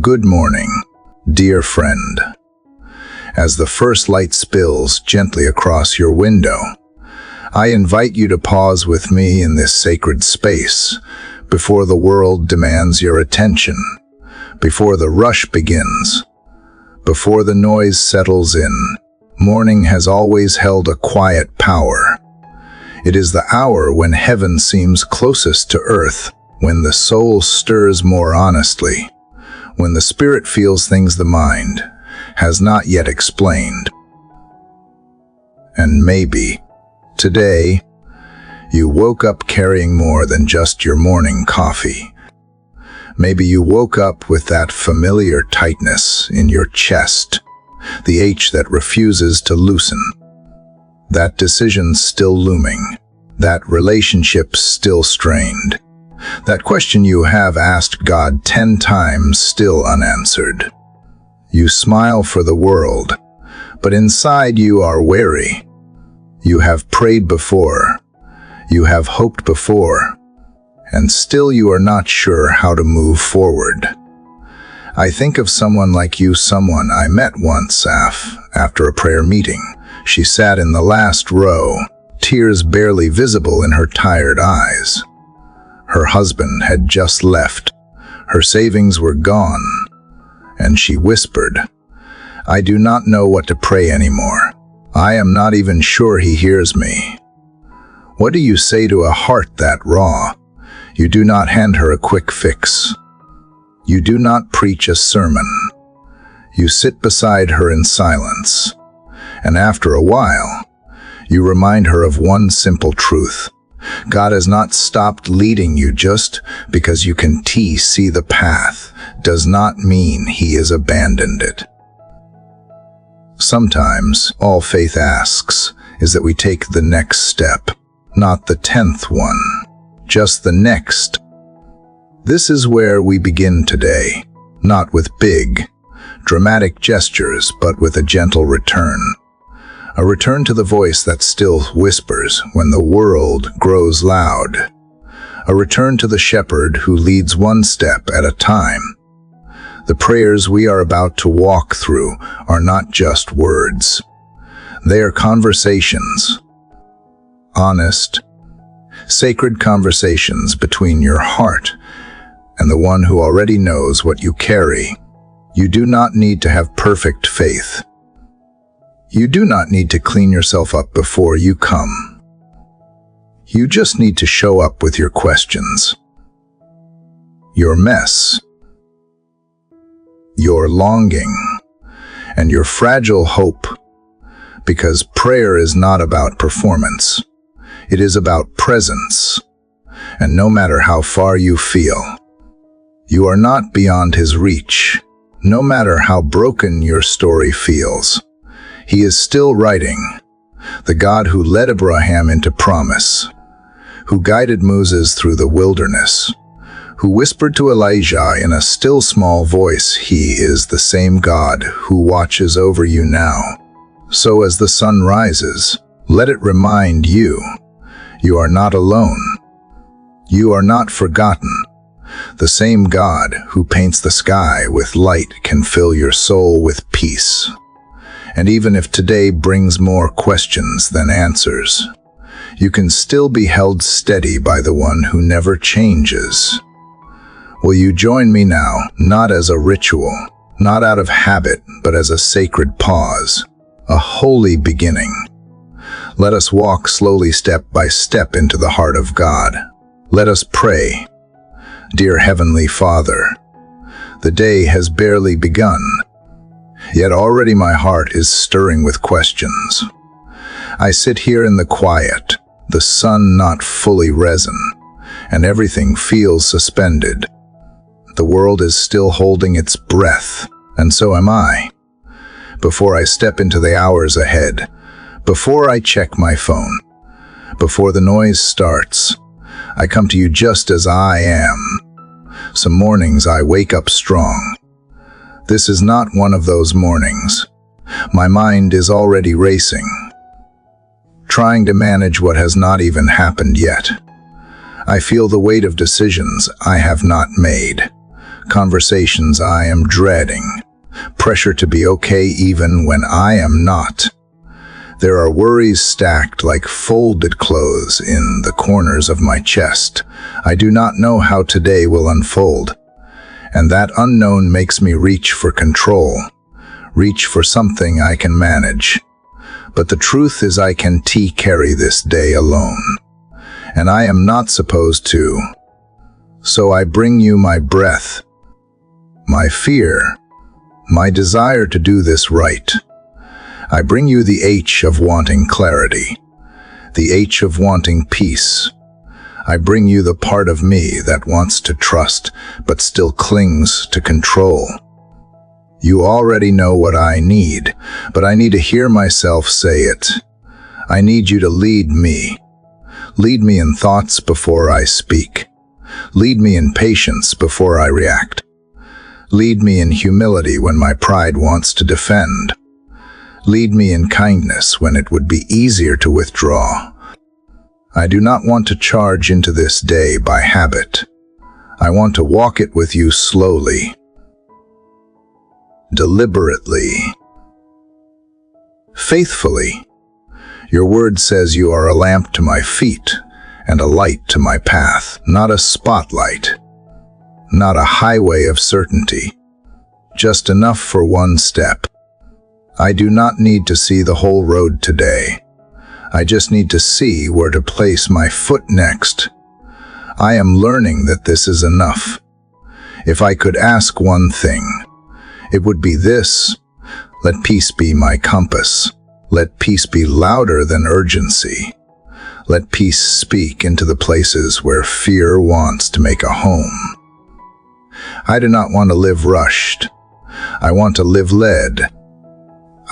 Good morning, dear friend. As the first light spills gently across your window, I invite you to pause with me in this sacred space before the world demands your attention, before the rush begins, before the noise settles in. Morning has always held a quiet power. It is the hour when heaven seems closest to earth, when the soul stirs more honestly, when the spirit feels things the mind has not yet explained. And maybe, today, you woke up carrying more than just your morning coffee. Maybe you woke up with that familiar tightness in your chest, the H that refuses to loosen. That decision still looming, that relationship still strained, that question you have asked God 10 times still unanswered. You smile for the world, but inside you are wary. You have prayed before, you have hoped before, and still you are not sure how to move forward. I think of someone like you, someone I met once after a prayer meeting. She sat in the last row, tears barely visible in her tired eyes. Her husband had just left. Her savings were gone, and she whispered, "I do not know what to pray anymore. I am not even sure he hears me." What do you say to a heart that raw? You do not hand her a quick fix. You do not preach a sermon. You sit beside her in silence, and after a while, you remind her of one simple truth. God has not stopped leading you. Just because you can see the path does not mean he has abandoned it. Sometimes, all faith asks is that we take the next step, not the 10th one, just the next. This is where we begin today, not with big, dramatic gestures, but with a gentle return. A return to the voice that still whispers when the world grows loud. A return to the shepherd who leads one step at a time. The prayers we are about to walk through are not just words. They are conversations. Honest, sacred conversations between your heart and the one who already knows what you carry. You do not need to have perfect faith. You do not need to clean yourself up before you come. You just need to show up with your questions, your mess, your longing, and your fragile hope, because prayer is not about performance. It is about presence. And no matter how far you feel, you are not beyond his reach. No matter how broken your story feels, he is still writing. The God who led Abraham into promise, who guided Moses through the wilderness, who whispered to Elijah in a still small voice, he is the same God who watches over you now. So as the sun rises, let it remind you, you are not alone. You are not forgotten. The same God who paints the sky with light can fill your soul with peace. And even if today brings more questions than answers, you can still be held steady by the one who never changes. Will you join me now, not as a ritual, not out of habit, but as a sacred pause, a holy beginning? Let us walk slowly, step by step, into the heart of God. Let us pray. Dear Heavenly Father, the day has barely begun, yet already my heart is stirring with questions. I sit here in the quiet, the sun not fully risen, and everything feels suspended. The world is still holding its breath, and so am I. Before I step into the hours ahead, before I check my phone, before the noise starts, I come to you just as I am. Some mornings I wake up strong. This is not one of those mornings. My mind is already racing, trying to manage what has not even happened yet. I feel the weight of decisions I have not made, conversations I am dreading, pressure to be okay even when I am not. There are worries stacked like folded clothes in the corners of my chest. I do not know how today will unfold, and that unknown makes me reach for control, reach for something I can manage. But the truth is I can carry this day alone, and I am not supposed to. So I bring you my breath, my fear, my desire to do this right. I bring you the H of wanting clarity, the H of wanting peace. I bring you the part of me that wants to trust but still clings to control. You already know what I need, but I need to hear myself say it. I need you to lead me. Lead me in thoughts before I speak. Lead me in patience before I react. Lead me in humility when my pride wants to defend. Lead me in kindness when it would be easier to withdraw. I do not want to charge into this day by habit. I want to walk it with you slowly, deliberately, faithfully. Your word says you are a lamp to my feet and a light to my path, not a spotlight, not a highway of certainty, just enough for one step. I do not need to see the whole road today. I just need to see where to place my foot next. I am learning that this is enough. If I could ask one thing, it would be this: let peace be my compass. Let peace be louder than urgency. Let peace speak into the places where fear wants to make a home. I do not want to live rushed. I want to live led.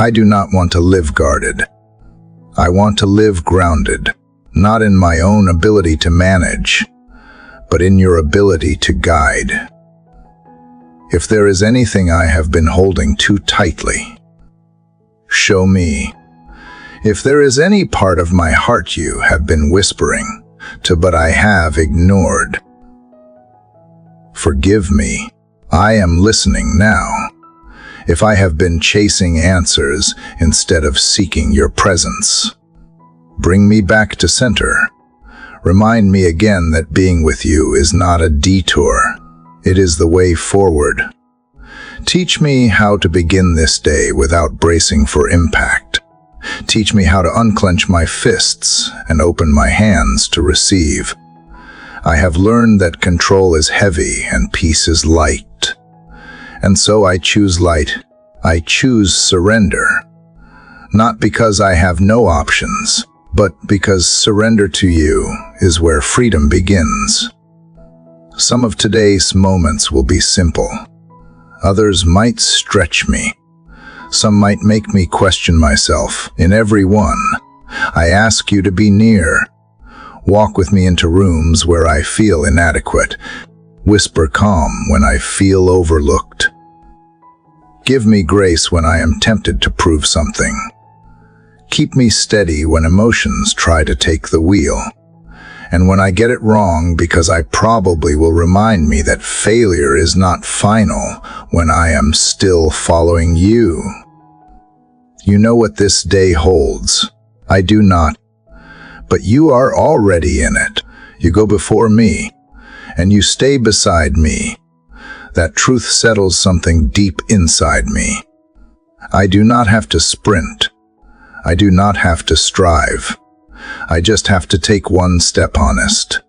I do not want to live guarded. I want to live grounded, not in my own ability to manage, but in your ability to guide. If there is anything I have been holding too tightly, show me. If there is any part of my heart you have been whispering to but I have ignored, forgive me. I am listening now. If I have been chasing answers instead of seeking your presence, bring me back to center. Remind me again that being with you is not a detour. It is the way forward. Teach me how to begin this day without bracing for impact. Teach me how to unclench my fists and open my hands to receive. I have learned that control is heavy and peace is light. And so I choose light. I choose surrender. Not because I have no options, but because surrender to you is where freedom begins. Some of today's moments will be simple. Others might stretch me. Some might make me question myself. In every one, I ask you to be near. Walk with me into rooms where I feel inadequate. Whisper calm when I feel overlooked. Give me grace when I am tempted to prove something. Keep me steady when emotions try to take the wheel. And when I get it wrong, because I probably will remind me that failure is not final when I am still following you. You know what this day holds. I do not. But you are already in it. You go before me, and you stay beside me. That truth settles something deep inside me. I do not have to sprint. I do not have to strive. I just have to take one step honest.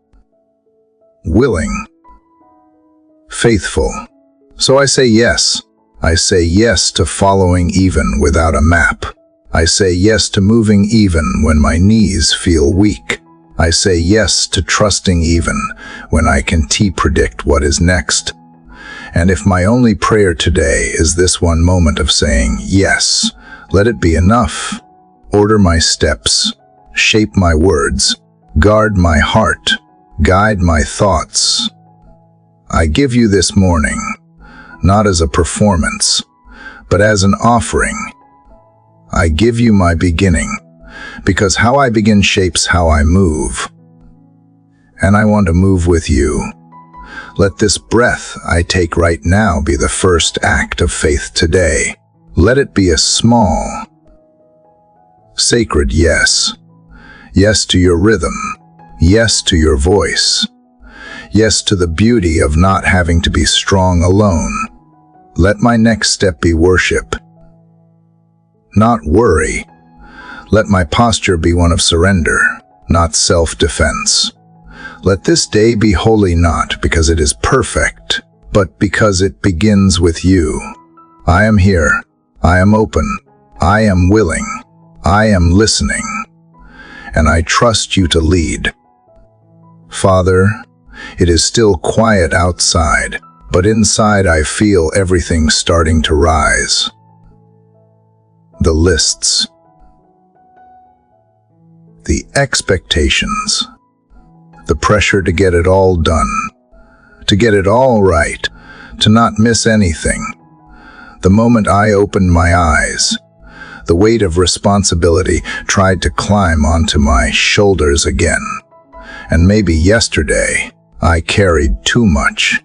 Willing. Faithful. So I say yes. I say yes to following even without a map. I say yes to moving even when my knees feel weak. I say yes to trusting even when I can predict what is next. And if my only prayer today is this one moment of saying yes, let it be enough. Order my steps, shape my words, guard my heart, guide my thoughts. I give you this morning, not as a performance, but as an offering. I give you my beginning, because how I begin shapes how I move. And I want to move with you. Let this breath I take right now be the first act of faith today. Let it be a small, sacred yes. Yes to your rhythm. Yes to your voice. Yes to the beauty of not having to be strong alone. Let my next step be worship, not worry. Let my posture be one of surrender, not self-defense. Let this day be holy not because it is perfect, but because it begins with you. I am here. I am open. I am willing. I am listening. And I trust you to lead. Father, it is still quiet outside, but inside I feel everything starting to rise. The lists, the expectations, the pressure to get it all done, to get it all right, to not miss anything. The moment I opened my eyes, the weight of responsibility tried to climb onto my shoulders again. And maybe yesterday, I carried too much.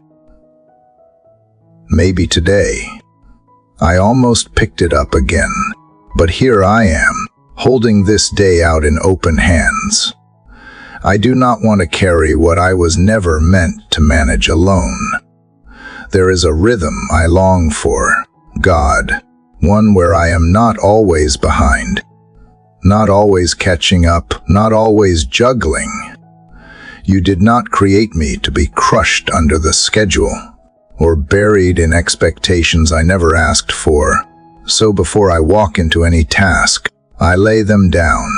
Maybe today, I almost picked it up again. But here I am, holding this day out in open hands. I do not want to carry what I was never meant to manage alone. There is a rhythm I long for, God, one where I am not always behind, not always catching up, not always juggling. You did not create me to be crushed under the schedule or buried in expectations I never asked for. So before I walk into any task, I lay them down.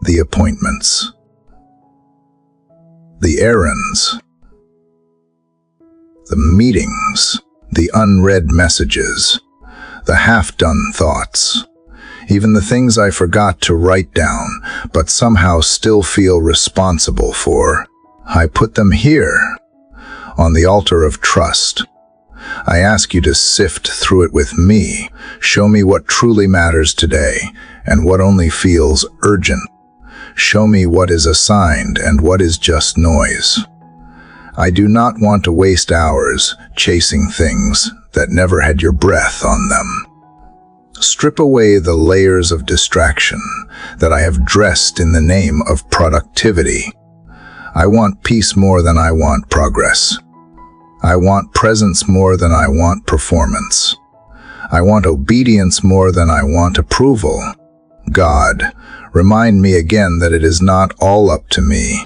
The appointments, the errands, the meetings, the unread messages, the half-done thoughts, even the things I forgot to write down, but somehow still feel responsible for. I put them here, on the altar of trust. I ask you to sift through it with me. Show me what truly matters today and what only feels urgent. Show me what is assigned and what is just noise. I do not want to waste hours chasing things that never had your breath on them. Strip away the layers of distraction that I have dressed in the name of productivity. I want peace more than I want progress. I want presence more than I want performance. I want obedience more than I want approval. God, remind me again that it is not all up to me.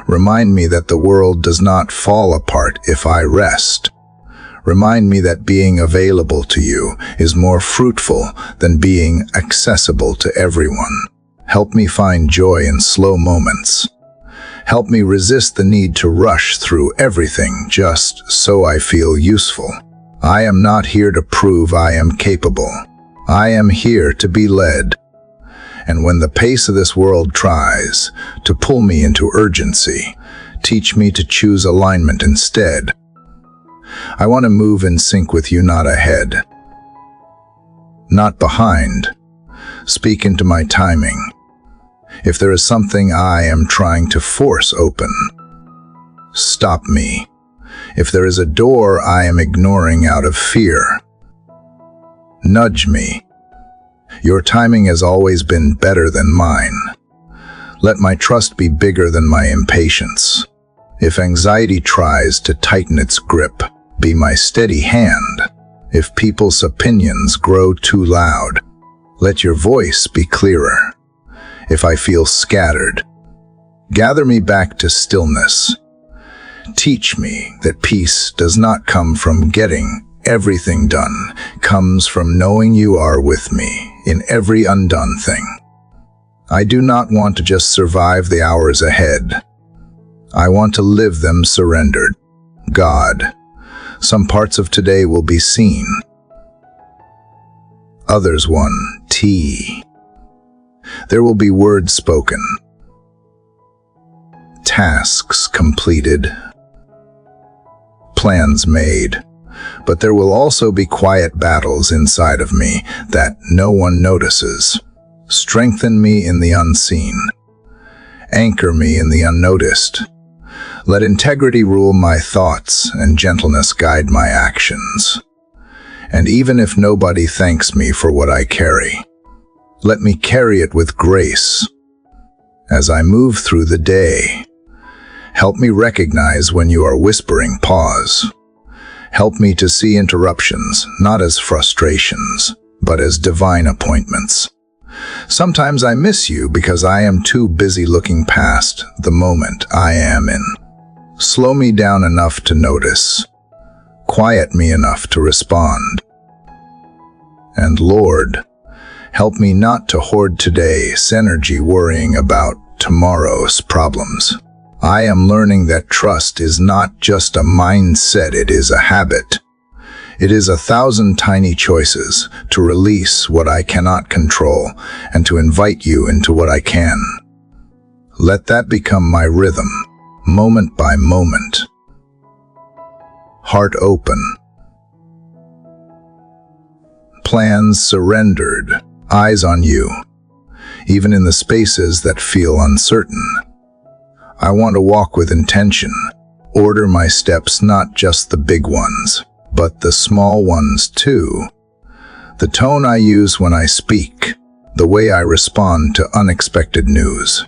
Remind me that the world does not fall apart if I rest. Remind me that being available to you is more fruitful than being accessible to everyone. Help me find joy in slow moments. Help me resist the need to rush through everything just so I feel useful. I am not here to prove I am capable. I am here to be led. And when the pace of this world tries to pull me into urgency, teach me to choose alignment instead. I want to move in sync with you, not ahead, not behind. Speak into my timing. If there is something I am trying to force open, stop me. If there is a door I am ignoring out of fear, nudge me. Your timing has always been better than mine. Let my trust be bigger than my impatience. If anxiety tries to tighten its grip, be my steady hand. If people's opinions grow too loud, let your voice be clearer. If I feel scattered, gather me back to stillness. Teach me that peace does not come from getting everything done, comes from knowing you are with me in every undone thing. I do not want to just survive the hours ahead. I want to live them surrendered. God, some parts of today will be seen. Others T. There will be words spoken, tasks completed, plans made, but there will also be quiet battles inside of me that no one notices. Strengthen me in the unseen. Anchor me in the unnoticed. Let integrity rule my thoughts and gentleness guide my actions. And even if nobody thanks me for what I carry, let me carry it with grace. As I move through the day, help me recognize when you are whispering pause. Help me to see interruptions not as frustrations, but as divine appointments. Sometimes I miss you because I am too busy looking past the moment I am in. Slow me down enough to notice. Quiet me enough to respond. And Lord, help me not to hoard today's energy worrying about tomorrow's problems. I am learning that trust is not just a mindset, it is a habit. It is 1,000 tiny choices to release what I cannot control and to invite you into what I can. Let that become my rhythm, moment by moment. Heart open. Plans surrendered, eyes on you, even in the spaces that feel uncertain. I want to walk with intention, order my steps, not just the big ones, but the small ones too. The tone I use when I speak, the way I respond to unexpected news,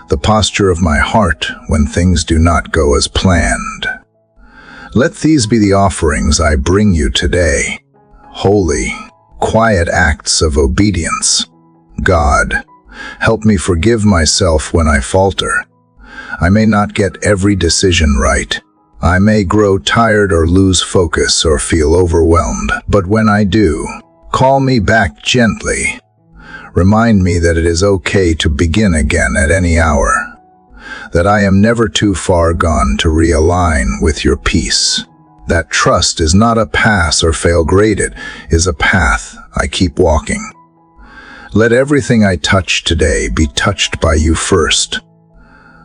the posture of my heart when things do not go as planned. Let these be the offerings I bring you today, holy, quiet acts of obedience. God, help me forgive myself when I falter. I may not get every decision right. I may grow tired or lose focus or feel overwhelmed. But when I do, call me back gently. Remind me that it is okay to begin again at any hour. That I am never too far gone to realign with your peace. That trust is not a pass or fail grade, it is a path I keep walking. Let everything I touch today be touched by you first.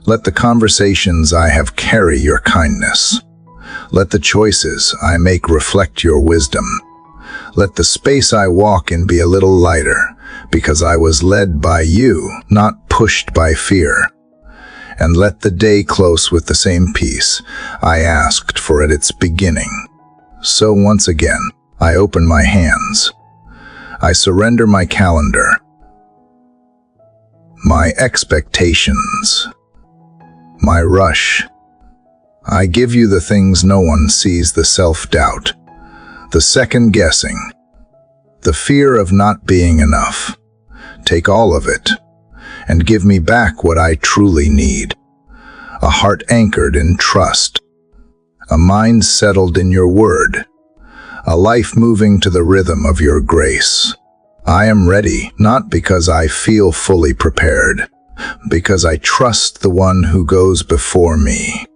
Let the conversations I have carry your kindness. Let the choices I make reflect your wisdom. Let the space I walk in be a little lighter, because I was led by you, not pushed by fear. And let the day close with the same peace I asked for at its beginning. So once again, I open my hands. I surrender my calendar, my expectations, my rush. I give you the things no one sees, the self-doubt, the second-guessing, the fear of not being enough. Take all of it and give me back what I truly need. A heart anchored in trust, a mind settled in your word, a life moving to the rhythm of your grace. I am ready, not because I feel fully prepared, because I trust the one who goes before me.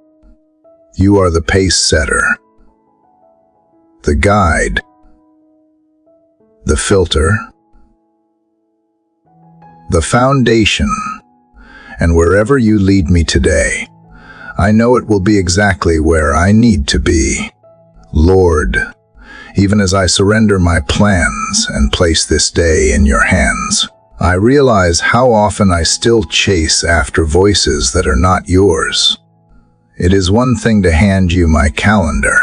You are the pace setter, the guide, the filter, the foundation, and wherever you lead me today, I know it will be exactly where I need to be. Lord, even as I surrender my plans and place this day in your hands, I realize how often I still chase after voices that are not yours. It is one thing to hand you my calendar.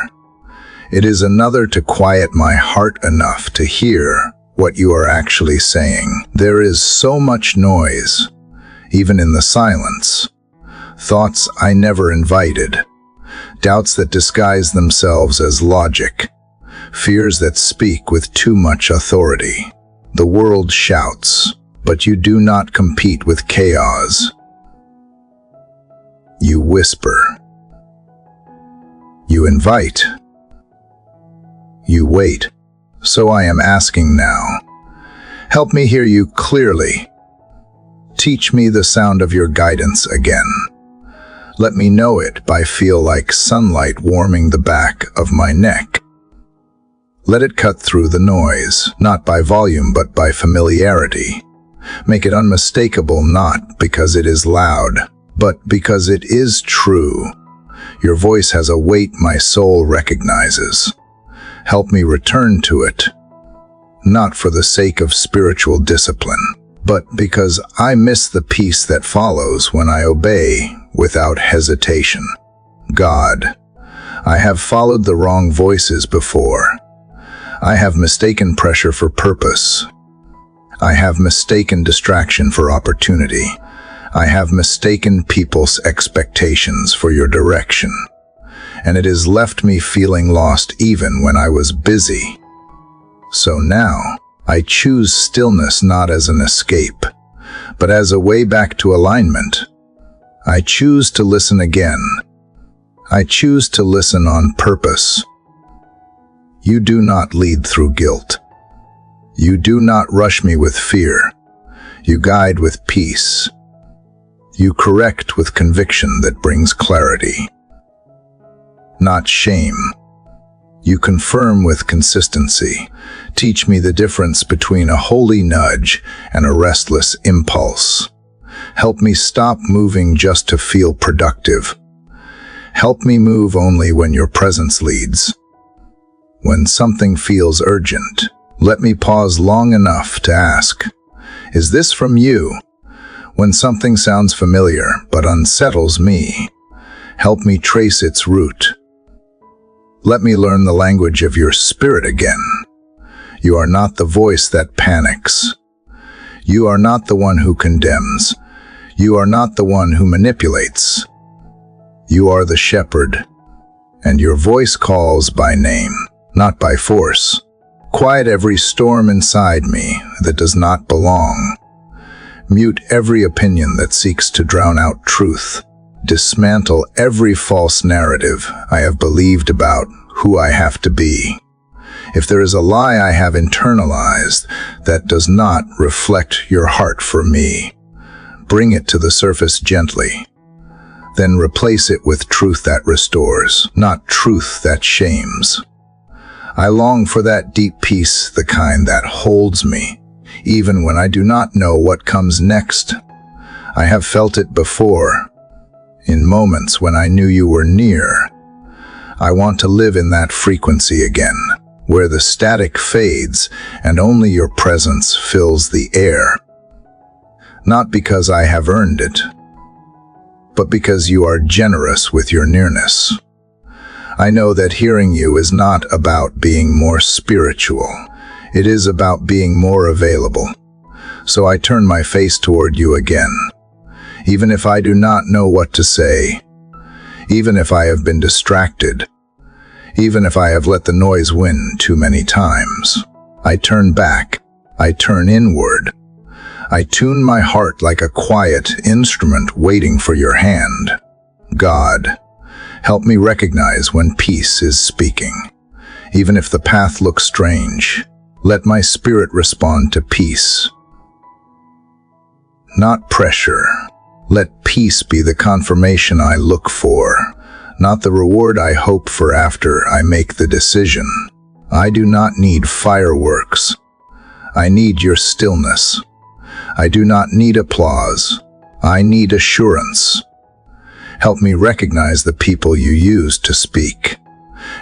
It is another to quiet my heart enough to hear what you are actually saying. There is so much noise, even in the silence. Thoughts I never invited, doubts that disguise themselves as logic, fears that speak with too much authority. The world shouts, but you do not compete with chaos. You whisper. You invite. You wait. So I am asking now, help me hear you clearly. Teach me the sound of your guidance again. Let me know it by feel like sunlight warming the back of my neck. Let it cut through the noise, not by volume but by familiarity. Make it unmistakable, not because it is loud, but because it is true. Your voice has a weight my soul recognizes. Help me return to it, not for the sake of spiritual discipline, but because I miss the peace that follows when I obey without hesitation. God, I have followed the wrong voices before. I have mistaken pressure for purpose. I have mistaken distraction for opportunity. I have mistaken people's expectations for your direction. And it has left me feeling lost even when I was busy. So now, I choose stillness not as an escape, but as a way back to alignment. I choose to listen again. I choose to listen on purpose. You do not lead through guilt. You do not rush me with fear. You guide with peace. You correct with conviction that brings clarity, not shame. You confirm with consistency. Teach me the difference between a holy nudge and a restless impulse. Help me stop moving just to feel productive. Help me move only when your presence leads. When something feels urgent, let me pause long enough to ask, is this from you? When something sounds familiar but unsettles me, help me trace its root. Let me learn the language of your spirit again. You are not the voice that panics. You are not the one who condemns. You are not the one who manipulates. You are the shepherd, and your voice calls by name, not by force. Quiet every storm inside me that does not belong. Mute every opinion that seeks to drown out truth. Dismantle every false narrative I have believed about who I have to be. If there is a lie I have internalized that does not reflect your heart for me, bring it to the surface gently. Then replace it with truth that restores, not truth that shames. I long for that deep peace, the kind that holds me, even when I do not know what comes next. I have felt it before, in moments when I knew you were near. I want to live in that frequency again, where the static fades and only your presence fills the air. Not because I have earned it, but because you are generous with your nearness. I know that hearing you is not about being more spiritual. It is about being more available. So I turn my face toward you again. Even if I do not know what to say, even if I have been distracted, even if I have let the noise win too many times, I turn back, I turn inward. I tune my heart like a quiet instrument waiting for your hand. God, help me recognize when peace is speaking. Even if the path looks strange, let my spirit respond to peace. Not pressure. Let peace be the confirmation I look for, not the reward I hope for after I make the decision. I do not need fireworks. I need your stillness. I do not need applause. I need assurance. Help me recognize the people you use to speak,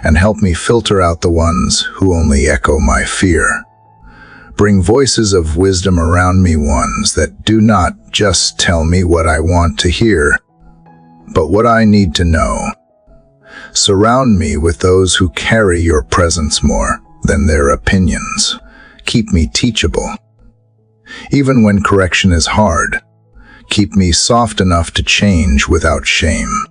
and help me filter out the ones who only echo my fear. Bring voices of wisdom around me, ones that do not just tell me what I want to hear, but what I need to know. Surround me with those who carry your presence more than their opinions. Keep me teachable. Even when correction is hard, keep me soft enough to change without shame.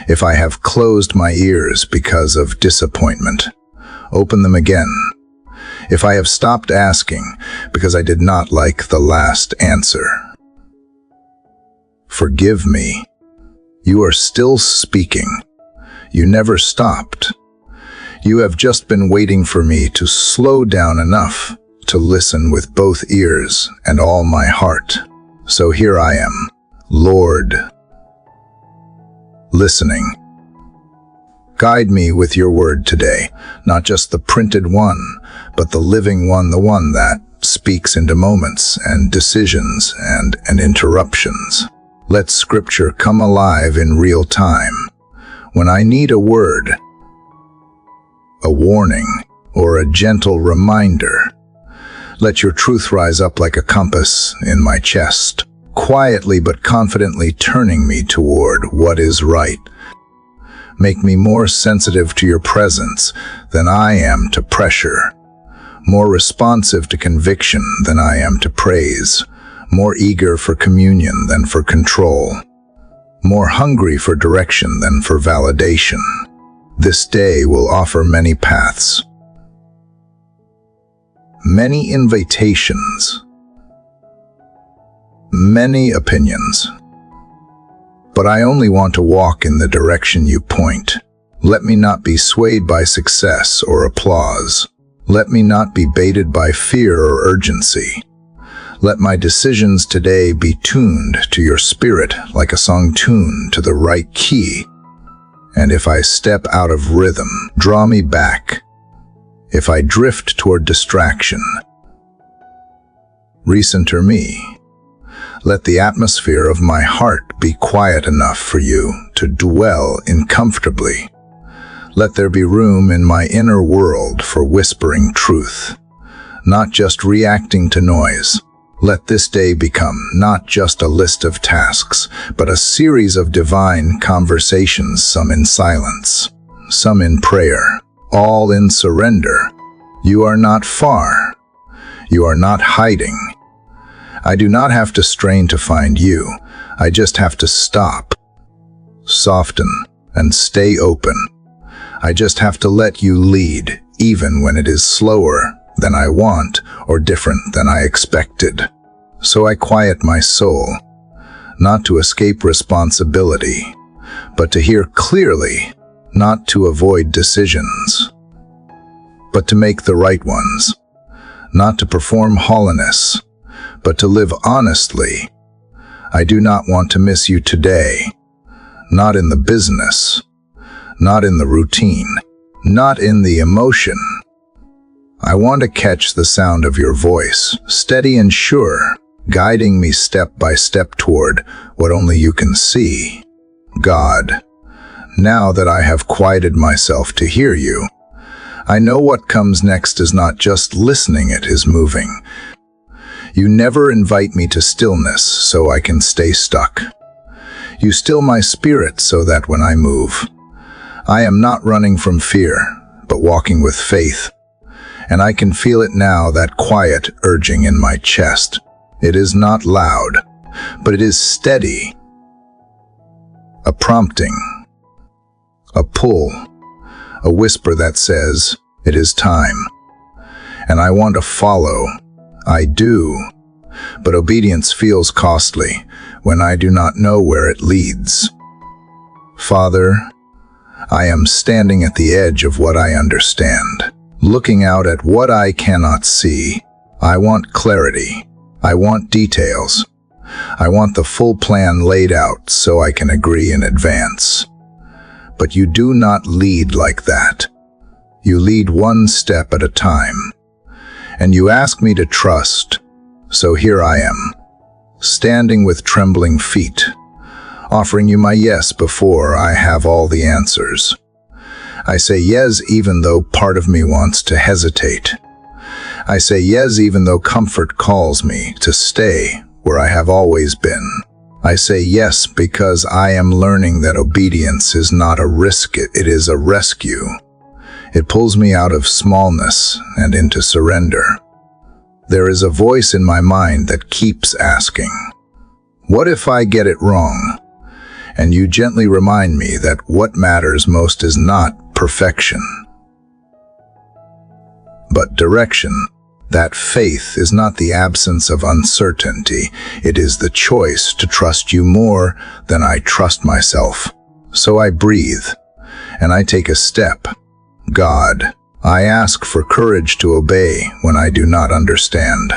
If I have closed my ears because of disappointment, open them again. If I have stopped asking because I did not like the last answer, forgive me. You are still speaking. You never stopped. You have just been waiting for me to slow down enough to listen with both ears and all my heart. So here I am, Lord, listening. Guide me with your word today, not just the printed one, but the living one, the one that speaks into moments and decisions and interruptions. Let Scripture come alive in real time. When I need a word, a warning, or a gentle reminder, let your truth rise up like a compass in my chest, quietly but confidently turning me toward what is right. Make me more sensitive to your presence than I am to pressure, more responsive to conviction than I am to praise, more eager for communion than for control, more hungry for direction than for validation. This day will offer many paths, many invitations, many opinions. But I only want to walk in the direction you point. Let me not be swayed by success or applause. Let me not be baited by fear or urgency. Let my decisions today be tuned to your spirit like a song tuned to the right key. And if I step out of rhythm, draw me back. If I drift toward distraction, recenter me. Let the atmosphere of my heart be quiet enough for you to dwell in comfortably. Let there be room in my inner world for whispering truth, not just reacting to noise. Let this day become not just a list of tasks, but a series of divine conversations, some in silence, some in prayer, all in surrender. You are not far. You are not hiding. I do not have to strain to find you. I just have to stop, soften, and stay open. I just have to let you lead, even when it is slower than I want or different than I expected. So I quiet my soul, not to escape responsibility, but to hear clearly, not to avoid decisions, but to make the right ones, not to perform holiness, but to live honestly. I do not want to miss you today, not in the business, not in the routine, not in the emotion. I want to catch the sound of your voice, steady and sure, guiding me step by step toward what only you can see. God, now that I have quieted myself to hear you, I know what comes next is not just listening, it is moving. You never invite me to stillness so I can stay stuck. You still my spirit so that when I move, I am not running from fear, but walking with faith. And I can feel it now, that quiet urging in my chest. It is not loud, but it is steady. A prompting, a pull, a whisper that says, it is time. And I want to follow. I do, but obedience feels costly when I do not know where it leads. Father, I am standing at the edge of what I understand, looking out at what I cannot see. I want clarity. I want details. I want the full plan laid out so I can agree in advance. But you do not lead like that. You lead one step at a time. And you ask me to trust, so here I am, standing with trembling feet, offering you my yes before I have all the answers. I say yes even though part of me wants to hesitate. I say yes even though comfort calls me to stay where I have always been. I say yes because I am learning that obedience is not a risk, it is a rescue. It pulls me out of smallness and into surrender. There is a voice in my mind that keeps asking, what if I get it wrong? And you gently remind me that what matters most is not perfection, but direction. That faith is not the absence of uncertainty. It is the choice to trust you more than I trust myself. So I breathe, and I take a step. God, I ask for courage to obey when I do not understand.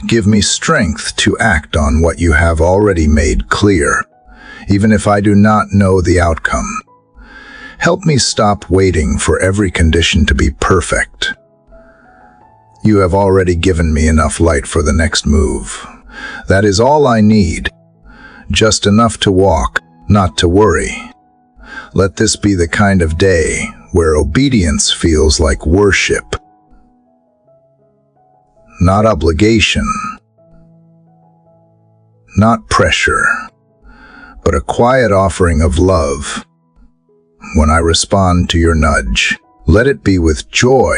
Give me strength to act on what you have already made clear, even if I do not know the outcome. Help me stop waiting for every condition to be perfect. You have already given me enough light for the next move. That is all I need, just enough to walk, not to worry. Let this be the kind of day where obedience feels like worship, not obligation, not pressure, but a quiet offering of love. when I respond to your nudge. Let it be with joy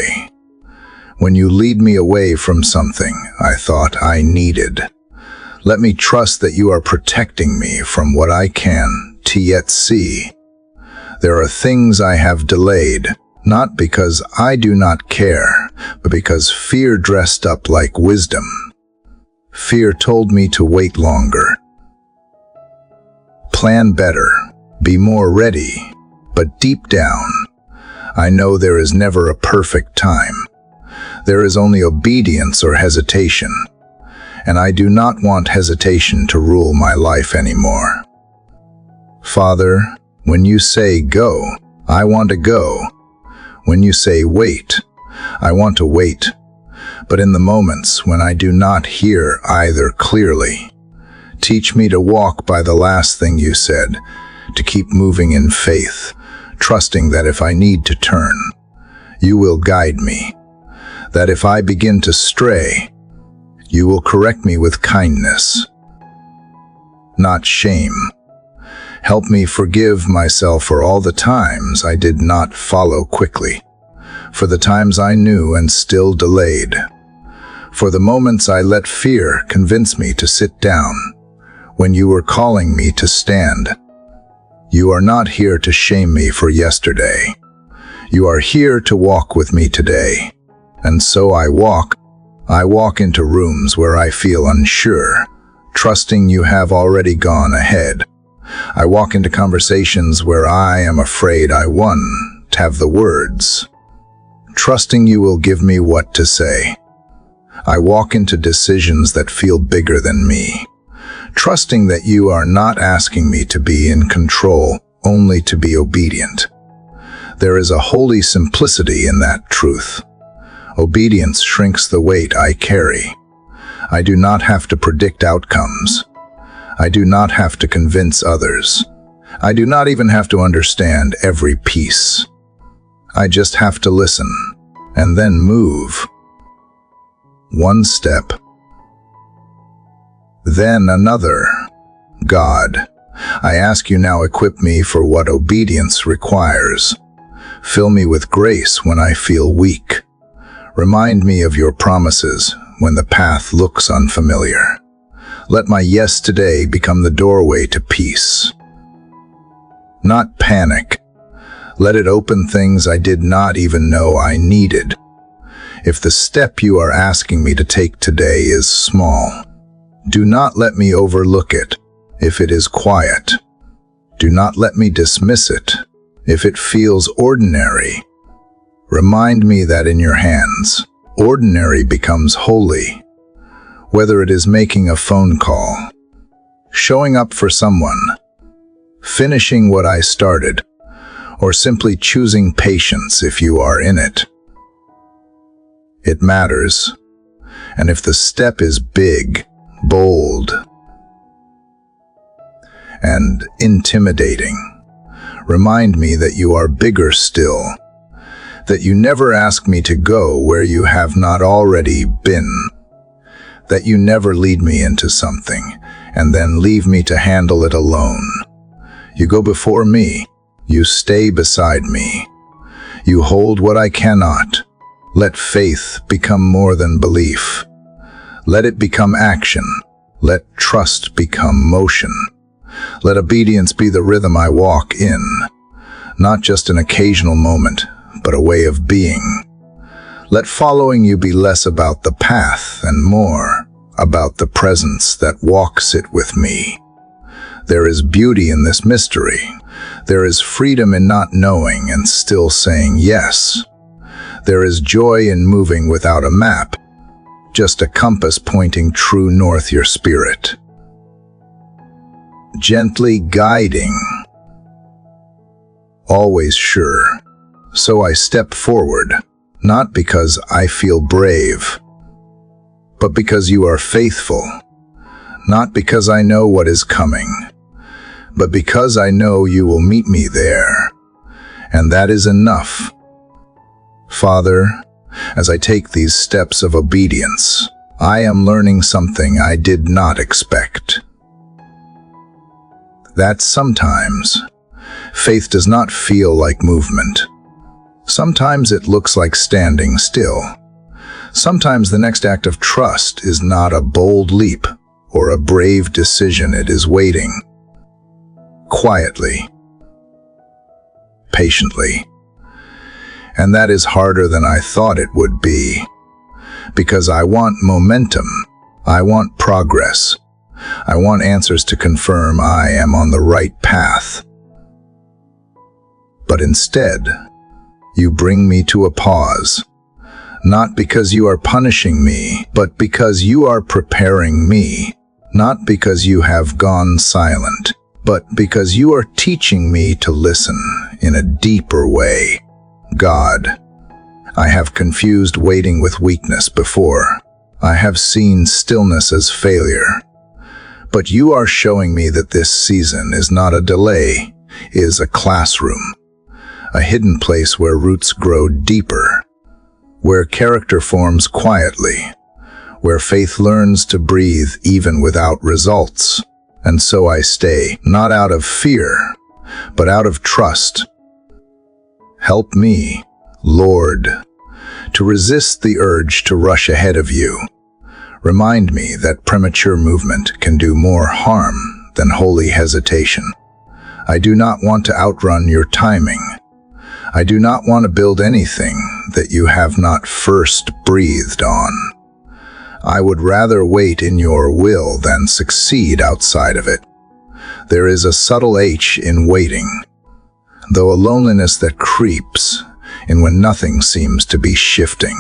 when you lead me away from something I thought I needed. Let me trust that you are protecting me from what I can to yet see. There are things I have delayed, not because I do not care, but because fear dressed up like wisdom. Fear told me to wait longer. Plan better, be more ready, but deep down, I know there is never a perfect time. There is only obedience or hesitation, and I do not want hesitation to rule my life anymore. Father, when you say go, I want to go. When you say wait, I want to wait. But in the moments when I do not hear either clearly, teach me to walk by the last thing you said, to keep moving in faith, trusting that if I need to turn, you will guide me. That if I begin to stray, you will correct me with kindness, not shame. Help me forgive myself for all the times I did not follow quickly, for the times I knew and still delayed, for the moments I let fear convince me to sit down when you were calling me to stand. You are not here to shame me for yesterday. You are here to walk with me today. And so I walk into rooms where I feel unsure, trusting you have already gone ahead. I walk into conversations where I am afraid I won't have the words, trusting you will give me what to say. I walk into decisions that feel bigger than me, trusting that you are not asking me to be in control, only to be obedient. There is a holy simplicity in that truth. Obedience shrinks the weight I carry. I do not have to predict outcomes. I do not have to convince others. I do not even have to understand every piece. I just have to listen, and then move. One step, then another. God, I ask you now, equip me for what obedience requires. Fill me with grace when I feel weak. Remind me of your promises when the path looks unfamiliar. Let my yes today become the doorway to peace, not panic. Let it open things I did not even know I needed. If the step you are asking me to take today is small, do not let me overlook it if it is quiet. Do not let me dismiss it if it feels ordinary. Remind me that in your hands, ordinary becomes holy. Whether it is making a phone call, showing up for someone, finishing what I started, or simply choosing patience if you are in it. It matters, and if the step is big, bold, and intimidating, remind me that you are bigger still, that you never ask me to go where you have not already been, that you never lead me into something and then leave me to handle it alone. You go before me, you stay beside me, you hold what I cannot. Let faith become more than belief. Let it become action. Let trust become motion. Let obedience be the rhythm I walk in, not just an occasional moment, but a way of being. Let following you be less about the path and more about the presence that walks it with me. There is beauty in this mystery. There is freedom in not knowing and still saying yes. There is joy in moving without a map, just a compass pointing true north your spirit. Gently guiding, always sure. So I step forward, not because I feel brave, but because you are faithful, not because I know what is coming, but because I know you will meet me there, and that is enough. Father, as I take these steps of obedience, I am learning something I did not expect. That sometimes Faith does not feel like movement. Sometimes it looks like standing still. Sometimes the next act of trust is not a bold leap or a brave decision. It is waiting. Quietly. Patiently. And that is harder than I thought it would be. Because I want momentum. I want progress. I want answers to confirm I am on the right path. But instead, you bring me to a pause. Not because you are punishing me, but because you are preparing me. Not because you have gone silent, but because you are teaching me to listen in a deeper way. God, I have confused waiting with weakness before. I have seen stillness as failure. But you are showing me that this season is not a delay, is a classroom. A hidden place where roots grow deeper, where character forms quietly, where faith learns to breathe even without results. And so I stay, not out of fear, but out of trust. Help me, Lord, to resist the urge to rush ahead of you. Remind me that premature movement can do more harm than holy hesitation. I do not want to outrun your timing. I do not want to build anything that you have not first breathed on. I would rather wait in your will than succeed outside of it. There is a subtle H in waiting, though a loneliness that creeps in when nothing seems to be shifting.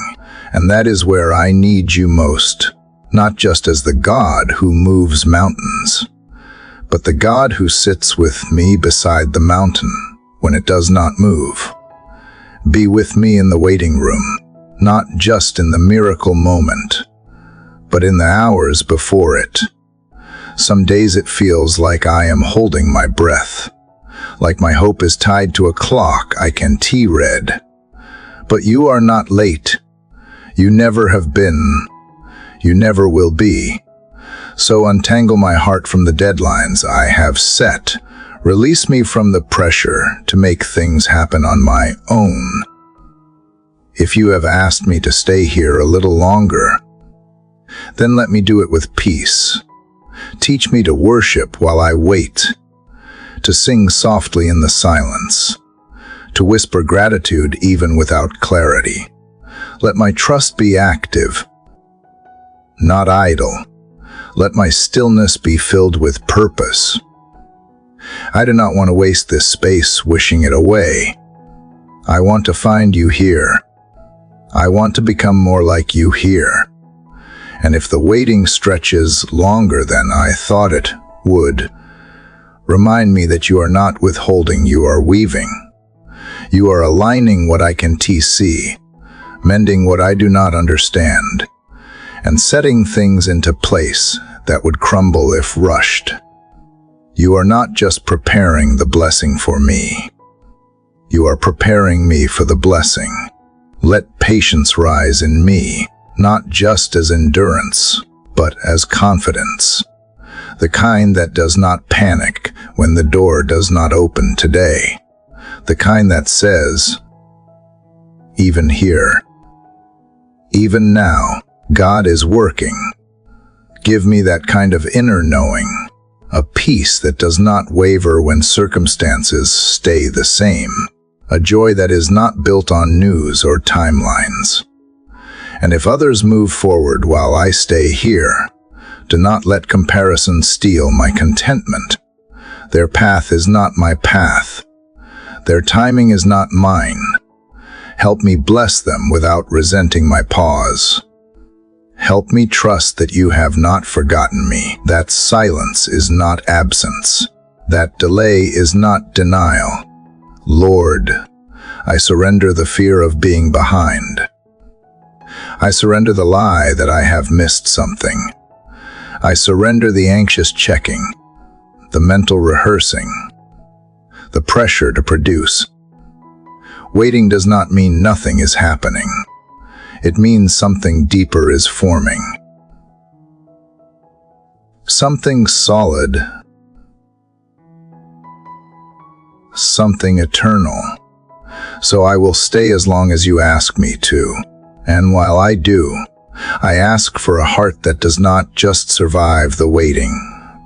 And that is where I need you most, not just as the God who moves mountains, but the God who sits with me beside the mountain when it does not move. Be with me in the waiting room, not just in the miracle moment, but in the hours before it. Some days it feels like I am holding my breath, like my hope is tied to a clock I can T-read. But you are not late. You never have been. You never will be. So untangle my heart from the deadlines I have set. Release me from the pressure to make things happen on my own. If you have asked me to stay here a little longer, then let me do it with peace. Teach me to worship while I wait, to sing softly in the silence, to whisper gratitude even without clarity. Let my trust be active, not idle. Let my stillness be filled with purpose. I do not want to waste this space wishing it away. I want to find you here. I want to become more like you here. And if the waiting stretches longer than I thought it would, remind me that you are not withholding, you are weaving. You are aligning what I can see, mending what I do not understand, and setting things into place that would crumble if rushed. You are not just preparing the blessing for me. You are preparing me for the blessing. Let patience rise in me, not just as endurance, but as confidence. The kind that does not panic when the door does not open today. The kind that says, even here, even now, God is working. Give me that kind of inner knowing, a peace that does not waver when circumstances stay the same, a joy that is not built on news or timelines. And if others move forward while I stay here, do not let comparison steal my contentment. Their path is not my path. Their timing is not mine. Help me bless them without resenting my pause. Help me trust that you have not forgotten me, that silence is not absence, that delay is not denial. Lord, I surrender the fear of being behind. I surrender the lie that I have missed something. I surrender the anxious checking, the mental rehearsing, the pressure to produce. Waiting does not mean nothing is happening. It means something deeper is forming. Something solid. something eternal. So I will stay as long as you ask me to. And while I do, I ask for a heart that does not just survive the waiting,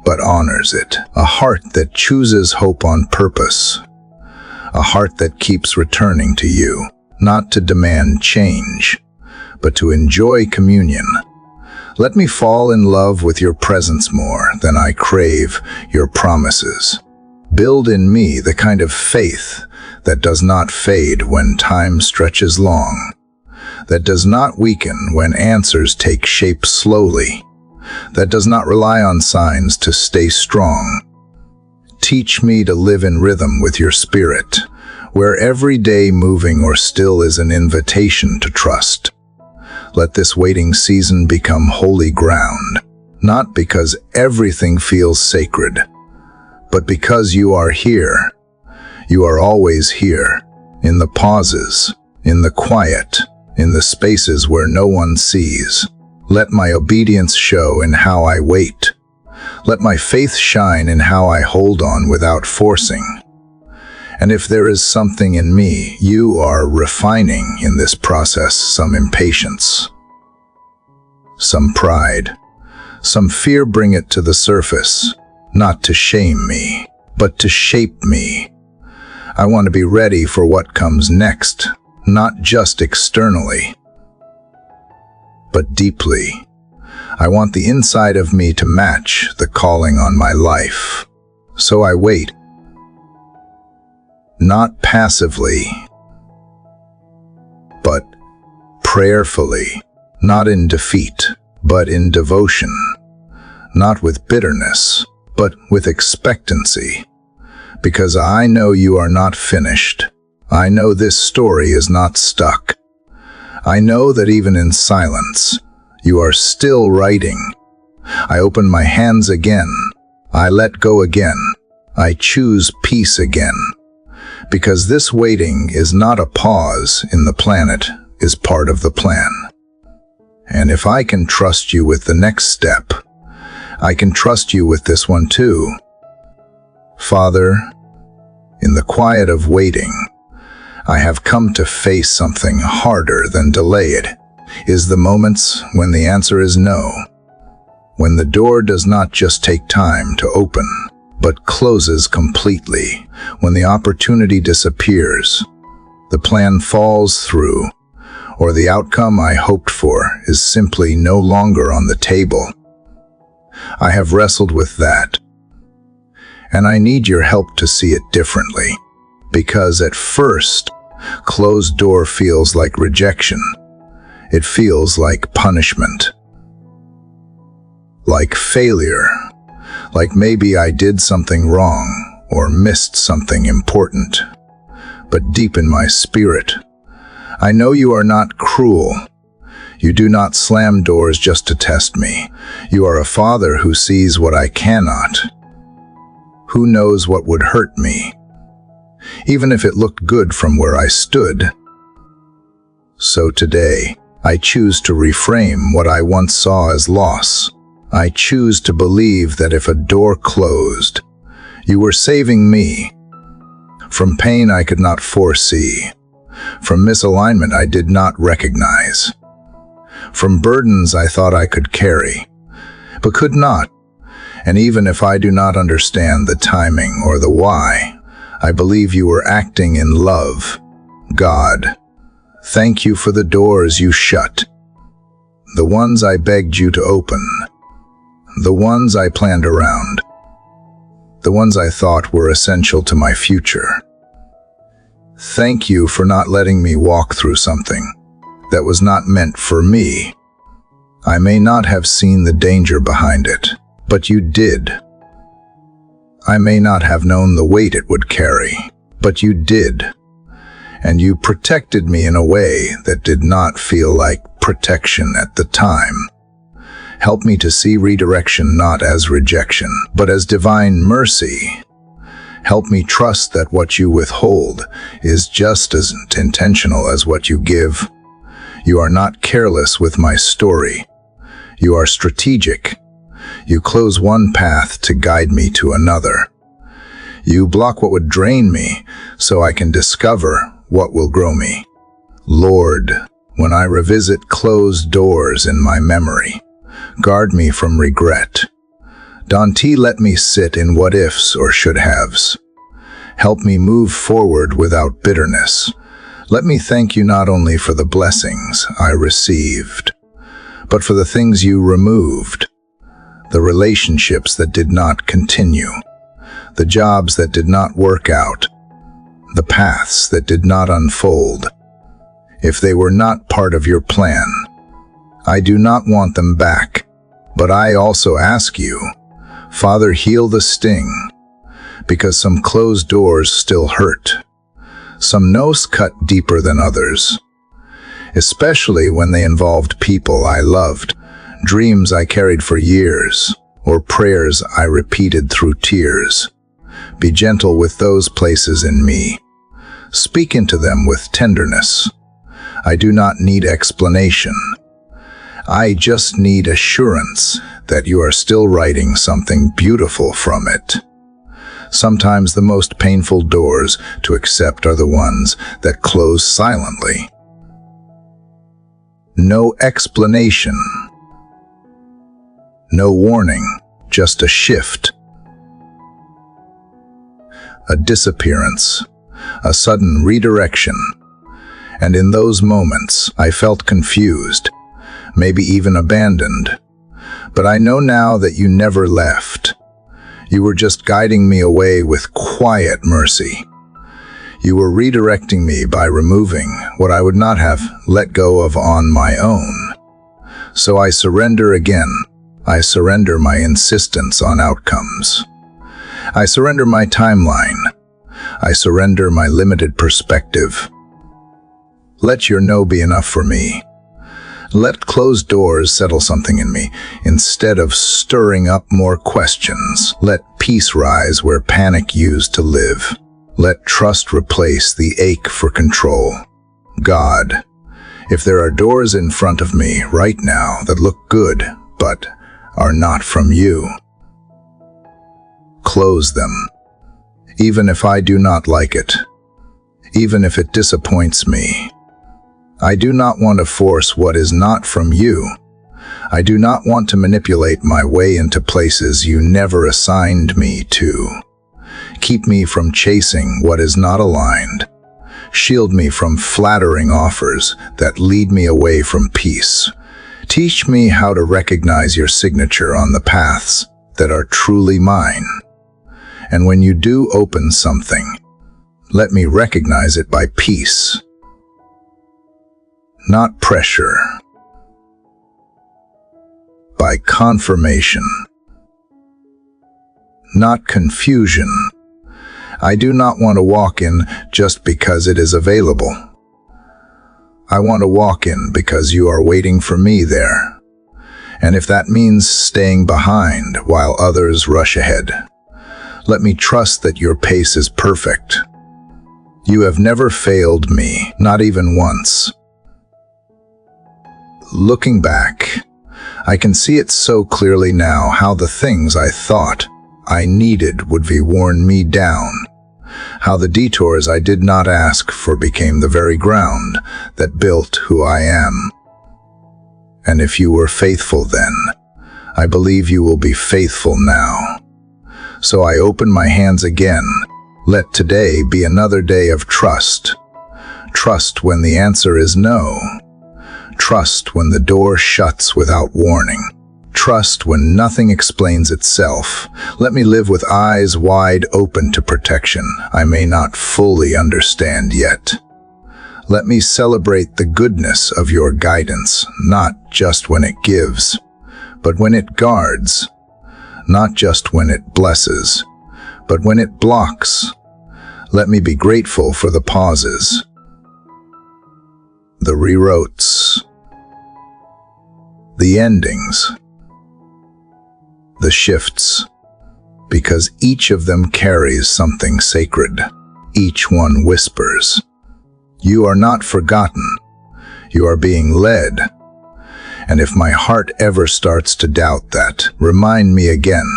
but honors it. A heart that chooses hope on purpose. A heart that keeps returning to you, not to demand change, but to enjoy communion. Let me fall in love with your presence more than I crave your promises. Build in me the kind of faith that does not fade when time stretches long, that does not weaken when answers take shape slowly, that does not rely on signs to stay strong. Teach me to live in rhythm with your spirit, where every day moving or still is an invitation to trust. Let this waiting season become holy ground, not because everything feels sacred, but because you are here. You are always here, in the pauses, in the quiet, in the spaces where no one sees. Let my obedience show in how I wait. Let my faith shine in how I hold on without forcing. And if there is something in me, you are refining in this process some impatience, some pride, some fear. Bring it to the surface, not to shame me, but to shape me. I want to be ready for what comes next, not just externally, but deeply. I want the inside of me to match the calling on my life. So I wait, not passively, but prayerfully, not in defeat, but in devotion, not with bitterness, but with expectancy, because I know you are not finished. I know this story is not stuck. I know that even in silence, you are still writing. I open my hands again. I let go again. I choose peace again. Because this waiting is not a pause in the planet, is part of the plan. And if I can trust you with the next step, I can trust you with this one too. Father, in the quiet of waiting, I have come to face something harder than delay it. Is the moments when the answer is no, when the door does not just take time to open, but closes completely, when the opportunity disappears, the plan falls through, or the outcome I hoped for is simply no longer on the table. I have wrestled with that, and I need your help to see it differently, because at first, closed door feels like rejection. It feels like punishment, like failure, like maybe I did something wrong or missed something important. But deep in my spirit, I know you are not cruel. You do not slam doors just to test me. You are a father who sees what I cannot, who knows what would hurt me, even if it looked good from where I stood. So today, I choose to reframe what I once saw as loss. I choose to believe that if a door closed, you were saving me from pain I could not foresee, from misalignment I did not recognize, from burdens I thought I could carry, but could not. And even if I do not understand the timing or the why, I believe you were acting in love. God, thank you for the doors you shut, the ones I begged you to open, the ones I planned around, the ones I thought were essential to my future. Thank you for not letting me walk through something that was not meant for me. I may not have seen the danger behind it, but you did. I may not have known the weight it would carry, but you did. And you protected me in a way that did not feel like protection at the time. Help me to see redirection not as rejection, but as divine mercy. Help me trust that what you withhold is just as intentional as what you give. You are not careless with my story. You are strategic. You close one path to guide me to another. You block what would drain me so I can discover what will grow me. Lord, when I revisit closed doors in my memory, guard me from regret. Don't let me sit in what-ifs or should-haves. Help me move forward without bitterness. Let me thank you not only for the blessings I received, but for the things you removed, the relationships that did not continue, the jobs that did not work out, the paths that did not unfold. If they were not part of your plan, I do not want them back. But I also ask you, Father, heal the sting, because some closed doors still hurt. Some no's cut deeper than others, especially when they involved people I loved, dreams I carried for years, or prayers I repeated through tears. Be gentle with those places in me. Speak into them with tenderness. I do not need explanation. I just need assurance that you are still writing something beautiful from it. Sometimes the most painful doors to accept are the ones that close silently. No explanation. No warning, just a shift. A disappearance, a sudden redirection. And in those moments, I felt confused, maybe even abandoned. But I know now that you never left. You were just guiding me away with quiet mercy. You were redirecting me by removing what I would not have let go of on my own. So I surrender again. I surrender my insistence on outcomes. I surrender my timeline. I surrender my limited perspective. Let your no be enough for me. Let closed doors settle something in me, instead of stirring up more questions. Let peace rise where panic used to live. Let trust replace the ache for control. God, if there are doors in front of me right now that look good, but are not from you, close them. Even if I do not like it, even if it disappoints me. I do not want to force what is not from you. I do not want to manipulate my way into places you never assigned me to. Keep me from chasing what is not aligned. Shield me from flattering offers that lead me away from peace. Teach me how to recognize your signature on the paths that are truly mine. And when you do open something, let me recognize it by peace. Not pressure, by confirmation, not confusion. I do not want to walk in just because it is available. I want to walk in because you are waiting for me there. And if that means staying behind while others rush ahead, let me trust that your pace is perfect. You have never failed me, not even once. Looking back, I can see it so clearly now how the things I thought I needed would be worn me down, how the detours I did not ask for became the very ground that built who I am. And if you were faithful then, I believe you will be faithful now. So I open my hands again. Let today be another day of trust. Trust when the answer is no. Trust when the door shuts without warning. Trust when nothing explains itself. Let me live with eyes wide open to protection I may not fully understand yet. Let me celebrate the goodness of your guidance, not just when it gives, but when it guards. Not just when it blesses, but when it blocks. Let me be grateful for the pauses, the rewrotes, the endings, the shifts, because each of them carries something sacred. Each one whispers, "You are not forgotten. You are being led." And if my heart ever starts to doubt that, remind me again.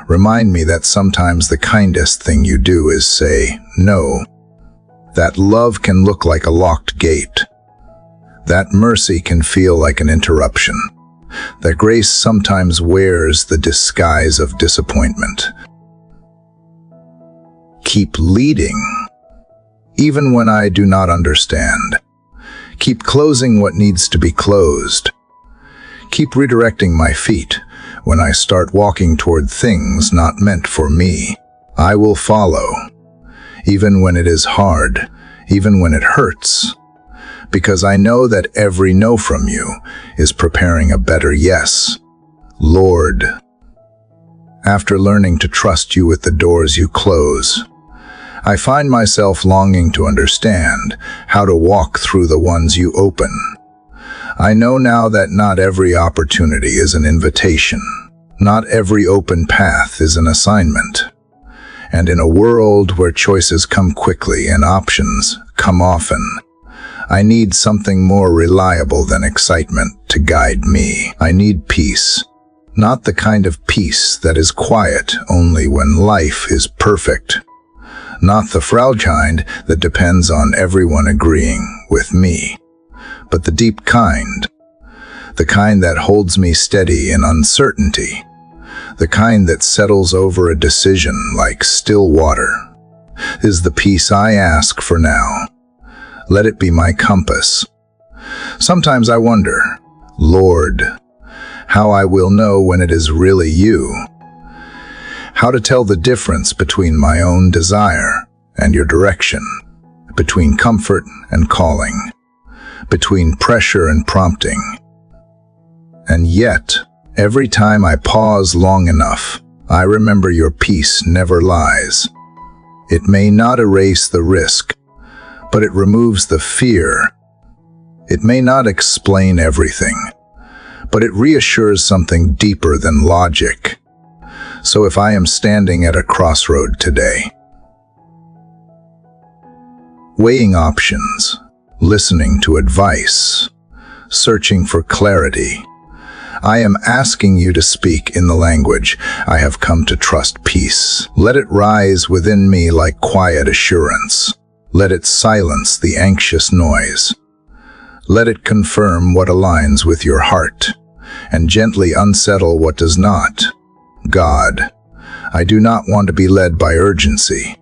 Remind me that sometimes the kindest thing you do is say no. That love can look like a locked gate. That mercy can feel like an interruption. That grace sometimes wears the disguise of disappointment. Keep leading, even when I do not understand. Keep closing what needs to be closed. Keep redirecting my feet when I start walking toward things not meant for me. I will follow, even when it is hard, even when it hurts, because I know that every no from you is preparing a better yes. Lord, after learning to trust you with the doors you close, I find myself longing to understand how to walk through the ones you open. I know now that not every opportunity is an invitation. Not every open path is an assignment. And in a world where choices come quickly and options come often, I need something more reliable than excitement to guide me. I need peace. Not the kind of peace that is quiet only when life is perfect. Not the fragile kind that depends on everyone agreeing with me, but the deep kind. The kind that holds me steady in uncertainty. The kind that settles over a decision like still water. Is the peace I ask for now. Let it be my compass. Sometimes I wonder, Lord, how I will know when it is really you. How to tell the difference between my own desire and your direction, between comfort and calling, between pressure and prompting. And yet, every time I pause long enough, I remember your peace never lies. It may not erase the risk, but it removes the fear. It may not explain everything, but it reassures something deeper than logic. So if I am standing at a crossroad today, weighing options, listening to advice, searching for clarity, I am asking you to speak in the language I have come to trust peace. Let it rise within me like quiet assurance. Let it silence the anxious noise. Let it confirm what aligns with your heart, and gently unsettle what does not. God, I do not want to be led by urgency.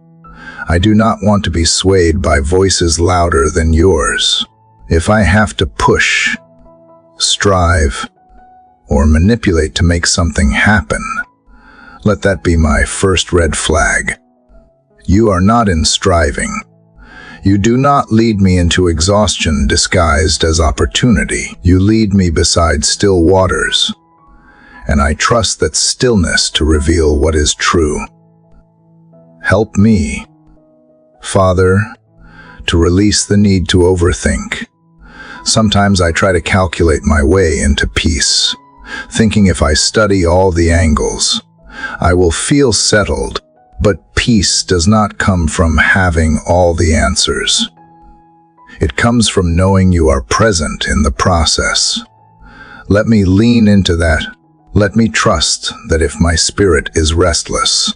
I do not want to be swayed by voices louder than yours. If I have to push, strive, or manipulate to make something happen, let that be my first red flag. You are not in striving. You do not lead me into exhaustion disguised as opportunity. You lead me beside still waters, and I trust that stillness to reveal what is true. Help me, Father, to release the need to overthink. Sometimes I try to calculate my way into peace, thinking if I study all the angles, I will feel settled. But peace does not come from having all the answers. It comes from knowing you are present in the process. Let me lean into that. Let me trust that if my spirit is restless,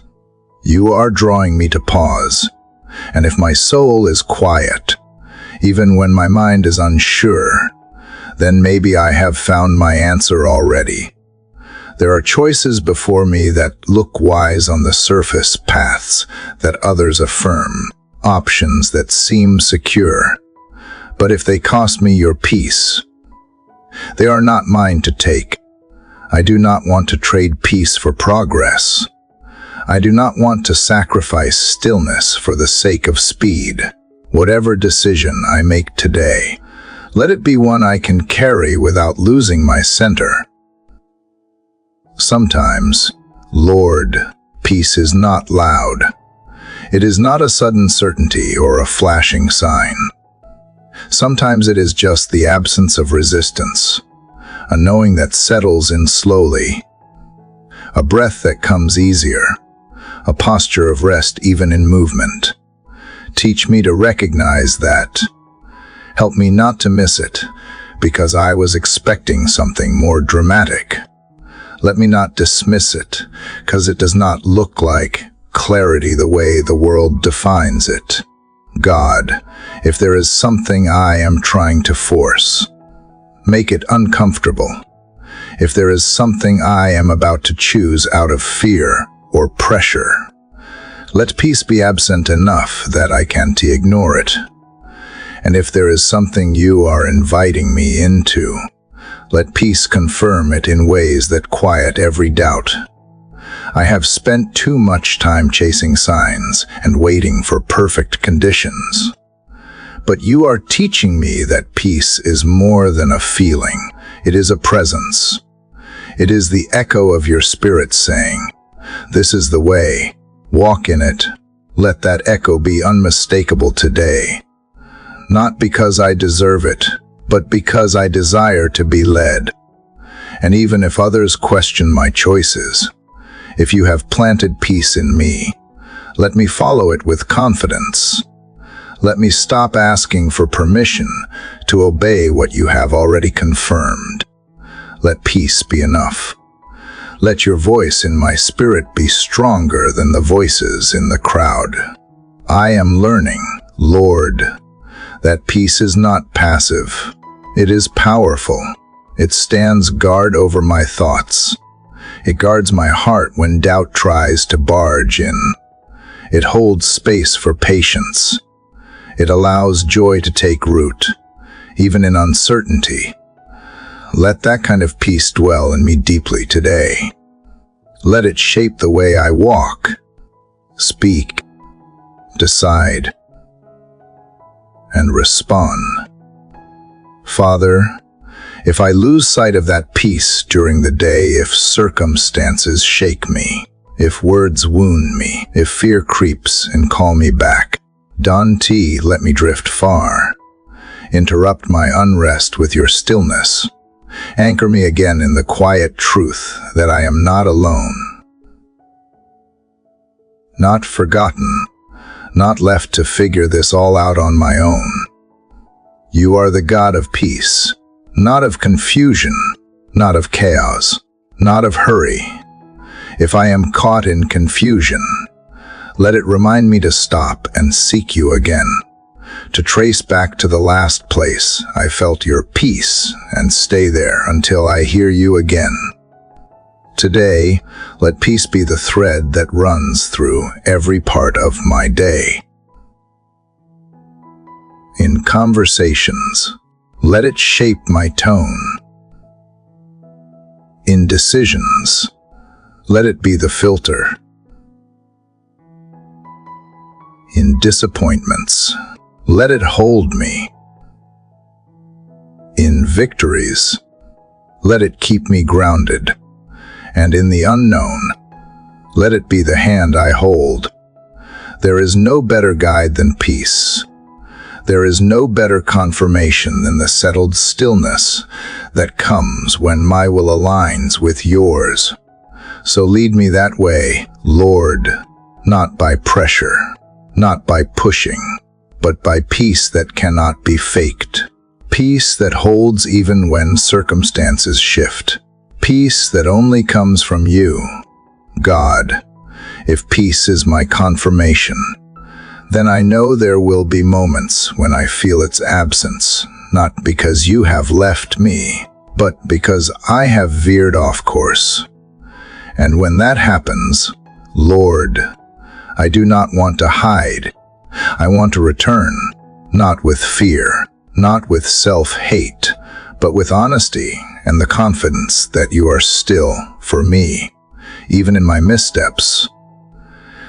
you are drawing me to pause. And if my soul is quiet, even when my mind is unsure, then maybe I have found my answer already. There are choices before me that look wise on the surface, paths that others affirm, options that seem secure. But if they cost me your peace, they are not mine to take. I do not want to trade peace for progress. I do not want to sacrifice stillness for the sake of speed. Whatever decision I make today, let it be one I can carry without losing my center. Sometimes, Lord, peace is not loud. It is not a sudden certainty or a flashing sign. Sometimes it is just the absence of resistance, a knowing that settles in slowly, a breath that comes easier, a posture of rest even in movement. Teach me to recognize that. Help me not to miss it, because I was expecting something more dramatic. Let me not dismiss it, because it does not look like clarity the way the world defines it. God, if there is something I am trying to force, make it uncomfortable. If there is something I am about to choose out of fear or pressure, let peace be absent enough that I can't ignore it. And if there is something you are inviting me into, let peace confirm it in ways that quiet every doubt. I have spent too much time chasing signs and waiting for perfect conditions. But you are teaching me that peace is more than a feeling. It is a presence. It is the echo of your spirit saying, "This is the way. Walk in it." Let that echo be unmistakable today. Not because I deserve it, but because I desire to be led. And even if others question my choices, if you have planted peace in me, let me follow it with confidence. Let me stop asking for permission to obey what you have already confirmed. Let peace be enough. Let your voice in my spirit be stronger than the voices in the crowd. I am learning, Lord, that peace is not passive. It is powerful. It stands guard over my thoughts. It guards my heart when doubt tries to barge in. It holds space for patience. It allows joy to take root, even in uncertainty. Let that kind of peace dwell in me deeply today. Let it shape the way I walk, speak, decide, and respond. Father, if I lose sight of that peace during the day, if circumstances shake me, if words wound me, if fear creeps and call me back, don't let me drift far. Interrupt my unrest with your stillness. Anchor me again in the quiet truth that I am not alone, not forgotten, not left to figure this all out on my own. You are the God of peace, not of confusion, not of chaos, not of hurry. If I am caught in confusion, let it remind me to stop and seek you again, to trace back to the last place I felt your peace and stay there until I hear you again. Today, let peace be the thread that runs through every part of my day. In conversations, let it shape my tone. In decisions, let it be the filter. In disappointments, let it hold me. In victories, let it keep me grounded. And in the unknown, let it be the hand I hold. There is no better guide than peace. There is no better confirmation than the settled stillness that comes when my will aligns with yours. So lead me that way, Lord, not by pressure, not by pushing, but by peace that cannot be faked. Peace that holds even when circumstances shift. Peace that only comes from you. God, if peace is my confirmation, then I know there will be moments when I feel its absence, not because you have left me, but because I have veered off course. And when that happens, Lord, I do not want to hide. I want to return, not with fear, not with self-hate, but with honesty and the confidence that you are still for me, even in my missteps.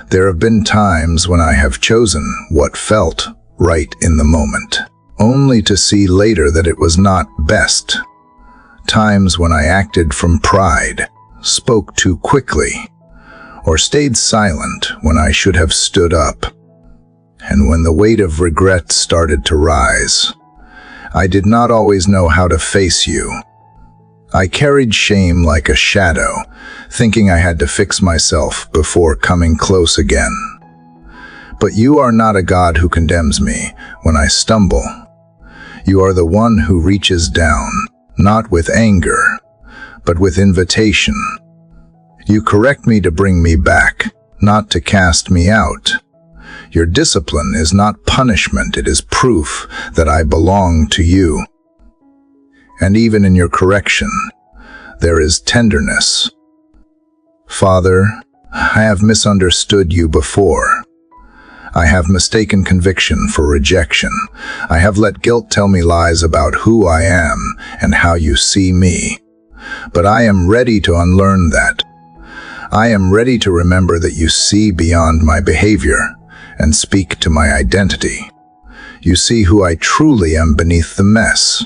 There have been times when I have chosen what felt right in the moment, only to see later that it was not best. Times when I acted from pride, spoke too quickly, or stayed silent when I should have stood up. And when the weight of regret started to rise, I did not always know how to face you. I carried shame like a shadow, thinking I had to fix myself before coming close again. But you are not a God who condemns me when I stumble. You are the one who reaches down, not with anger, but with invitation. You correct me to bring me back, not to cast me out. Your discipline is not punishment, it is proof that I belong to you. And even in your correction, there is tenderness. Father, I have misunderstood you before. I have mistaken conviction for rejection. I have let guilt tell me lies about who I am and how you see me. But I am ready to unlearn that. I am ready to remember that you see beyond my behavior and speak to my identity. You see who I truly am beneath the mess.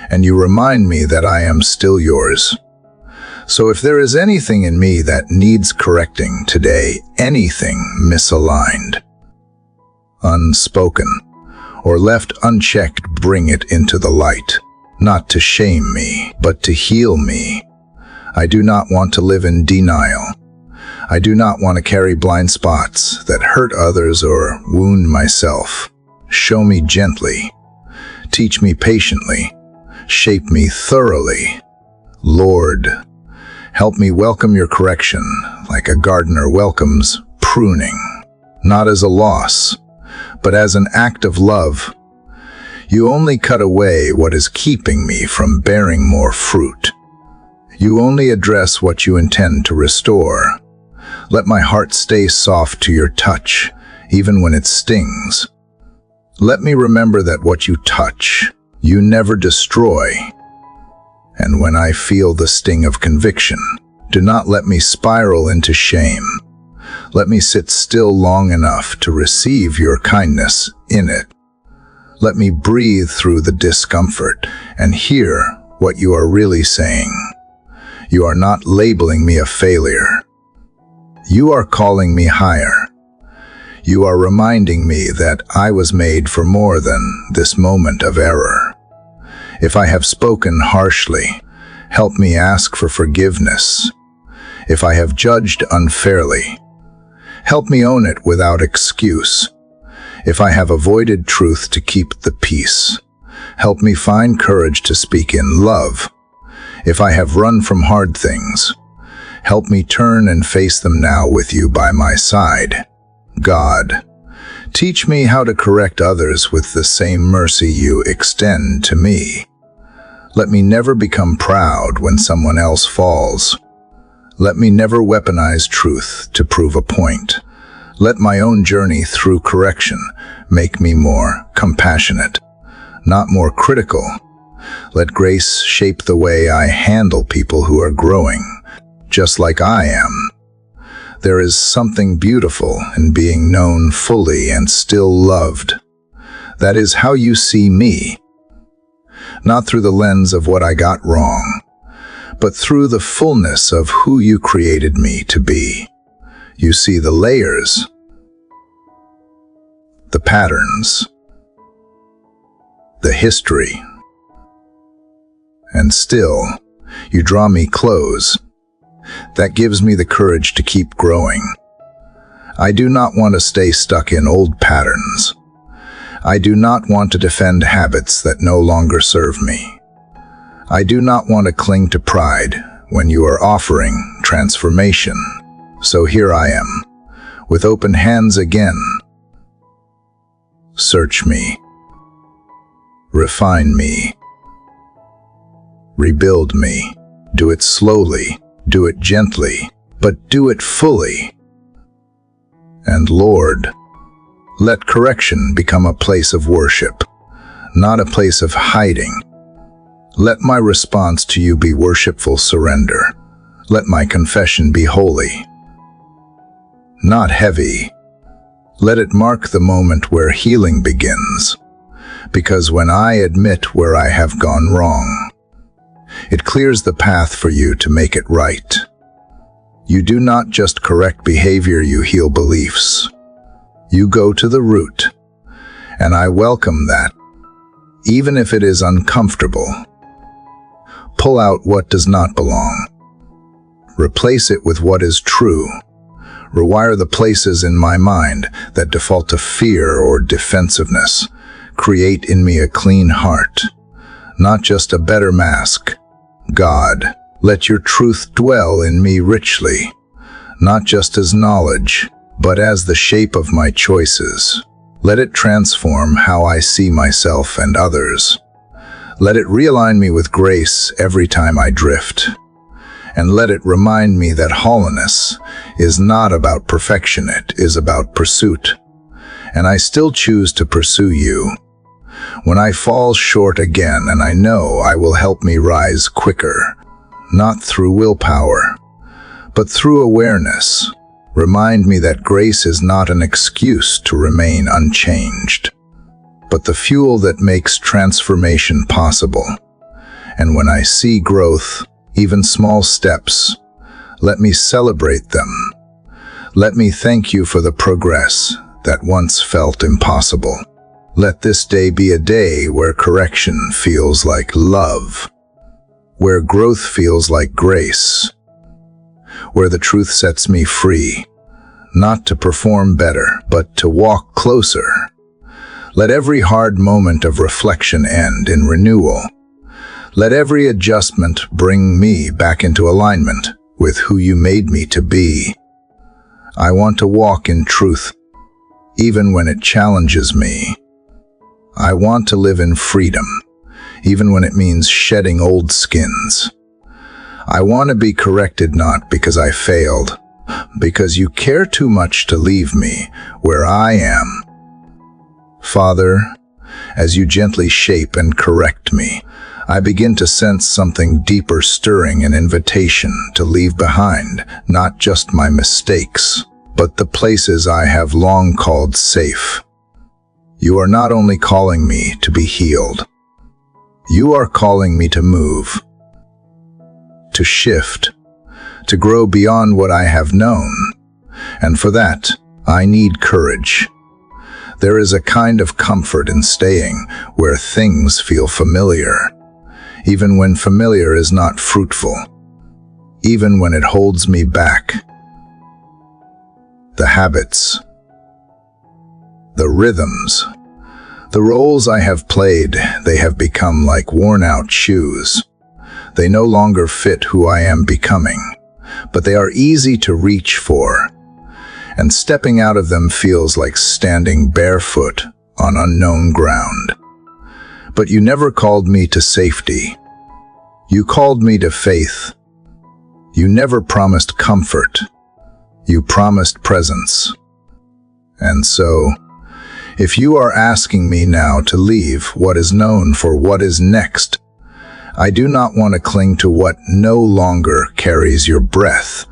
And you remind me that I am still yours. So if there is anything in me that needs correcting today, anything misaligned, unspoken, or left unchecked, bring it into the light, not to shame me, but to heal me. I do not want to live in denial. I do not want to carry blind spots that hurt others or wound myself. Show me gently. Teach me patiently. Shape me thoroughly. Lord, help me welcome your correction like a gardener welcomes pruning, not as a loss, but as an act of love. You only cut away what is keeping me from bearing more fruit. You only address what you intend to restore. Let my heart stay soft to your touch, even when it stings. Let me remember that what you touch, you never destroy. And when I feel the sting of conviction, do not let me spiral into shame. Let me sit still long enough to receive your kindness in it. Let me breathe through the discomfort and hear what you are really saying. You are not labeling me a failure. You are calling me higher. You are reminding me that I was made for more than this moment of error. If I have spoken harshly, help me ask for forgiveness. If I have judged unfairly, help me own it without excuse. If I have avoided truth to keep the peace, help me find courage to speak in love. If I have run from hard things, help me turn and face them now with you by my side. God, teach me how to correct others with the same mercy you extend to me. Let me never become proud when someone else falls. Let me never weaponize truth to prove a point. Let my own journey through correction make me more compassionate, not more critical. Let grace shape the way I handle people who are growing, just like I am. There is something beautiful in being known fully and still loved. That is how you see me. Not through the lens of what I got wrong, but through the fullness of who you created me to be. You see the layers, the patterns, the history, and still, you draw me close. That gives me the courage to keep growing. I do not want to stay stuck in old patterns. I do not want to defend habits that no longer serve me. I do not want to cling to pride when you are offering transformation. So here I am, with open hands again. Search me. Refine me. Rebuild me. Do it slowly, do it gently, but do it fully. And Lord, let correction become a place of worship, not a place of hiding. Let my response to you be worshipful surrender. Let my confession be holy, not heavy. Let it mark the moment where healing begins, because when I admit where I have gone wrong, it clears the path for you to make it right. You do not just correct behavior, you heal beliefs. You go to the root, and I welcome that, even if it is uncomfortable. Pull out what does not belong. Replace it with what is true. Rewire the places in my mind that default to fear or defensiveness. Create in me a clean heart, not just a better mask. God, Let your truth dwell in me richly, not just as knowledge, but as the shape of my choices. Let it transform how I see myself and others. Let it realign me with grace every time I drift. And let it remind me that holiness is not about perfection, it is about pursuit. And I still choose to pursue you. When I fall short again, and I know I will help me rise quicker, not through willpower, but through awareness. Remind me that grace is not an excuse to remain unchanged, but the fuel that makes transformation possible. And when I see growth, even small steps, let me celebrate them. Let me thank you for the progress that once felt impossible. Let this day be a day where correction feels like love, where growth feels like grace, where the truth sets me free, not to perform better, but to walk closer. Let every hard moment of reflection end in renewal. Let every adjustment bring me back into alignment with who you made me to be. I want to walk in truth, even when it challenges me. I want to live in freedom, even when it means shedding old skins. I want to be corrected not because I failed, because you care too much to leave me where I am. Father, as you gently shape and correct me, I begin to sense something deeper stirring, an invitation to leave behind not just my mistakes, but the places I have long called safe. You are not only calling me to be healed, you are calling me to move, to shift, to grow beyond what I have known. And for that, I need courage. There is a kind of comfort in staying where things feel familiar, even when familiar is not fruitful, even when it holds me back. The habits, the rhythms, the roles I have played, they have become like worn-out shoes. They no longer fit who I am becoming, but they are easy to reach for, and stepping out of them feels like standing barefoot on unknown ground. But you never called me to safety. You called me to faith. You never promised comfort. You promised presence. And so, if you are asking me now to leave what is known for what is next, I do not want to cling to what no longer carries your breath.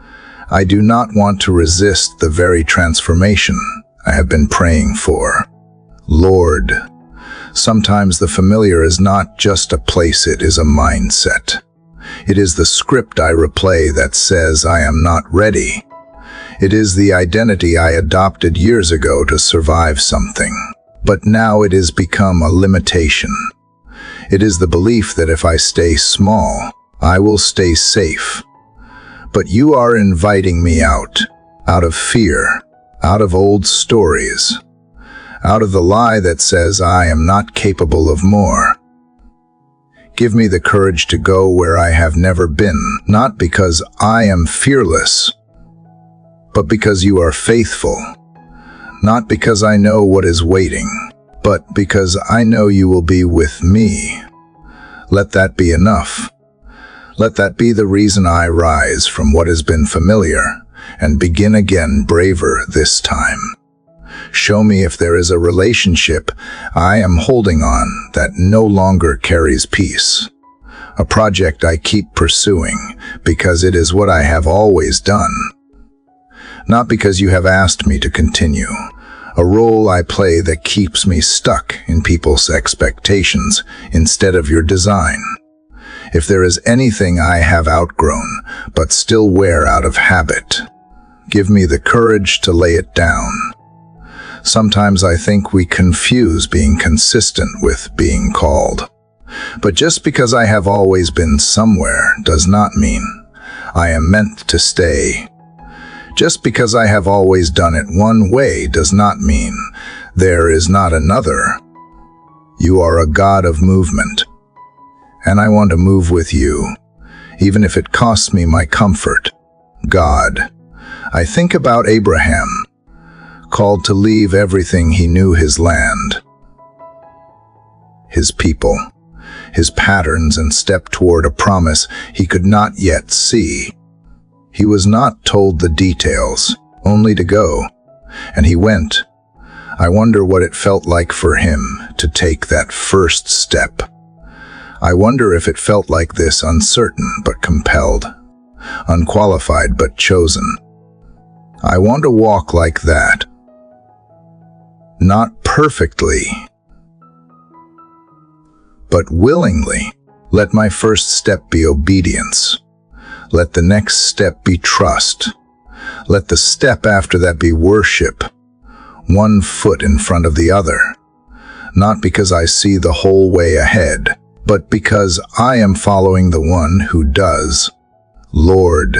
I do not want to resist the very transformation I have been praying for. Lord, sometimes the familiar is not just a place, it is a mindset. It is the script I replay that says I am not ready. It is the identity I adopted years ago to survive something, but now it has become a limitation. It is the belief that if I stay small, I will stay safe. But you are inviting me out of fear, out of old stories, out of the lie that says I am not capable of more. Give me the courage to go where I have never been, not because I am fearless, but because you are faithful, not because I know what is waiting, but because I know you will be with me. Let that be enough. Let that be the reason I rise from what has been familiar and begin again braver this time. Show me if there is a relationship I am holding on that no longer carries peace. A project I keep pursuing because it is what I have always done. Not because you have asked me to continue. A role I play that keeps me stuck in people's expectations instead of your design. If there is anything I have outgrown but still wear out of habit, give me the courage to lay it down. Sometimes I think we confuse being consistent with being called. But just because I have always been somewhere does not mean I am meant to stay. Just because I have always done it one way does not mean there is not another. You are a God of movement, and I want to move with you even if it costs me my comfort. God. I think about Abraham, called to leave everything he knew, his land, his people, his patterns, and step toward a promise he could not yet see. He was not told the details, only to go, and he went. I wonder what it felt like for him to take that first step. I wonder if it felt like this, uncertain but compelled, unqualified but chosen. I want to walk like that. Not perfectly, but willingly. Let my first step be obedience. Let the next step be trust. Let the step after that be worship, one foot in front of the other. Not because I see the whole way ahead, but because I am following the one who does. Lord,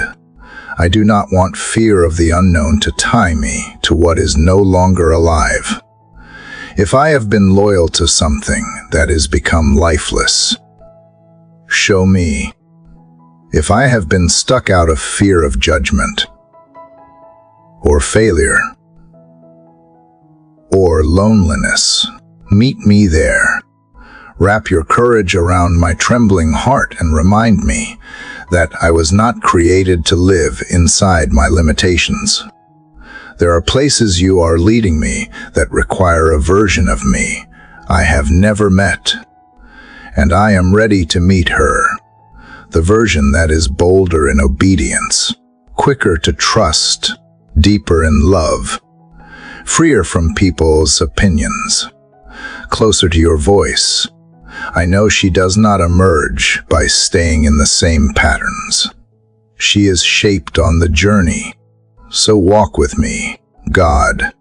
I do not want fear of the unknown to tie me to what is no longer alive. If I have been loyal to something that has become lifeless, show me. If I have been stuck out of fear of judgment, or failure, or loneliness, meet me there. Wrap your courage around my trembling heart and remind me that I was not created to live inside my limitations. There are places you are leading me that require a version of me I have never met, and I am ready to meet her. The version that is bolder in obedience, quicker to trust, deeper in love, freer from people's opinions, closer to your voice. I know she does not emerge by staying in the same patterns. She is shaped on the journey. So walk with me, God.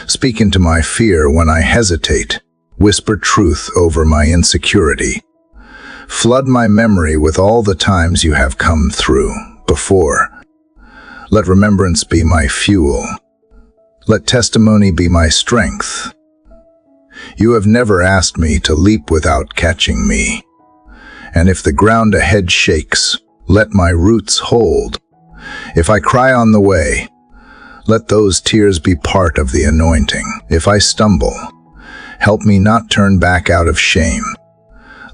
Speak into my fear when I hesitate. Whisper truth over my insecurity. Flood my memory with all the times you have come through before. Let remembrance be my fuel. Let testimony be my strength. You have never asked me to leap without catching me. And if the ground ahead shakes, let my roots hold. If I cry on the way, let those tears be part of the anointing. If I stumble, help me not turn back out of shame.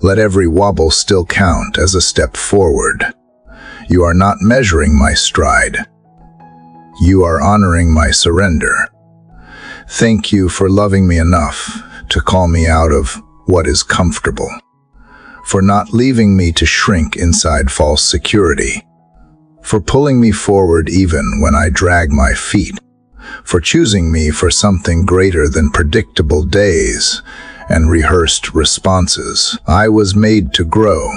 Let every wobble still count as a step forward. You are not measuring my stride. You are honoring my surrender. Thank you for loving me enough to call me out of what is comfortable, for not leaving me to shrink inside false security, for pulling me forward even when I drag my feet, for choosing me for something greater than predictable days and rehearsed responses. I was made to grow,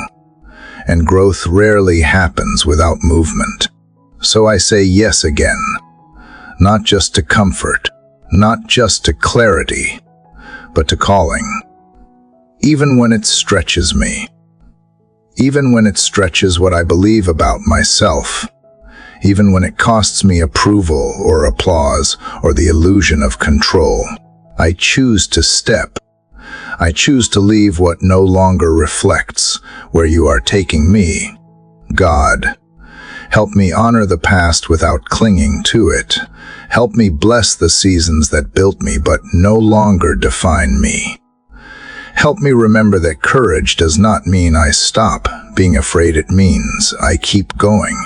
and growth rarely happens without movement. So I say yes again, not just to comfort, not just to clarity, but to calling. Even when it stretches me, even when it stretches what I believe about myself, even when it costs me approval or applause or the illusion of control, I choose to step. I choose to leave what no longer reflects where you are taking me. God, help me honor the past without clinging to it. Help me bless the seasons that built me but no longer define me. Help me remember that courage does not mean I stop being afraid. It means I keep going.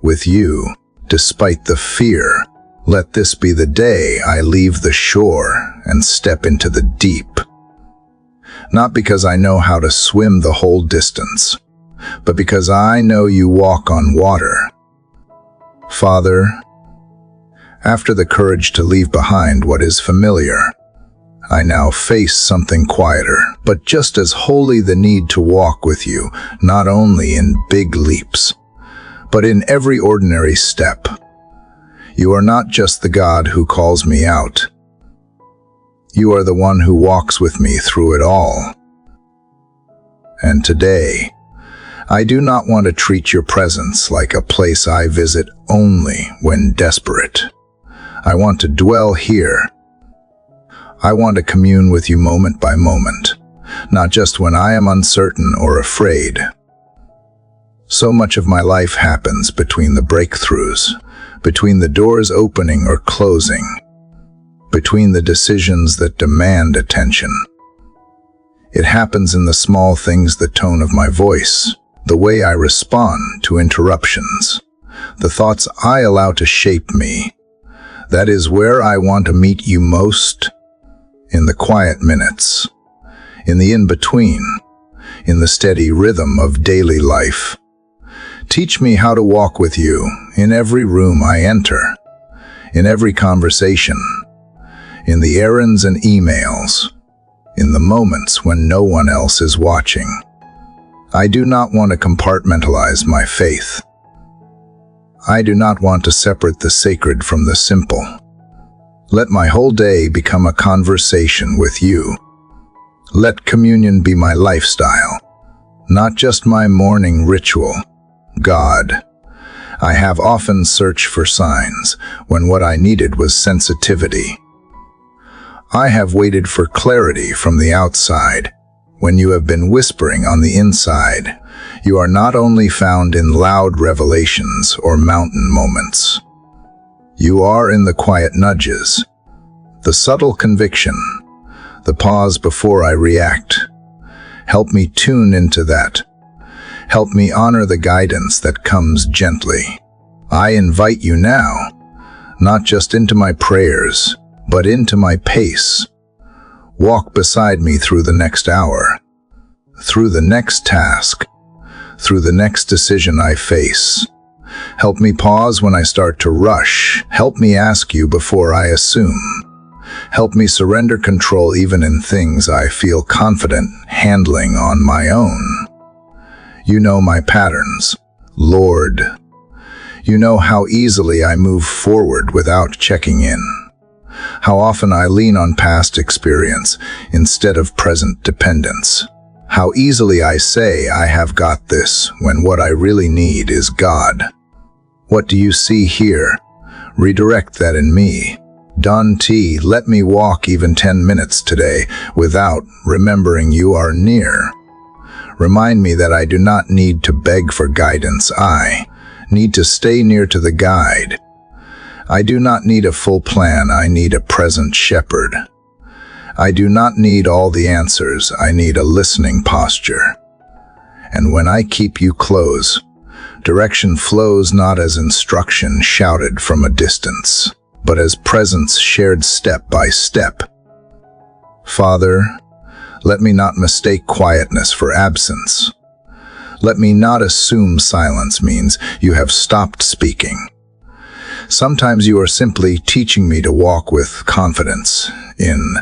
With you, despite the fear, let this be the day I leave the shore and step into the deep. Not because I know how to swim the whole distance, but because I know you walk on water. Father, after the courage to leave behind what is familiar, I now face something quieter, but just as wholly the need to walk with you, not only in big leaps, but in every ordinary step. You are not just the God who calls me out. You are the one who walks with me through it all. And today, I do not want to treat your presence like a place I visit only when desperate. I want to dwell here. I want to commune with you moment by moment, not just when I am uncertain or afraid. So much of my life happens between the breakthroughs, between the doors opening or closing, between the decisions that demand attention. It happens in the small things, the tone of my voice, the way I respond to interruptions, the thoughts I allow to shape me. That is where I want to meet you most, in the quiet minutes, in the in-between, in the steady rhythm of daily life. Teach me how to walk with you in every room I enter, in every conversation, in the errands and emails, in the moments when no one else is watching. I do not want to compartmentalize my faith. I do not want to separate the sacred from the simple. Let my whole day become a conversation with you. Let communion be my lifestyle, not just my morning ritual. God, I have often searched for signs when what I needed was sensitivity. I have waited for clarity from the outside when you have been whispering on the inside. You are not only found in loud revelations or mountain moments. You are in the quiet nudges, the subtle conviction, the pause before I react. Help me tune into that. Help me honor the guidance that comes gently. I invite you now, not just into my prayers, but into my pace. Walk beside me through the next hour, through the next task, through the next decision I face. Help me pause when I start to rush. Help me ask you before I assume. Help me surrender control even in things I feel confident handling on my own. You know my patterns, Lord. You know how easily I move forward without checking in. How often I lean on past experience instead of present dependence. How easily I say I have got this when what I really need is God. What do you see here? Redirect that in me. Don T, let me walk even 10 minutes today without remembering you are near. Remind me that I do not need to beg for guidance. I need to stay near to the guide. I do not need a full plan. I need a present shepherd. I do not need all the answers. I need a listening posture. And when I keep you close, direction flows not as instruction shouted from a distance, but as presence shared step by step. Father, let me not mistake quietness for absence. Let me not assume silence means you have stopped speaking. Sometimes you are simply teaching me to walk with confidence in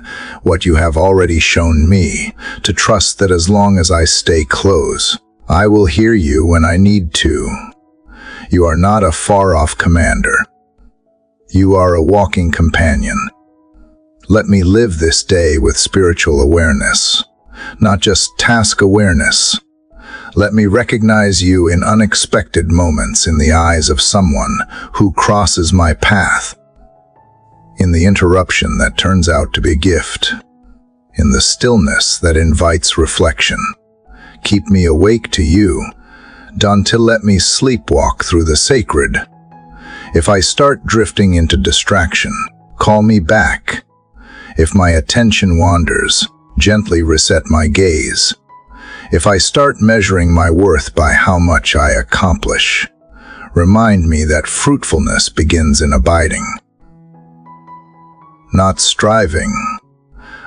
what you have already shown me, to trust that as long as I stay close, I will hear you when I need to. You are not a far-off commander. You are a walking companion. Let me live this day with spiritual awareness, not just task awareness. Let me recognize you in unexpected moments in the eyes of someone who crosses my path, in the interruption that turns out to be a gift, in the stillness that invites reflection. Keep me awake to you, until let me sleepwalk through the sacred. If I start drifting into distraction, call me back. If my attention wanders, gently reset my gaze. If I start measuring my worth by how much I accomplish, remind me that fruitfulness begins in abiding, not striving.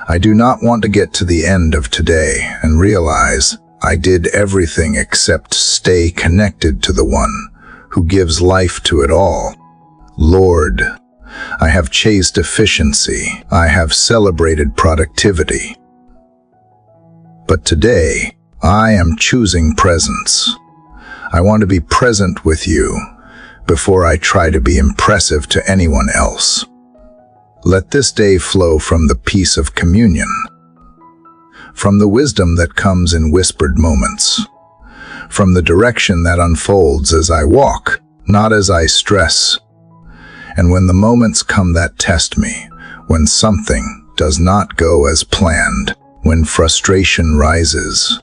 I do not want to get to the end of today and realize I did everything except stay connected to the one who gives life to it all. Lord, I have chased efficiency. I have celebrated productivity. But today, I am choosing presence. I want to be present with you before I try to be impressive to anyone else. Let this day flow from the peace of communion, from the wisdom that comes in whispered moments, from the direction that unfolds as I walk, not as I stress. And when the moments come that test me, when something does not go as planned, when frustration rises,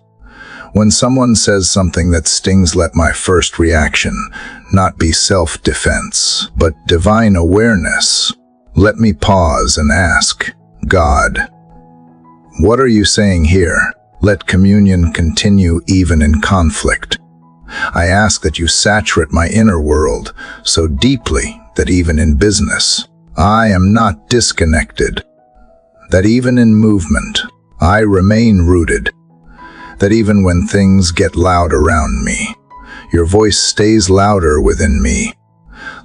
When someone says something that stings, let my first reaction not be self-defense, but divine awareness. Let me pause and ask, God, what are you saying here? Let communion continue even in conflict. I ask that you saturate my inner world so deeply that even in business, I am not disconnected. That even in movement, I remain rooted. That even when things get loud around me, your voice stays louder within me.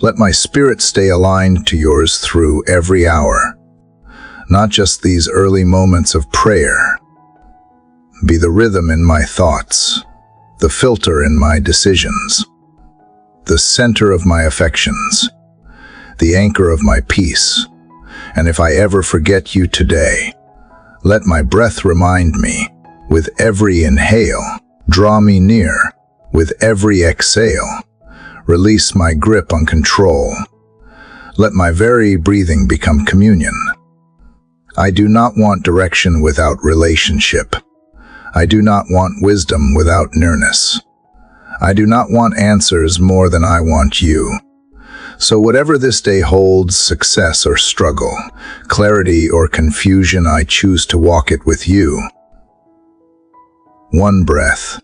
Let my spirit stay aligned to yours through every hour. Not just these early moments of prayer. Be the rhythm in my thoughts, the filter in my decisions, the center of my affections, the anchor of my peace. And if I ever forget you today, let my breath remind me. With every inhale, draw me near. With every exhale, release my grip on control. Let my very breathing become communion. I do not want direction without relationship. I do not want wisdom without nearness. I do not want answers more than I want you. So whatever this day holds, success or struggle, clarity or confusion, I choose to walk it with you. One breath,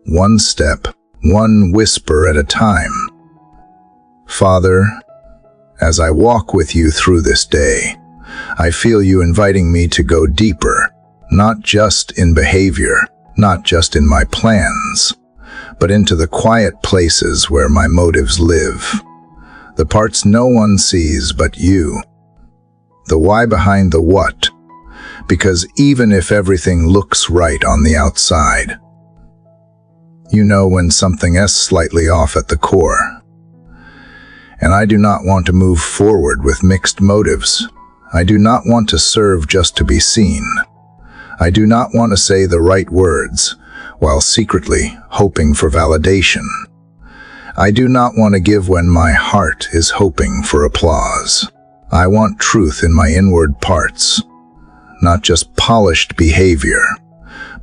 one step, one whisper at a time. Father, as I walk with you through this day, I feel you inviting me to go deeper, not just in behavior, not just in my plans, but into the quiet places where my motives live. The parts no one sees but you. The why behind the what. Because even if everything looks right on the outside, you know when something is slightly off at the core. And I do not want to move forward with mixed motives. I do not want to serve just to be seen. I do not want to say the right words while secretly hoping for validation. I do not want to give when my heart is hoping for applause. I want truth in my inward parts. Not just polished behavior,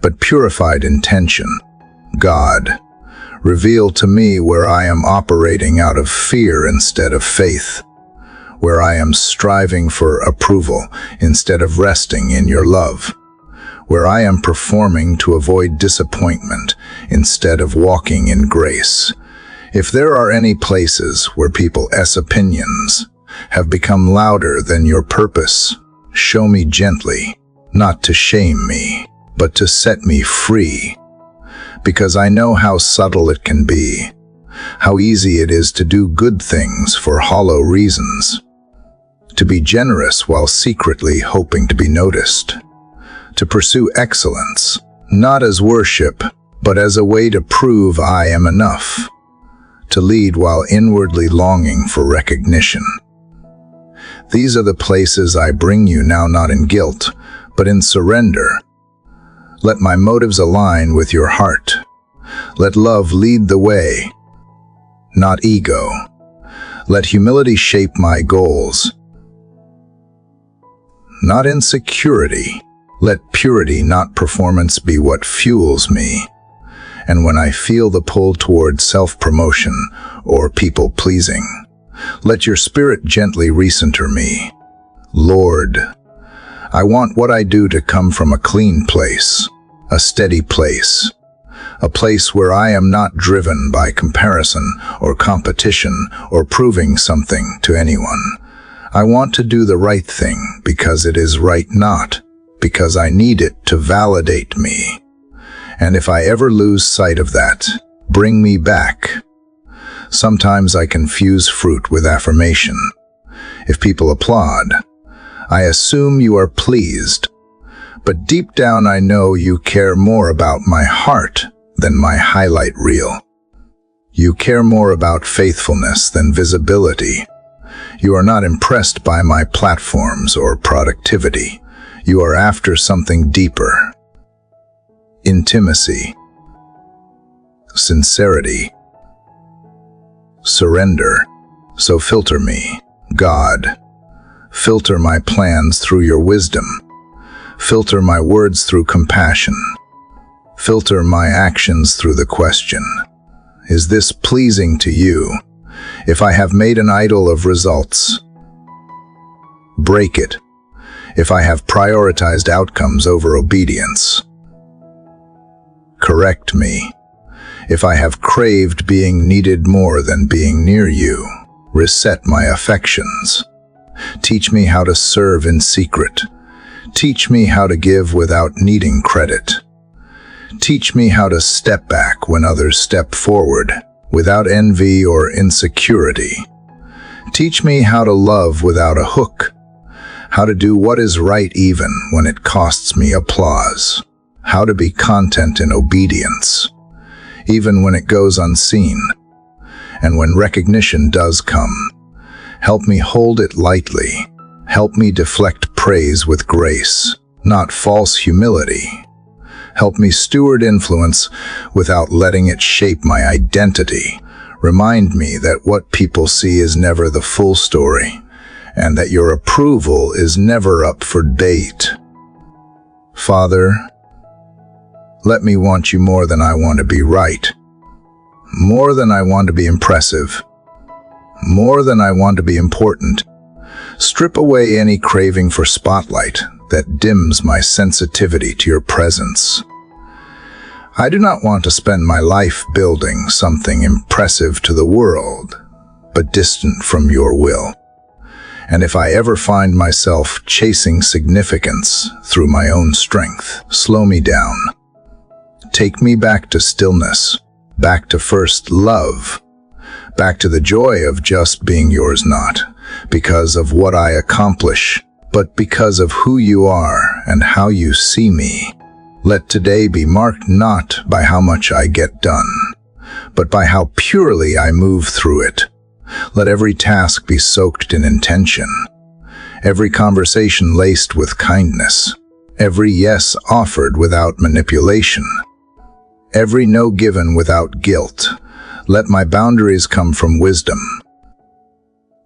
but purified intention. God, reveal to me where I am operating out of fear instead of faith, where I am striving for approval instead of resting in your love, where I am performing to avoid disappointment instead of walking in grace. If there are any places where people's opinions have become louder than your purpose, show me gently, not to shame me, but to set me free. Because I know how subtle it can be, how easy it is to do good things for hollow reasons, to be generous while secretly hoping to be noticed, to pursue excellence, not as worship, but as a way to prove I am enough, to lead while inwardly longing for recognition. These are the places I bring you now, not in guilt, but in surrender. Let my motives align with your heart. Let love lead the way, not ego. Let humility shape my goals, not insecurity. Let purity, not performance, be what fuels me. And when I feel the pull toward self-promotion or people-pleasing, let your spirit gently recenter me. Lord, I want what I do to come from a clean place, a steady place, a place where I am not driven by comparison or competition or proving something to anyone. I want to do the right thing because it is right, not because I need it to validate me. And if I ever lose sight of that, bring me back. Sometimes I confuse fruit with affirmation. If people applaud, I assume you are pleased. But deep down I know you care more about my heart than my highlight reel. You care more about faithfulness than visibility. You are not impressed by my platforms or productivity. You are after something deeper. Intimacy, sincerity, surrender. So filter me, God. Filter my plans through your wisdom. Filter my words through compassion. Filter my actions through the question, is this pleasing to you? If I have made an idol of results, break it. If I have prioritized outcomes over obedience, correct me. If I have craved being needed more than being near you, reset my affections. Teach me how to serve in secret. Teach me how to give without needing credit. Teach me how to step back when others step forward, without envy or insecurity. Teach me how to love without a hook, how to do what is right even when it costs me applause, how to be content in obedience, even when it goes unseen, and when recognition does come. Help me hold it lightly. Help me deflect praise with grace, not false humility. Help me steward influence without letting it shape my identity. Remind me that what people see is never the full story, and that your approval is never up for debate. Father, let me want you more than I want to be right, more than I want to be impressive, more than I want to be important. Strip away any craving for spotlight that dims my sensitivity to your presence. I do not want to spend my life building something impressive to the world, but distant from your will. And if I ever find myself chasing significance through my own strength, slow me down. Take me back to stillness, back to first love, back to the joy of just being yours, not because of what I accomplish, but because of who you are and how you see me. Let today be marked not by how much I get done, but by how purely I move through it. Let every task be soaked in intention, every conversation laced with kindness, every yes offered without manipulation, every no given without guilt. Let my boundaries come from wisdom,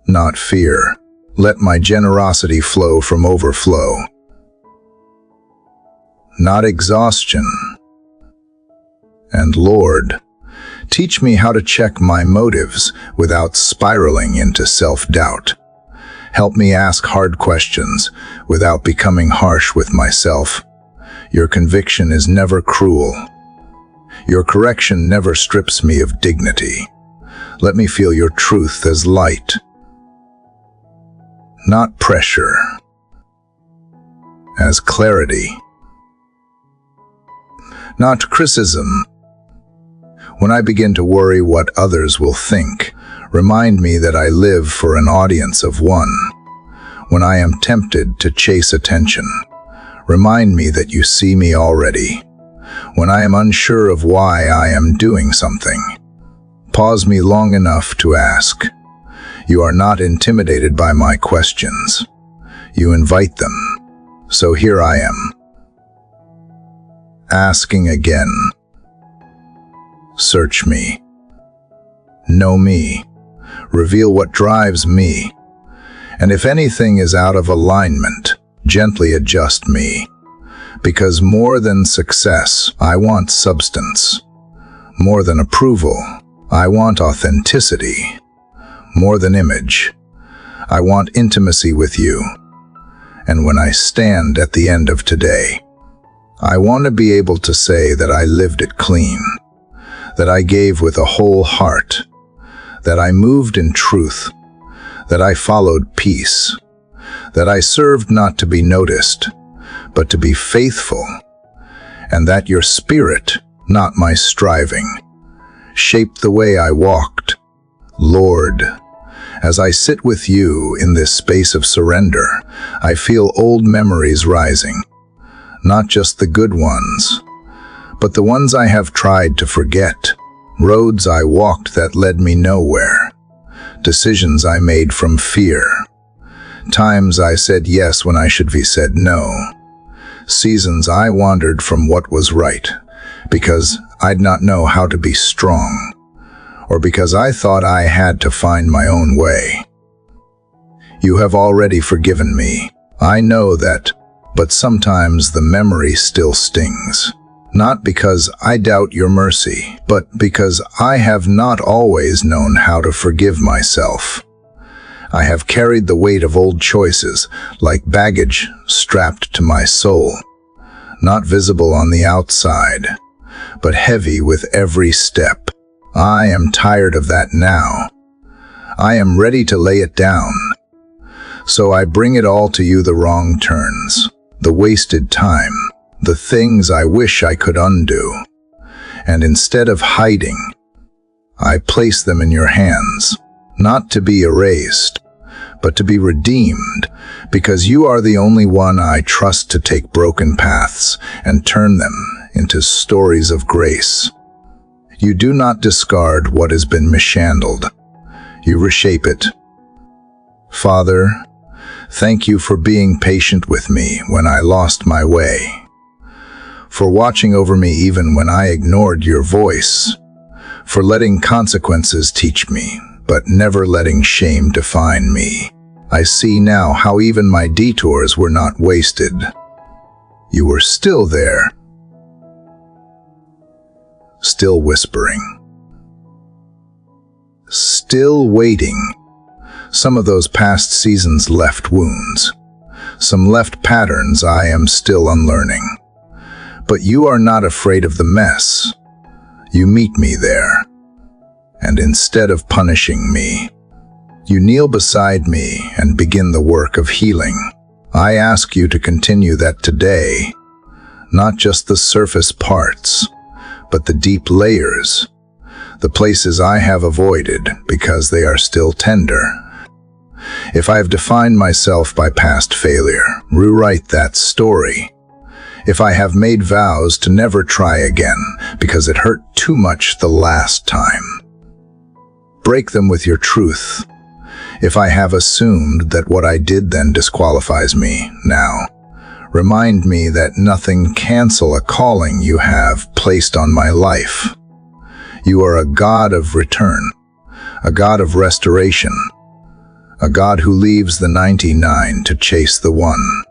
not fear. Let my generosity flow from overflow, not exhaustion. And Lord, teach me how to check my motives without spiraling into self-doubt. Help me ask hard questions without becoming harsh with myself. Your conviction is never cruel. Your correction never strips me of dignity. Let me feel your truth as light, not pressure, as clarity, not criticism. When I begin to worry what others will think, remind me that I live for an audience of one. When I am tempted to chase attention, remind me that you see me already. When I am unsure of why I am doing something, pause me long enough to ask. You are not intimidated by my questions. You invite them. So here I am, asking again. Search me. Know me. Reveal what drives me. And if anything is out of alignment, gently adjust me. Because more than success, I want substance. More than approval, I want authenticity. More than image, I want intimacy with you. And when I stand at the end of today, I want to be able to say that I lived it clean, that I gave with a whole heart, that I moved in truth, that I followed peace, that I served not to be noticed, but to be faithful, and that your spirit, not my striving, shaped the way I walked. Lord, as I sit with you in this space of surrender, I feel old memories rising, not just the good ones, but the ones I have tried to forget, roads I walked that led me nowhere, decisions I made from fear, times I said yes when I should have said no, seasons I wandered from what was right, because I'd not know how to be strong, or because I thought I had to find my own way. You have already forgiven me. I know that, but sometimes the memory still stings. Not because I doubt your mercy, but because I have not always known how to forgive myself. I have carried the weight of old choices like baggage strapped to my soul, not visible on the outside, but heavy with every step. I am tired of that now. I am ready to lay it down. So I bring it all to you, the wrong turns, the wasted time, the things I wish I could undo. And instead of hiding, I place them in your hands, not to be erased, but to be redeemed, because you are the only one I trust to take broken paths and turn them into stories of grace. You do not discard what has been mishandled. You reshape it. Father, thank you for being patient with me when I lost my way, for watching over me even when I ignored your voice, for letting consequences teach me, but never letting shame define me. I see now how even my detours were not wasted. You were still there, still whispering, still waiting. Some of those past seasons left wounds. Some left patterns I am still unlearning. But you are not afraid of the mess. You meet me there. And instead of punishing me, you kneel beside me and begin the work of healing. I ask you to continue that today, not just the surface parts, but the deep layers, the places I have avoided because they are still tender. If I have defined myself by past failure, rewrite that story. If I have made vows to never try again because it hurt too much the last time, break them with your truth. If I have assumed that what I did then disqualifies me now, remind me that nothing cancel a calling you have placed on my life. You are a God of return, a God of restoration, a God who leaves the 99 to chase the one.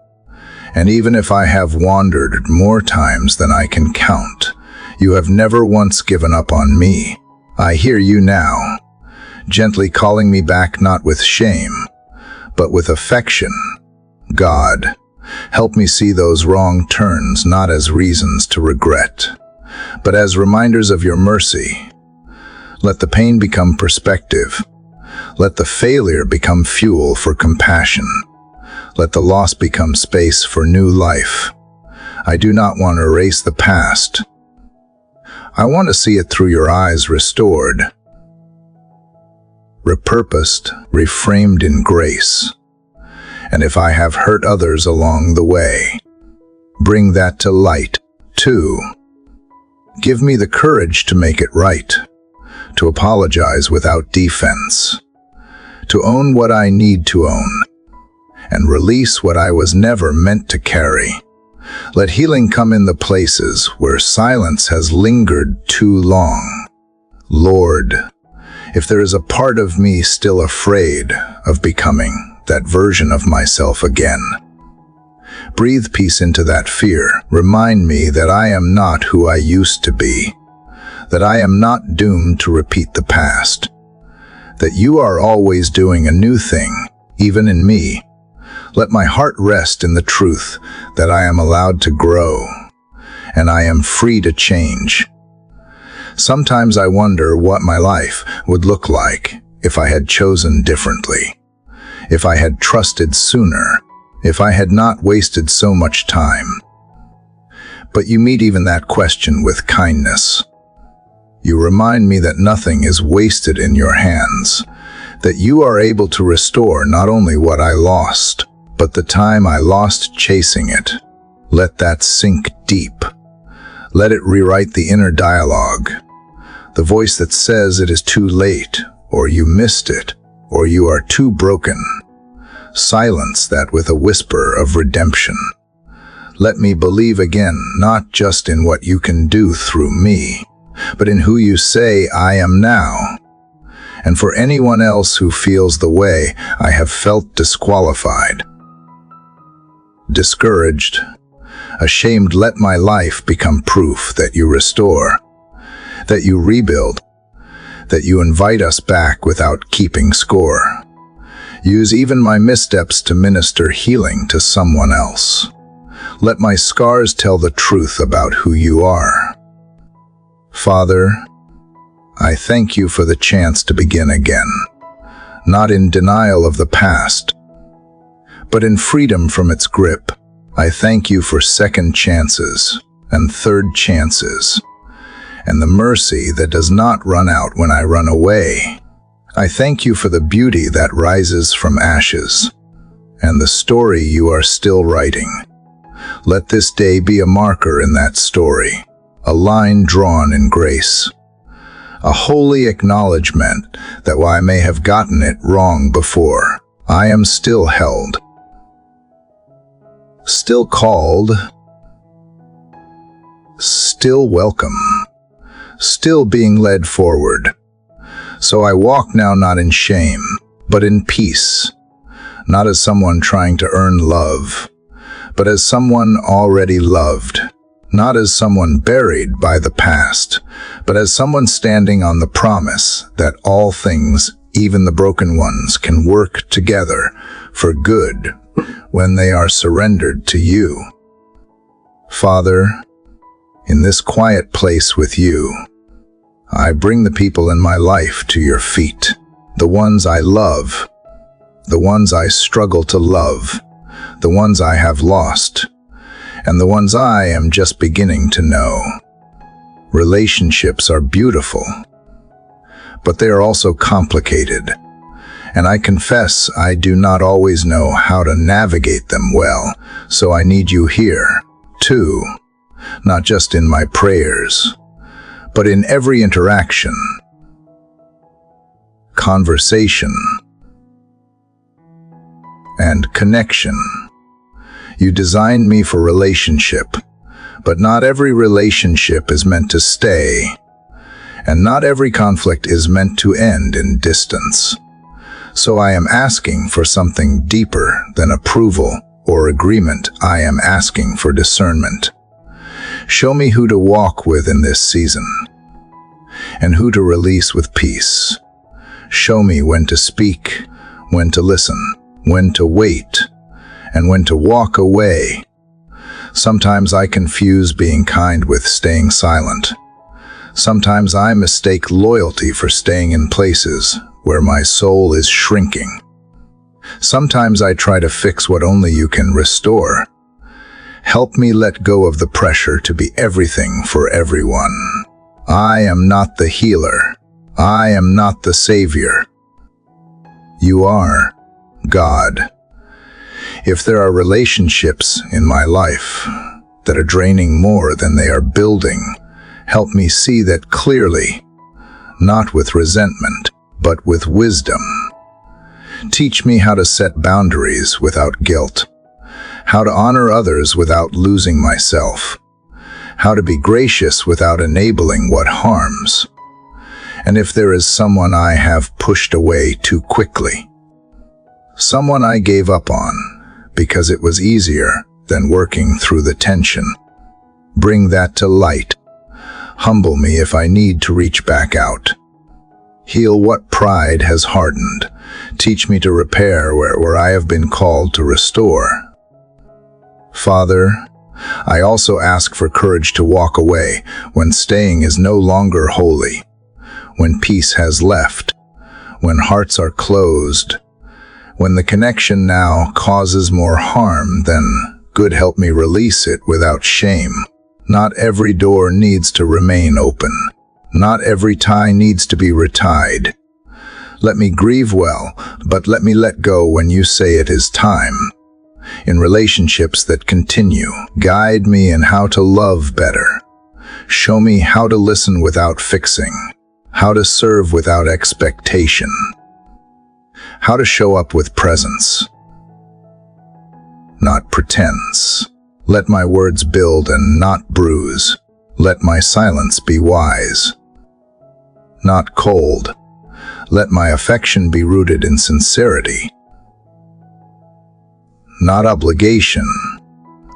And even if I have wandered more times than I can count, you have never once given up on me. I hear you now, gently calling me back, not with shame, but with affection. God, help me see those wrong turns not as reasons to regret, but as reminders of your mercy. Let the pain become perspective. Let the failure become fuel for compassion. Let the loss become space for new life. I do not want to erase the past. I want to see it through your eyes, restored, repurposed, reframed in grace. And if I have hurt others along the way, bring that to light, too. Give me the courage to make it right, to apologize without defense, to own what I need to own, and release what I was never meant to carry. Let healing come in the places where silence has lingered too long. Lord, if there is a part of me still afraid of becoming that version of myself again, breathe peace into that fear. Remind me that I am not who I used to be, that I am not doomed to repeat the past, that you are always doing a new thing, even in me. Let my heart rest in the truth that I am allowed to grow, and I am free to change. Sometimes I wonder what my life would look like if I had chosen differently, if I had trusted sooner, if I had not wasted so much time. But you meet even that question with kindness. You remind me that nothing is wasted in your hands, that you are able to restore not only what I lost, but the time I lost chasing it. Let that sink deep. Let it rewrite the inner dialogue, the voice that says it is too late, or you missed it, or you are too broken. Silence that with a whisper of redemption. Let me believe again, not just in what you can do through me, but in who you say I am now. And for anyone else who feels the way I have felt, disqualified, discouraged, Ashamed, let my life become proof that you restore, that you rebuild, that you invite us back without keeping score. Use even my missteps to minister healing to someone else. Let my scars tell the truth about who you are. Father, I thank you for the chance to begin again, not in denial of the past, but in freedom from its grip. I thank you for second chances and third chances, and the mercy that does not run out when I run away. I thank you for the beauty that rises from ashes, and the story you are still writing. Let this day be a marker in that story, a line drawn in grace, a holy acknowledgement that while I may have gotten it wrong before, I am still held, still called, still welcome, still being led forward. So I walk now not in shame, but in peace, not as someone trying to earn love, but as someone already loved, not as someone buried by the past, but as someone standing on the promise that all things, even the broken ones, can work together for good when they are surrendered to you. Father, in this quiet place with you, I bring the people in my life to your feet, the ones I love, the ones I struggle to love, the ones I have lost, and the ones I am just beginning to know. Relationships are beautiful, but they are also complicated, and I confess I do not always know how to navigate them well, so I need you here, too, not just in my prayers, but in every interaction, conversation, and connection. You designed me for relationship, but not every relationship is meant to stay, and not every conflict is meant to end in distance. So I am asking for something deeper than approval or agreement. I am asking for discernment. Show me who to walk with in this season, and who to release with peace. Show me when to speak, when to listen, when to wait, and when to walk away. Sometimes I confuse being kind with staying silent. Sometimes I mistake loyalty for staying in places where my soul is shrinking. Sometimes I try to fix what only you can restore. Help me let go of the pressure to be everything for everyone. I am not the healer. I am not the savior. You are, God. If there are relationships in my life that are draining more than they are building, help me see that clearly, not with resentment, but with wisdom. Teach me how to set boundaries without guilt, how to honor others without losing myself, how to be gracious without enabling what harms. And if there is someone I have pushed away too quickly, someone I gave up on because it was easier than working through the tension, bring that to light. Humble me if I need to reach back out. Heal what pride has hardened. Teach me to repair where I have been called to restore. Father, I also ask for courage to walk away when staying is no longer holy, when peace has left, when hearts are closed, when the connection now causes more harm than good. Help me release it without shame. Not every door needs to remain open. Not every tie needs to be retied. Let me grieve well, but let me let go when you say it is time. In relationships that continue, guide me in how to love better. Show me how to listen without fixing, how to serve without expectation, how to show up with presence, not pretense. Let my words build and not bruise. Let my silence be wise, not cold. Let my affection be rooted in sincerity, not obligation.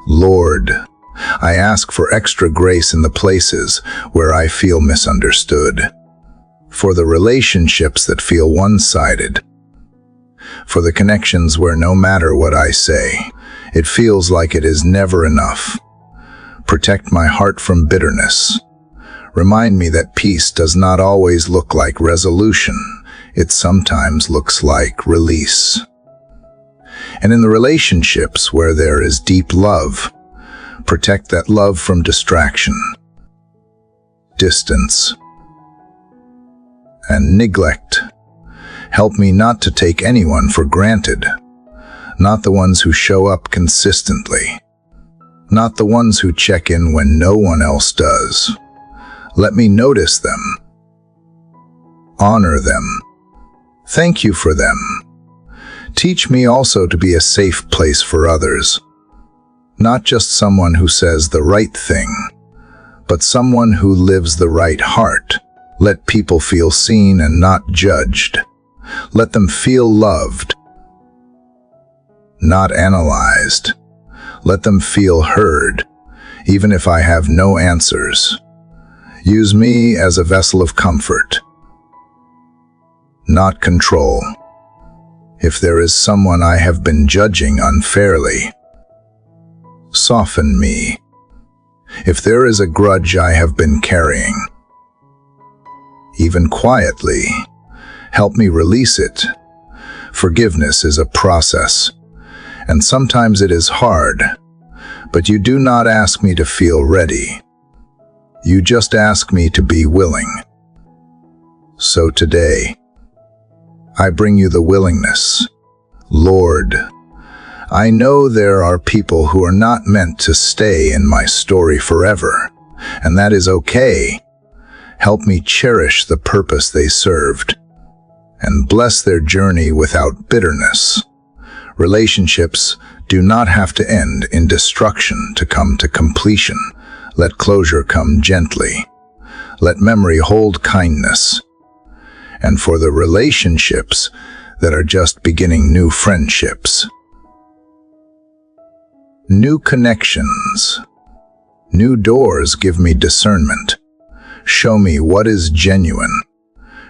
Lord, I ask for extra grace in the places where I feel misunderstood, for the relationships that feel one-sided, for the connections where no matter what I say, it feels like it is never enough. Protect my heart from bitterness. Remind me that peace does not always look like resolution. It sometimes looks like release. And in the relationships where there is deep love, protect that love from distraction, distance, and neglect. Help me not to take anyone for granted, not the ones who show up consistently, not the ones who check in when no one else does. Let me notice them, honor them, thank you for them. Teach me also to be a safe place for others, not just someone who says the right thing, but someone who lives the right heart. Let people feel seen and not judged. Let them feel loved, not analyzed. Let them feel heard, even if I have no answers. Use me as a vessel of comfort, not control. If there is someone I have been judging unfairly, soften me. If there is a grudge I have been carrying, even quietly, help me release it. Forgiveness is a process, and sometimes it is hard, but you do not ask me to feel ready. You just ask me to be willing. So today, I bring you the willingness. Lord, I know there are people who are not meant to stay in my story forever, and that is okay. Help me cherish the purpose they served, and bless their journey without bitterness. Relationships do not have to end in destruction to come to completion. Let closure come gently. Let memory hold kindness. And for the relationships that are just beginning, new friendships, new connections, new doors, give me discernment. Show me what is genuine.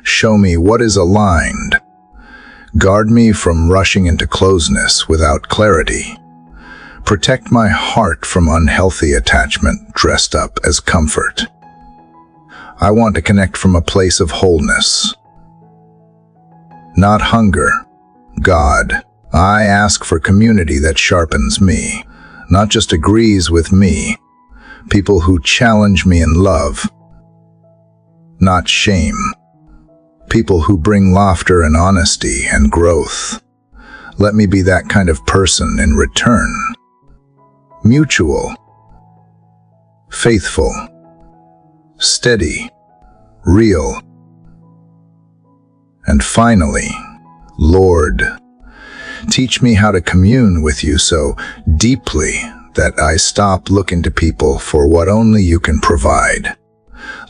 Show me what is aligned. Guard me from rushing into closeness without clarity. Protect my heart from unhealthy attachment dressed up as comfort. I want to connect from a place of wholeness, not hunger. God, I ask for community that sharpens me, not just agrees with me. People who challenge me in love, not shame. People who bring laughter and honesty and growth. Let me be that kind of person in return. Mutual, faithful, steady, real. And finally, Lord, teach me how to commune with you so deeply that I stop looking to people for what only you can provide.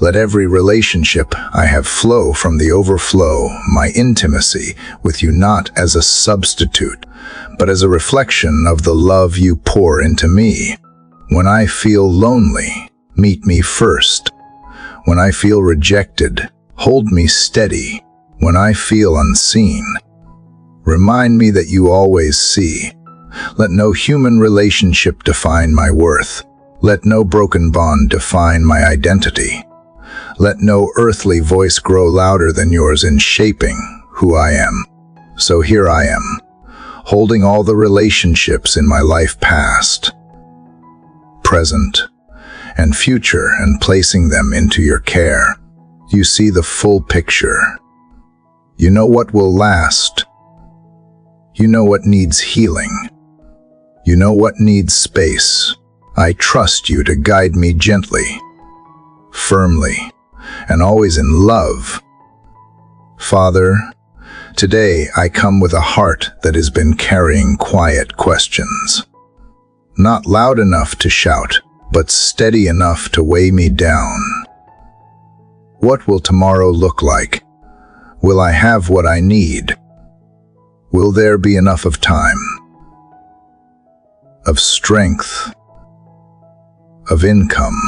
Let every relationship I have flow from the overflow, my intimacy with you, not as a substitute, but as a reflection of the love you pour into me. When I feel lonely, meet me first. When I feel rejected, hold me steady. When I feel unseen, remind me that you always see. Let no human relationship define my worth. Let no broken bond define my identity. Let no earthly voice grow louder than yours in shaping who I am. So here I am, holding all the relationships in my life, past, present, and future, and placing them into your care. You see the full picture. You know what will last. You know what needs healing. You know what needs space. I trust you to guide me gently, firmly, and always in love. Father, today I come with a heart that has been carrying quiet questions. Not loud enough to shout, but steady enough to weigh me down. What will tomorrow look like? Will I have what I need? Will there be enough of time, of strength, of income,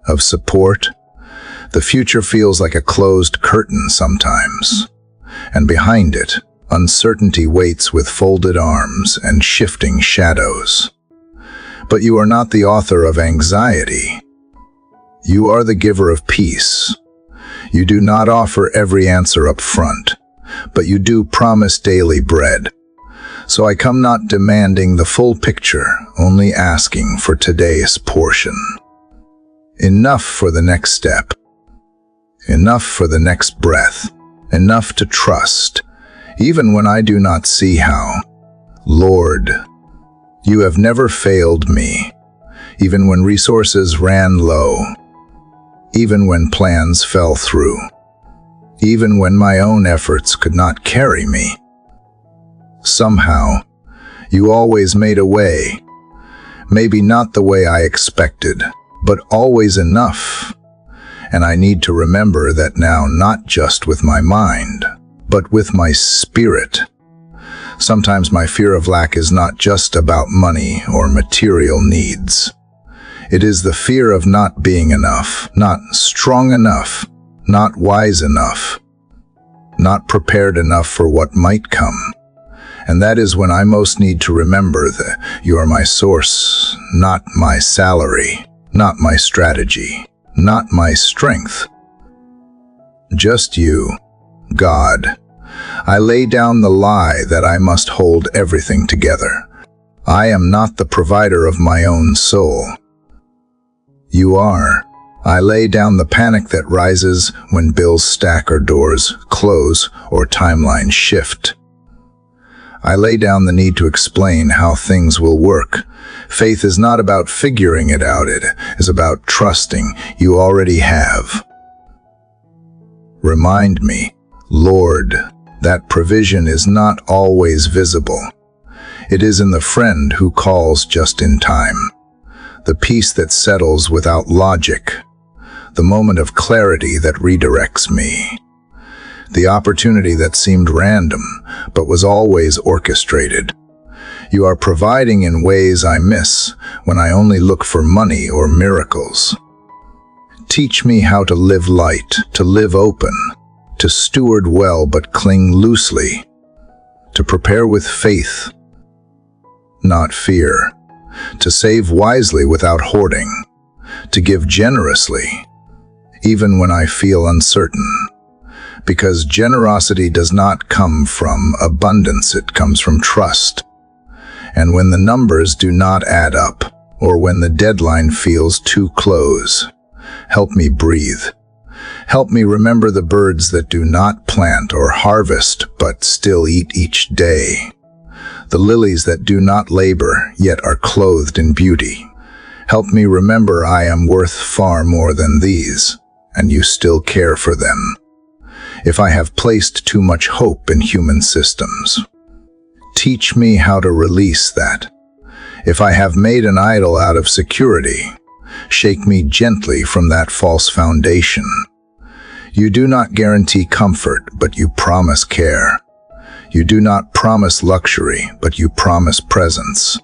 of support. The future feels like a closed curtain sometimes, and behind it, uncertainty waits with folded arms and shifting shadows. But you are not the author of anxiety. You are the giver of peace. You do not offer every answer up front, but you do promise daily bread. So I come not demanding the full picture, only asking for today's portion. Enough for the next step. Enough for the next breath. Enough to trust, even when I do not see how. Lord, you have never failed me, even when resources ran low, even when plans fell through, even when my own efforts could not carry me. Somehow, you always made a way. Maybe not the way I expected, but always enough. And I need to remember that now, not just with my mind, but with my spirit. Sometimes my fear of lack is not just about money or material needs. It is the fear of not being enough, not strong enough, not wise enough, not prepared enough for what might come. And that is when I most need to remember that you are my source, not my salary, not my strategy, not my strength. Just you, God. I lay down the lie that I must hold everything together. I am not the provider of my own soul. You are. I lay down the panic that rises when bills stack or doors close or timelines shift. I lay down the need to explain how things will work. Faith is not about figuring it out, it is about trusting you already have. Remind me, Lord, that provision is not always visible. It is in the friend who calls just in time, the peace that settles without logic, the moment of clarity that redirects me, the opportunity that seemed random but was always orchestrated. You are providing in ways I miss when I only look for money or miracles. Teach me how to live light, to live open, to steward well but cling loosely, to prepare with faith, not fear, to save wisely without hoarding, to give generously, even when I feel uncertain. Because generosity does not come from abundance, it comes from trust. And when the numbers do not add up, or when the deadline feels too close, help me breathe. Help me remember the birds that do not plant or harvest, but still eat each day. The lilies that do not labor, yet are clothed in beauty. Help me remember I am worth far more than these, and you still care for them. If I have placed too much hope in human systems, teach me how to release that. If I have made an idol out of security, shake me gently from that false foundation. You do not guarantee comfort, but you promise care. You do not promise luxury, but you promise presence.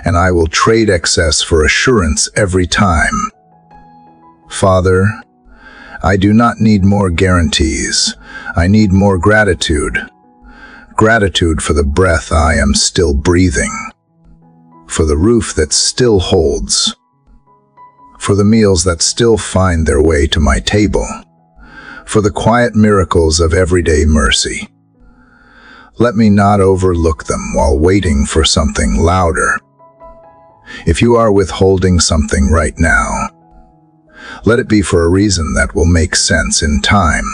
And I will trade excess for assurance every time. Father, I do not need more guarantees. I need more gratitude. Gratitude for the breath I am still breathing, for the roof that still holds, for the meals that still find their way to my table, for the quiet miracles of everyday mercy. Let me not overlook them while waiting for something louder. If you are withholding something right now, let it be for a reason that will make sense in time.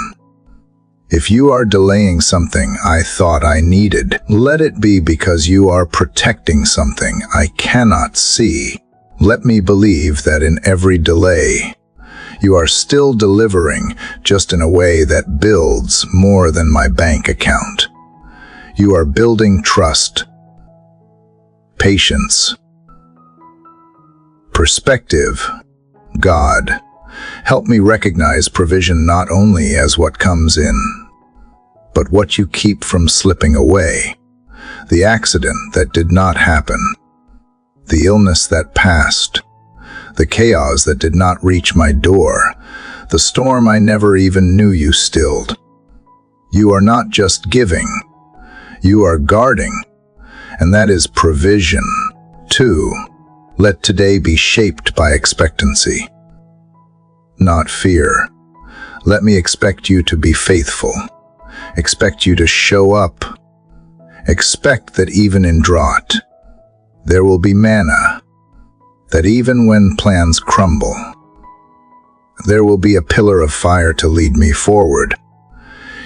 If you are delaying something I thought I needed, let it be because you are protecting something I cannot see. Let me believe that in every delay, you are still delivering, just in a way that builds more than my bank account. You are building trust, patience, perspective. God, help me recognize provision not only as what comes in, but what you keep from slipping away. The accident that did not happen, the illness that passed, the chaos that did not reach my door, the storm I never even knew you stilled. You are not just giving, you are guarding, and that is provision, too. Let today be shaped by expectancy, not fear. Let me expect you to be faithful, expect you to show up, expect that even in drought, there will be manna, that even when plans crumble, there will be a pillar of fire to lead me forward.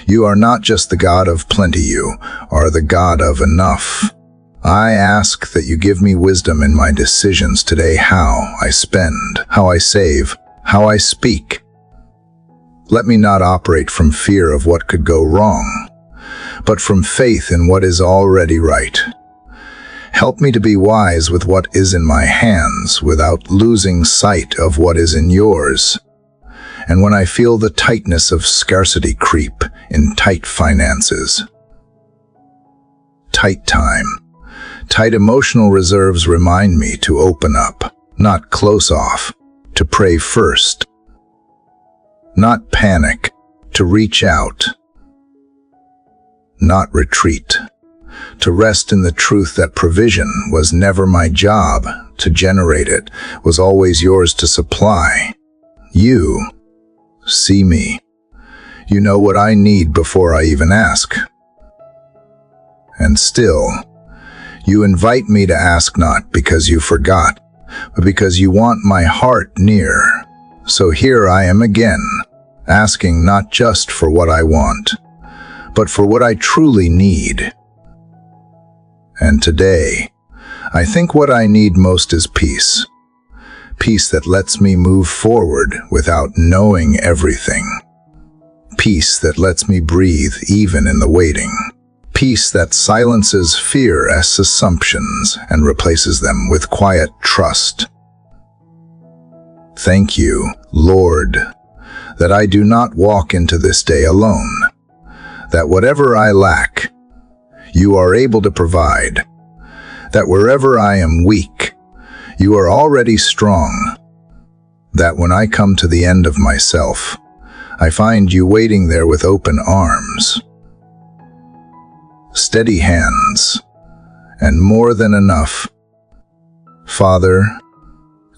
You are not just the God of plenty, you are the God of enough. I ask that you give me wisdom in my decisions today, how I spend, how I save, how I speak. Let me not operate from fear of what could go wrong, but from faith in what is already right. Help me to be wise with what is in my hands without losing sight of what is in yours. And when I feel the tightness of scarcity creep in tight finances, tight time, tight emotional reserves remind me to open up, not close off, to pray first, not panic, to reach out, not retreat, to rest in the truth that provision was never my job to generate, it was always yours to supply. You see me. You know what I need before I even ask. And still, you invite me to ask not because you forgot, but because you want my heart near. So here I am again, asking not just for what I want, but for what I truly need. And today, I think what I need most is peace. Peace that lets me move forward without knowing everything. Peace that lets me breathe even in the waiting. Peace that silences fear as assumptions and replaces them with quiet trust. Thank you, Lord, that I do not walk into this day alone, that whatever I lack, you are able to provide, that wherever I am weak, you are already strong, that when I come to the end of myself, I find you waiting there with open arms, steady hands, and more than enough. Father,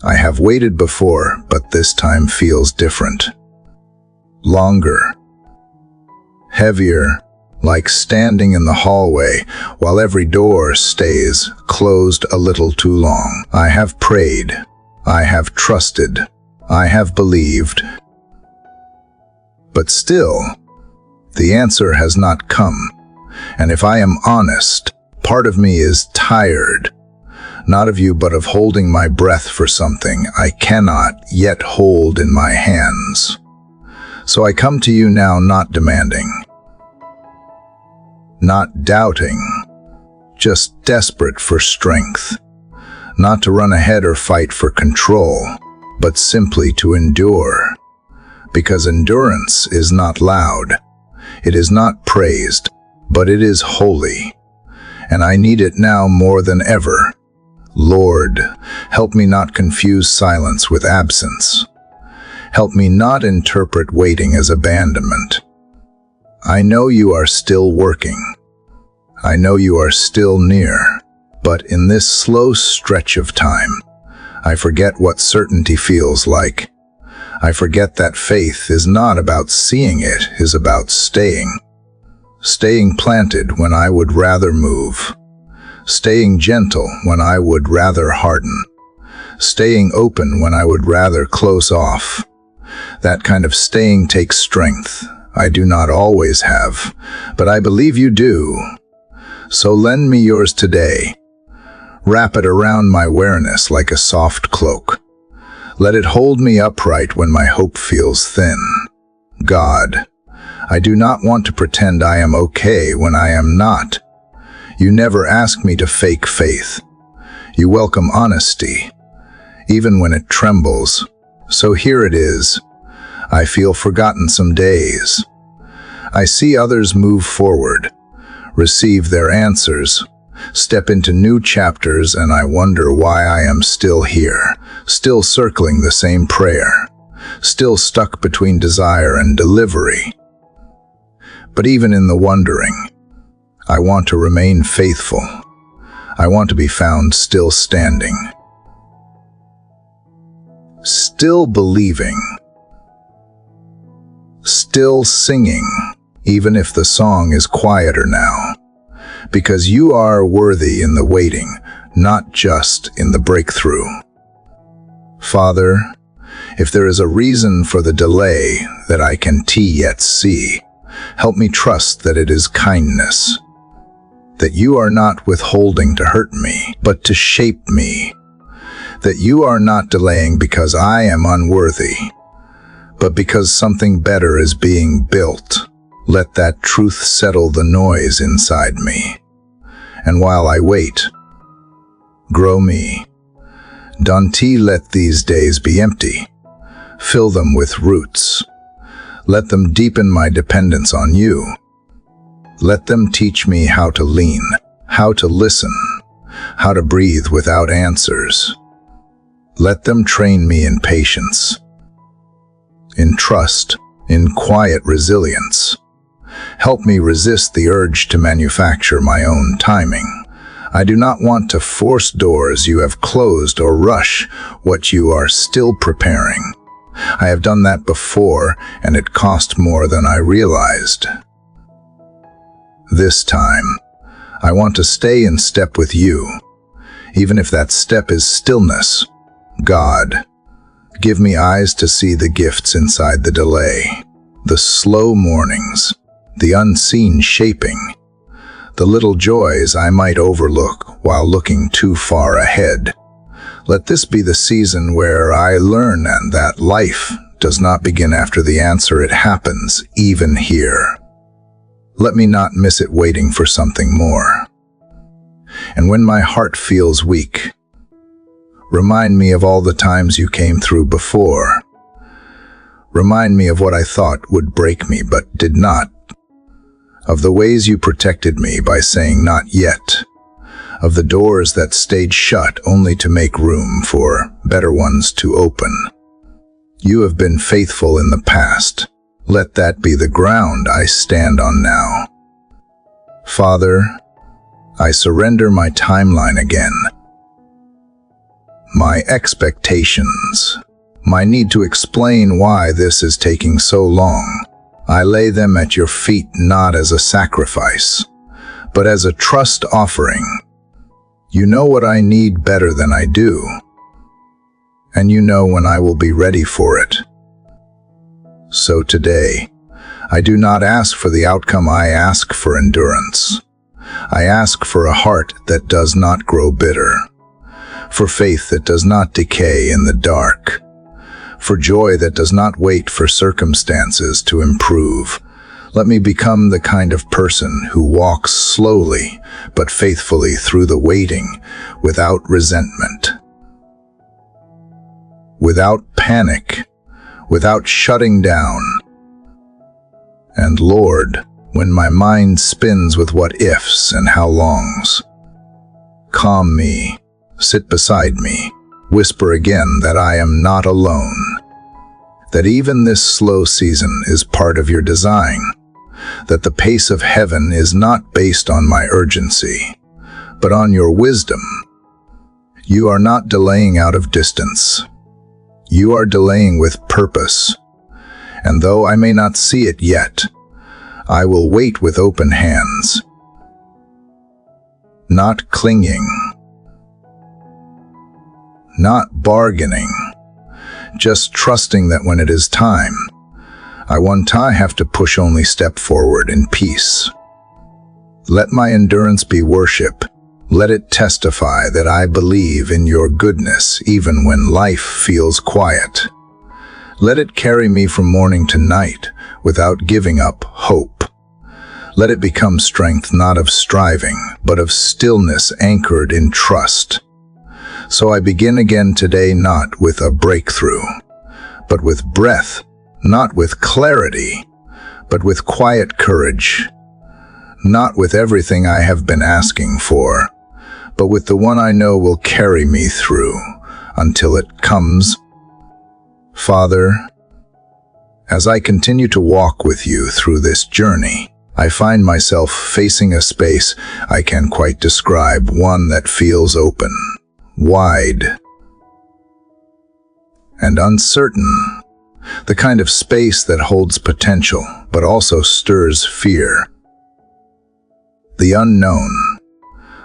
I have waited before, but this time feels different. Longer, heavier, like standing in the hallway while every door stays closed a little too long. I have prayed, I have trusted, I have believed. But still, the answer has not come. And if I am honest, part of me is tired, not of you, but of holding my breath for something I cannot yet hold in my hands. So I come to you now, not demanding, not doubting, just desperate for strength, not to run ahead or fight for control, but simply to endure. Because endurance is not loud, it is not praised, but it is holy, and I need it now more than ever. Lord, help me not confuse silence with absence. Help me not interpret waiting as abandonment. I know you are still working. I know you are still near. But in this slow stretch of time, I forget what certainty feels like. I forget that faith is not about seeing, it is about staying. Staying planted when I would rather move. Staying gentle when I would rather harden. Staying open when I would rather close off. That kind of staying takes strength. I do not always have, but I believe you do. So lend me yours today. Wrap it around my awareness like a soft cloak. Let it hold me upright when my hope feels thin. God, I do not want to pretend I am okay when I am not. You never ask me to fake faith. You welcome honesty, even when it trembles. So here it is. I feel forgotten some days. I see others move forward, receive their answers, step into new chapters, and I wonder why I am still here, still circling the same prayer, still stuck between desire and delivery. But even in the wondering, I want to remain faithful. I want to be found still standing, still believing, still singing, even if the song is quieter now, because you are worthy in the waiting, not just in the breakthrough. Father, if there is a reason for the delay that I can yet see, help me trust that it is kindness, that you are not withholding to hurt me, but to shape me, that you are not delaying because I am unworthy, but because something better is being built. Let that truth settle the noise inside me. And while I wait, grow me. Don't let these days be empty. Fill them with roots. Let them deepen my dependence on you. Let them teach me how to lean, how to listen, how to breathe without answers. Let them train me in patience, in trust, in quiet resilience. Help me resist the urge to manufacture my own timing. I do not want to force doors you have closed or rush what you are still preparing. I have done that before, and it cost more than I realized. This time, I want to stay in step with you, even if that step is stillness. God, give me eyes to see the gifts inside the delay, the slow mornings, the unseen shaping, the little joys I might overlook while looking too far ahead. Let this be the season where I learn that life does not begin after the answer, it happens even here. Let me not miss it waiting for something more. And when my heart feels weak, remind me of all the times you came through before. Remind me of what I thought would break me but did not. Of the ways you protected me by saying not yet. Of the doors that stayed shut only to make room for better ones to open. You have been faithful in the past. Let that be the ground I stand on now. Father, I surrender my timeline again. My expectations, my need to explain why this is taking so long. I lay them at your feet not as a sacrifice, but as a trust offering. You know what I need better than I do, and you know when I will be ready for it. So today, I do not ask for the outcome, I ask for endurance. I ask for a heart that does not grow bitter, for faith that does not decay in the dark, for joy that does not wait for circumstances to improve. Let me become the kind of person who walks slowly but faithfully through the waiting, without resentment, without panic, without shutting down. And Lord, when my mind spins with what ifs and how longs, calm me, sit beside me, whisper again that I am not alone, that even this slow season is part of your design, that the pace of heaven is not based on my urgency, but on your wisdom. You are not delaying out of distance. You are delaying with purpose, and though I may not see it yet, I will wait with open hands, not clinging, not bargaining, just trusting that when it is time, I won't have to push only step forward in peace. Let my endurance be worship. Let it testify that I believe in your goodness even when life feels quiet. Let it carry me from morning to night without giving up hope. Let it become strength not of striving, but of stillness anchored in trust. So I begin again today not with a breakthrough, but with breath, not with clarity, but with quiet courage, not with everything I have been asking for, but with the one I know will carry me through until it comes. Father, as I continue to walk with you through this journey, I find myself facing a space I can't quite describe, one that feels open, wide, and uncertain. The kind of space that holds potential, but also stirs fear. The unknown,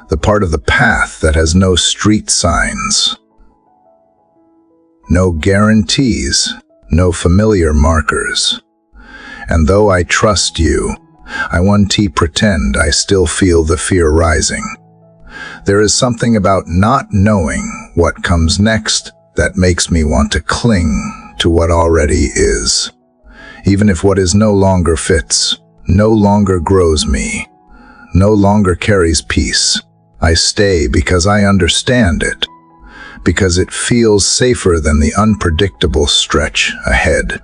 the part of the path that has no street signs, no guarantees, no familiar markers. And though I trust you, I won't pretend I still feel the fear rising. There is something about not knowing what comes next that makes me want to cling to what already is. Even if what is no longer fits, no longer grows me, no longer carries peace, I stay because I understand it, because it feels safer than the unpredictable stretch ahead.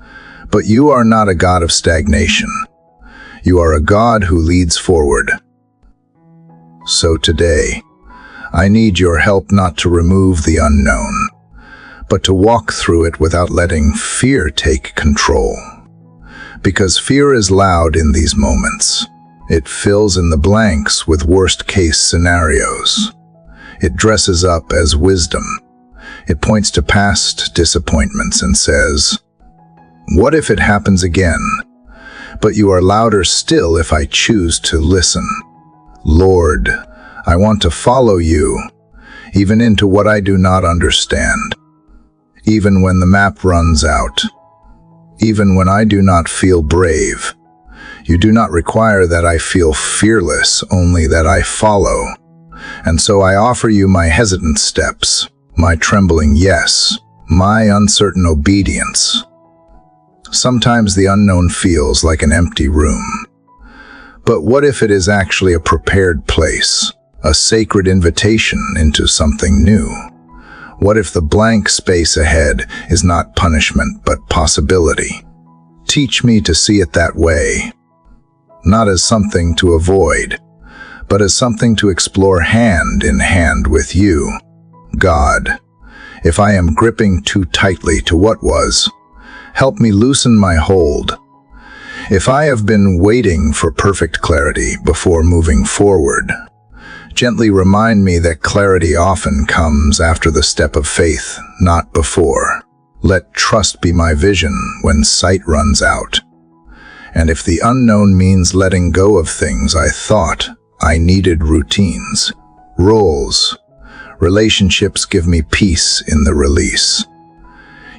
But you are not a God of stagnation. You are a God who leads forward. So today, I need your help not to remove the unknown, but to walk through it without letting fear take control. Because fear is loud in these moments. It fills in the blanks with worst-case scenarios. It dresses up as wisdom. It points to past disappointments and says, "What if it happens again?" But you are louder still if I choose to listen. Lord, I want to follow you, even into what I do not understand. Even when the map runs out, even when I do not feel brave, you do not require that I feel fearless, only that I follow. And so I offer you my hesitant steps, my trembling yes, my uncertain obedience. Sometimes the unknown feels like an empty room. But what if it is actually a prepared place, a sacred invitation into something new? What if the blank space ahead is not punishment but possibility? Teach me to see it that way, not as something to avoid, but as something to explore hand in hand with you. God, if I am gripping too tightly to what was, help me loosen my hold. If I have been waiting for perfect clarity before moving forward, gently remind me that clarity often comes after the step of faith, not before. Let trust be my vision when sight runs out. And if the unknown means letting go of things I thought I needed, routines, roles, relationships, give me peace in the release.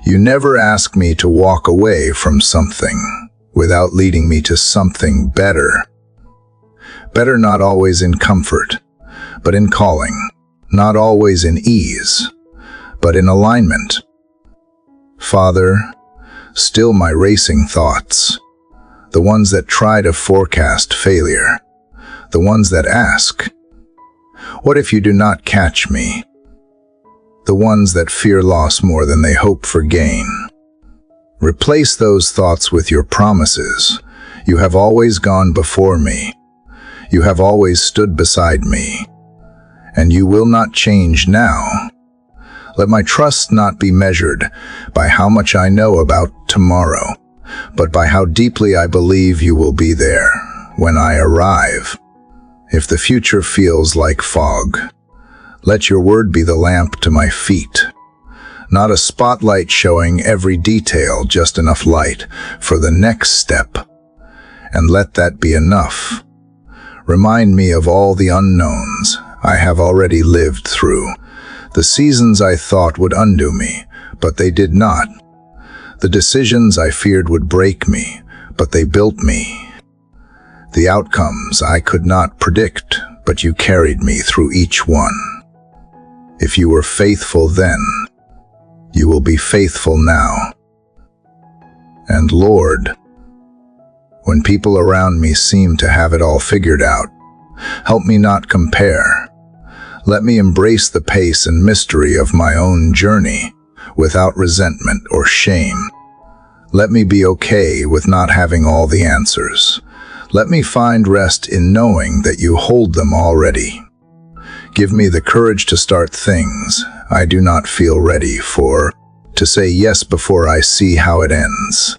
You never ask me to walk away from something without leading me to something better. Better not always in comfort, but in calling, not always in ease, but in alignment. Father, still my racing thoughts, the ones that try to forecast failure, the ones that ask, "What if you do not catch me?" The ones that fear loss more than they hope for gain. Replace those thoughts with your promises. You have always gone before me. You have always stood beside me. And you will not change now. Let my trust not be measured by how much I know about tomorrow, but by how deeply I believe you will be there when I arrive. If the future feels like fog, let your word be the lamp to my feet. Not a spotlight showing every detail, just enough light for the next step. And let that be enough. Remind me of all the unknowns I have already lived through. The seasons I thought would undo me, but they did not. The decisions I feared would break me, but they built me. The outcomes I could not predict, but you carried me through each one. If you were faithful then, you will be faithful now. And Lord, when people around me seem to have it all figured out, help me not compare. Let me embrace the pace and mystery of my own journey without resentment or shame. Let me be okay with not having all the answers. Let me find rest in knowing that you hold them already. Give me the courage to start things I do not feel ready for, to say yes before I see how it ends,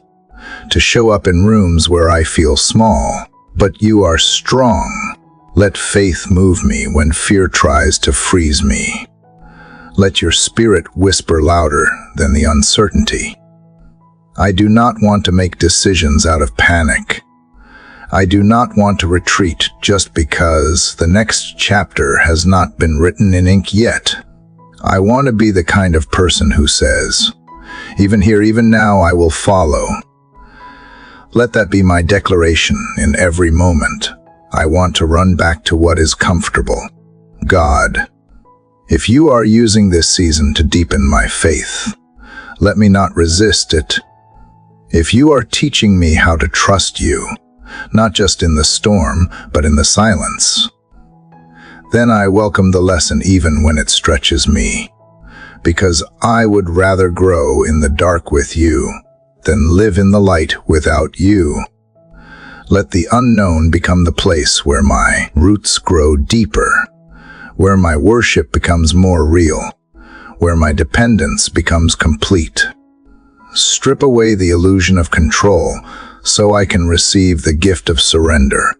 to show up in rooms where I feel small, but you are strong. Let faith move me when fear tries to freeze me. Let your spirit whisper louder than the uncertainty. I do not want to make decisions out of panic. I do not want to retreat just because the next chapter has not been written in ink yet. I want to be the kind of person who says, even here, even now, I will follow. Let that be my declaration in every moment. I want to run back to what is comfortable. God, if you are using this season to deepen my faith, let me not resist it. If you are teaching me how to trust you, not just in the storm, but in the silence, then I welcome the lesson even when it stretches me, because I would rather grow in the dark with you than live in the light without you. Let the unknown become the place where my roots grow deeper, where my worship becomes more real, where my dependence becomes complete. Strip away the illusion of control so I can receive the gift of surrender.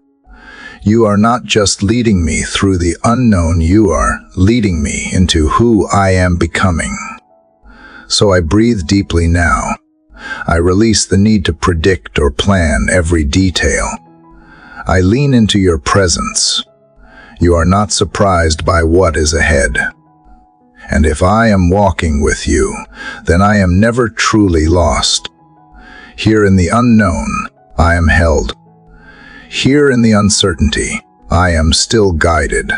You are not just leading me through the unknown, you are leading me into who I am becoming. So I breathe deeply now. I release the need to predict or plan every detail. I lean into your presence. You are not surprised by what is ahead. And if I am walking with you, then I am never truly lost. Here in the unknown, I am held. Here in the uncertainty, I am still guided.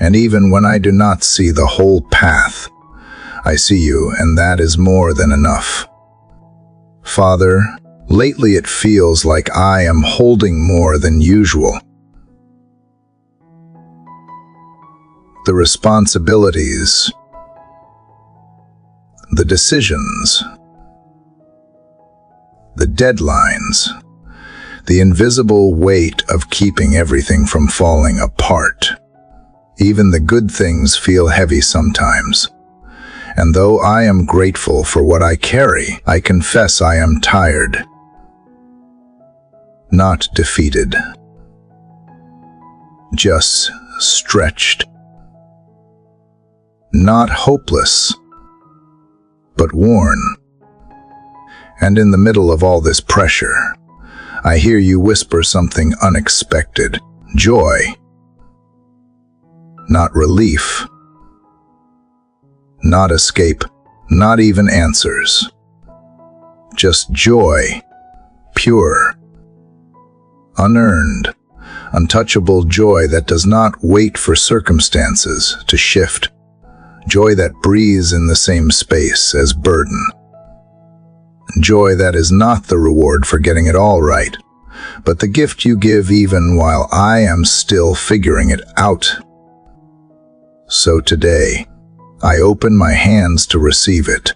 And even when I do not see the whole path, I see you, and that is more than enough. Father, lately it feels like I am holding more than usual. The responsibilities, the decisions, the deadlines, the invisible weight of keeping everything from falling apart. Even the good things feel heavy sometimes. And though I am grateful for what I carry, I confess I am tired, not defeated, just stretched. Not hopeless, but worn. And in the middle of all this pressure, I hear you whisper something unexpected. Joy. Not relief. Not escape. Not even answers. Just joy. Pure. Unearned. Untouchable joy that does not wait for circumstances to shift. Joy that breathes in the same space as burden. Joy that is not the reward for getting it all right, but the gift you give even while I am still figuring it out. So today, I open my hands to receive it,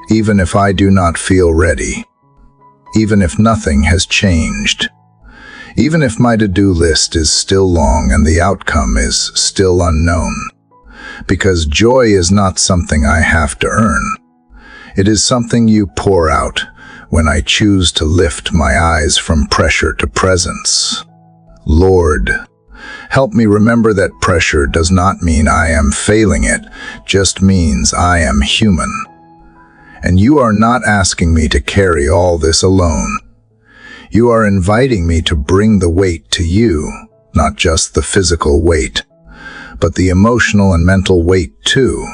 even if I do not feel ready, even if nothing has changed, even if my to-do list is still long and the outcome is still unknown. Because joy is not something I have to earn. It is something you pour out when I choose to lift my eyes from pressure to presence. Lord, help me remember that pressure does not mean I am failing, it just means I am human. And you are not asking me to carry all this alone. You are inviting me to bring the weight to you, not just the physical weight, but the emotional and mental weight too.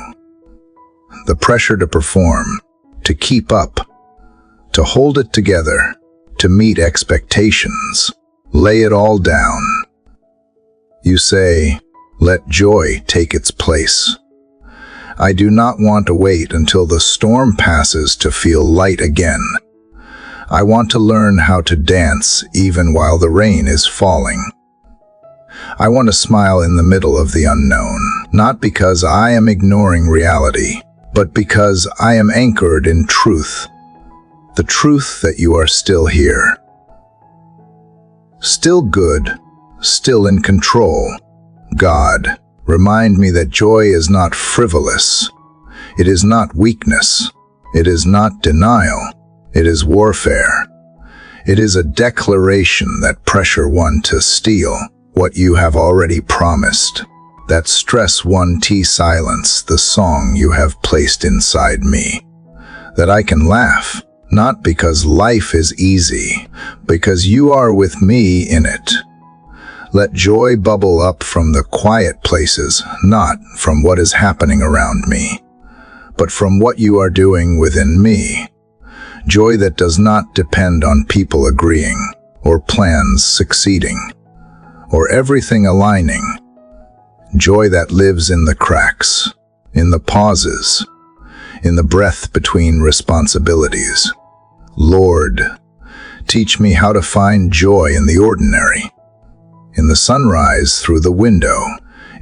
The pressure to perform, to keep up, to hold it together, to meet expectations. Lay it all down. You say, let joy take its place. I do not want to wait until the storm passes to feel light again. I want to learn how to dance even while the rain is falling. I want to smile in the middle of the unknown, not because I am ignoring reality, but because I am anchored in truth, the truth that you are still here, still good, still in control. God, remind me that joy is not frivolous. It is not weakness. It is not denial. It is warfare. It is a declaration that pressure one to steal what you have already promised, that stress one to silence the song you have placed inside me, that I can laugh, not because life is easy, because you are with me in it. Let joy bubble up from the quiet places, not from what is happening around me, but from what you are doing within me. Joy that does not depend on people agreeing, or plans succeeding, or everything aligning. Joy that lives in the cracks, in the pauses, in the breath between responsibilities. Lord, teach me how to find joy in the ordinary, in the sunrise through the window,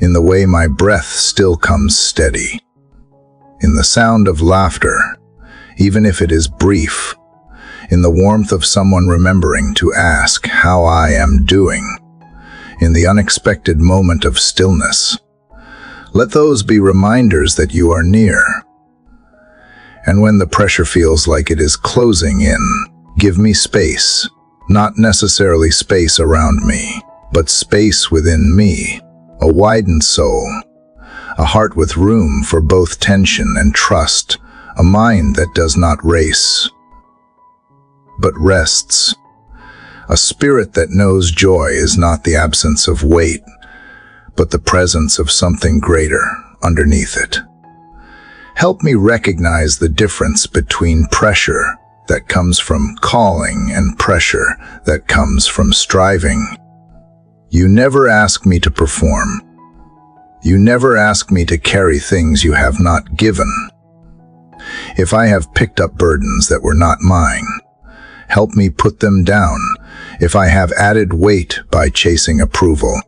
in the way my breath still comes steady, in the sound of laughter, even if it is brief, in the warmth of someone remembering to ask how I am doing, in the unexpected moment of stillness. Let those be reminders that you are near. And when the pressure feels like it is closing in, give me space, not necessarily space around me, but space within me, a widened soul, a heart with room for both tension and trust, a mind that does not race, but rests, a spirit that knows joy is not the absence of weight, but the presence of something greater underneath it. Help me recognize the difference between pressure that comes from calling and pressure that comes from striving. You never ask me to perform. You never ask me to carry things you have not given. If I have picked up burdens that were not mine, help me put them down. If I have added weight by chasing approval,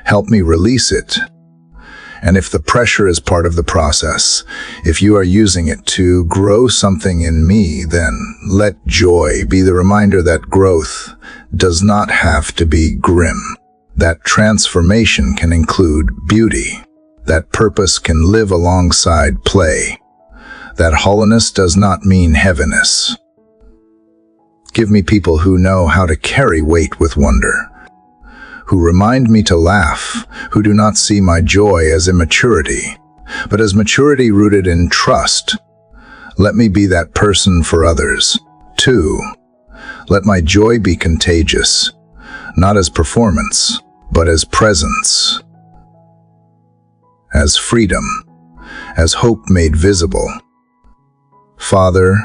help me release it. And if the pressure is part of the process, if you are using it to grow something in me, then let joy be the reminder that growth does not have to be grim, that transformation can include beauty, that purpose can live alongside play, that hollowness does not mean heaviness. Give me people who know how to carry weight with wonder, who remind me to laugh, who do not see my joy as immaturity, but as maturity rooted in trust. Let me be that person for others. 2. Let my joy be contagious, not as performance, but as presence, as freedom, as hope made visible. Father,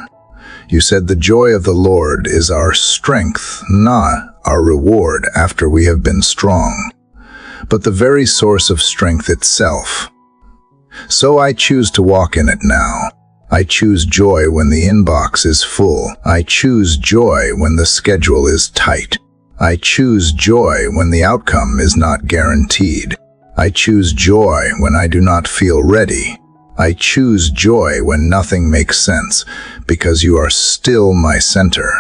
you said the joy of the Lord is our strength, not our reward after we have been strong, but the very source of strength itself. So I choose to walk in it now. I choose joy when the inbox is full. I choose joy when the schedule is tight. I choose joy when the outcome is not guaranteed. I choose joy when I do not feel ready. I choose joy when nothing makes sense, because you are still my center.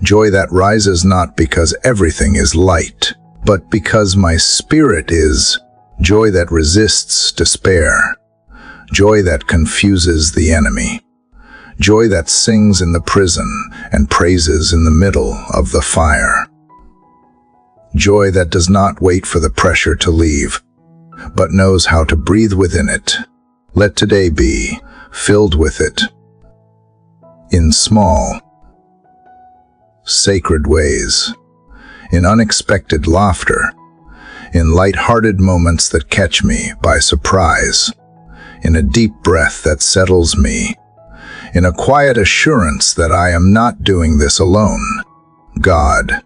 Joy that rises not because everything is light, but because my spirit is. Joy that resists despair. Joy that confuses the enemy. Joy that sings in the prison and praises in the middle of the fire. Joy that does not wait for the pressure to leave, but knows how to breathe within it. Let today be filled with it, in small, sacred ways, in unexpected laughter, in light-hearted moments that catch me by surprise, in a deep breath that settles me, in a quiet assurance that I am not doing this alone. God,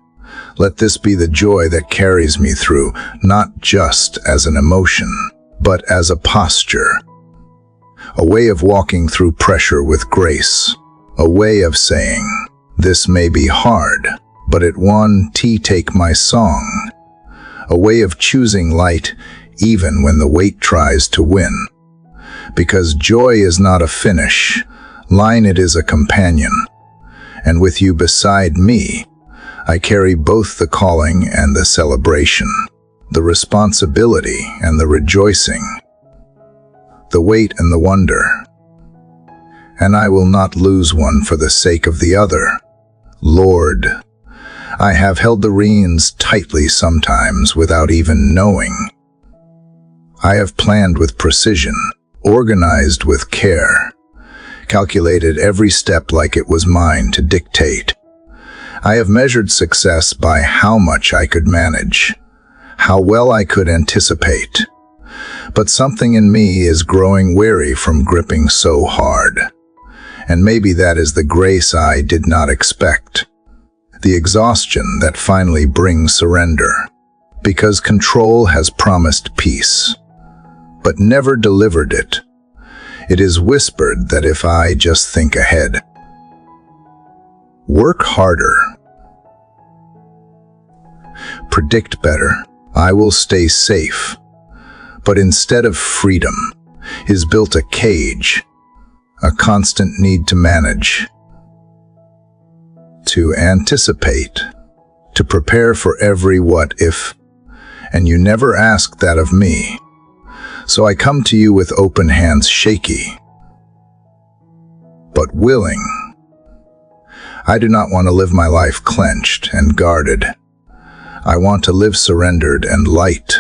let this be the joy that carries me through, not just as an emotion, but as a posture, a way of walking through pressure with grace, a way of saying, this may be hard, but it won take my song, a way of choosing light even when the weight tries to win. Because joy is not a finish line, it is a companion. And with you beside me, I carry both the calling and the celebration, the responsibility and the rejoicing, the weight and the wonder. And I will not lose one for the sake of the other. Lord, I have held the reins tightly sometimes without even knowing. I have planned with precision, organized with care, calculated every step like it was mine to dictate. I have measured success by how much I could manage, how well I could anticipate. But something in me is growing weary from gripping so hard. And maybe that is the grace I did not expect. The exhaustion that finally brings surrender. Because control has promised peace, but never delivered it. It is whispered that if I just think ahead, work harder, predict better, I will stay safe. But instead of freedom is built a cage, a constant need to manage, to anticipate, to prepare for every what if, and you never ask that of me. So I come to you with open hands, shaky, but willing. I do not want to live my life clenched and guarded. I want to live surrendered and light.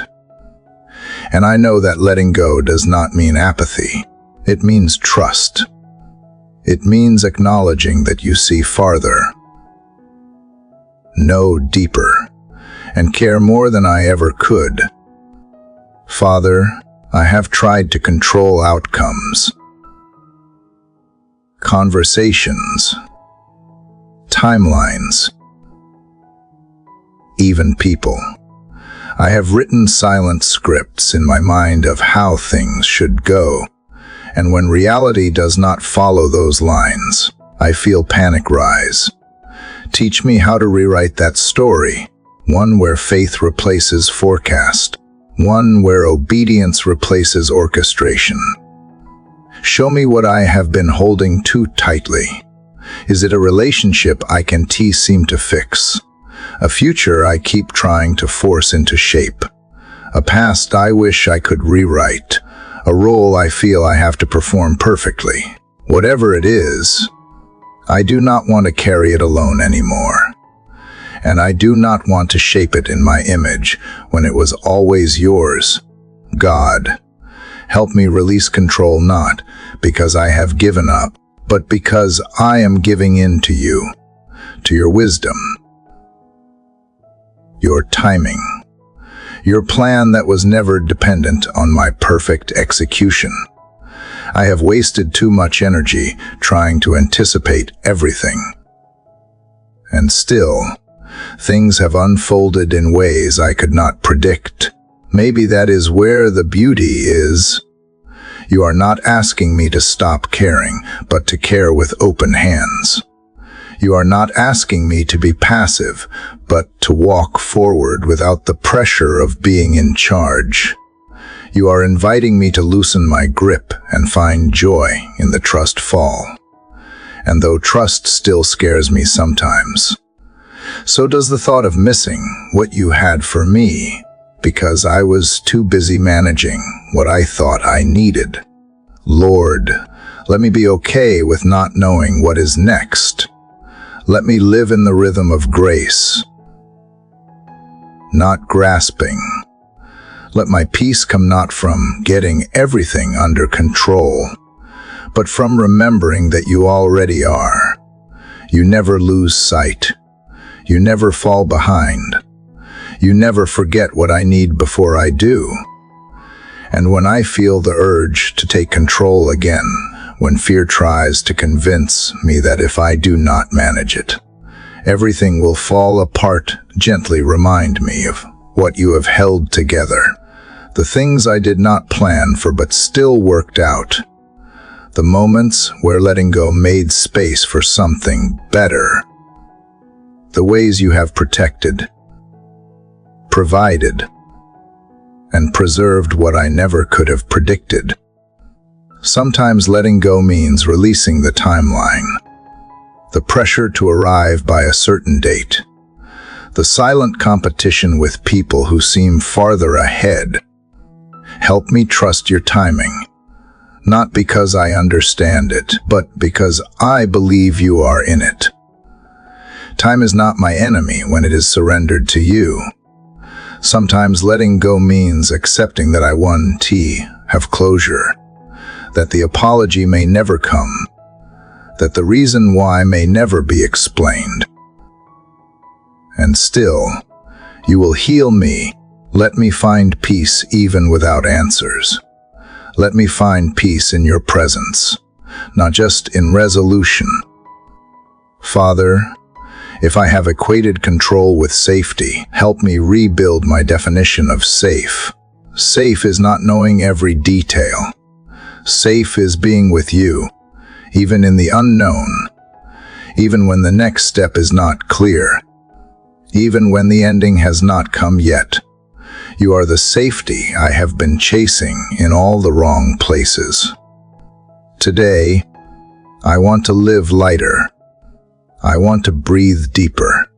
And I know that letting go does not mean apathy. It means trust. It means acknowledging that you see farther, know deeper, and care more than I ever could. Father, I have tried to control outcomes, conversations, timelines, even people. I have written silent scripts in my mind of how things should go, and when reality does not follow those lines, I feel panic rise. Teach me how to rewrite that story, one where faith replaces forecast, one where obedience replaces orchestration. Show me what I have been holding too tightly. Is it a relationship I can seem to fix? A future I keep trying to force into shape? A past I wish I could rewrite? A role I feel I have to perform perfectly? Whatever it is, I do not want to carry it alone anymore. And I do not want to shape it in my image when it was always yours. God, help me release control not because I have given up, but because I am giving in to you, to your wisdom, your timing, your plan that was never dependent on my perfect execution. I have wasted too much energy trying to anticipate everything. And still, things have unfolded in ways I could not predict. Maybe that is where the beauty is. You are not asking me to stop caring, but to care with open hands. You are not asking me to be passive, but to walk forward without the pressure of being in charge. You are inviting me to loosen my grip and find joy in the trust fall. And though trust still scares me sometimes, so does the thought of missing what you had for me, because I was too busy managing what I thought I needed. Lord, let me be okay with not knowing what is next. Let me live in the rhythm of grace, not grasping. Let my peace come not from getting everything under control, but from remembering that you already are. You never lose sight. You never fall behind. You never forget what I need before I do. And when I feel the urge to take control again, when fear tries to convince me that if I do not manage it, everything will fall apart, gently remind me of what you have held together, the things I did not plan for but still worked out, the moments where letting go made space for something better, the ways you have protected, provided, and preserved what I never could have predicted. Sometimes letting go means releasing the timeline, the pressure to arrive by a certain date, the silent competition with people who seem farther ahead. Help me trust your timing, not because I understand it, but because I believe you are in it. Time is not my enemy when it is surrendered to you. Sometimes letting go means accepting that I won, have closure, that the apology may never come, that the reason why may never be explained. And still, you will heal me. Let me find peace even without answers. Let me find peace in your presence, not just in resolution. Father, if I have equated control with safety, help me rebuild my definition of safe. Safe is not knowing every detail. Safe is being with you, even in the unknown, even when the next step is not clear, even when the ending has not come yet. You are the safety I have been chasing in all the wrong places. Today, I want to live lighter. I want to breathe deeper.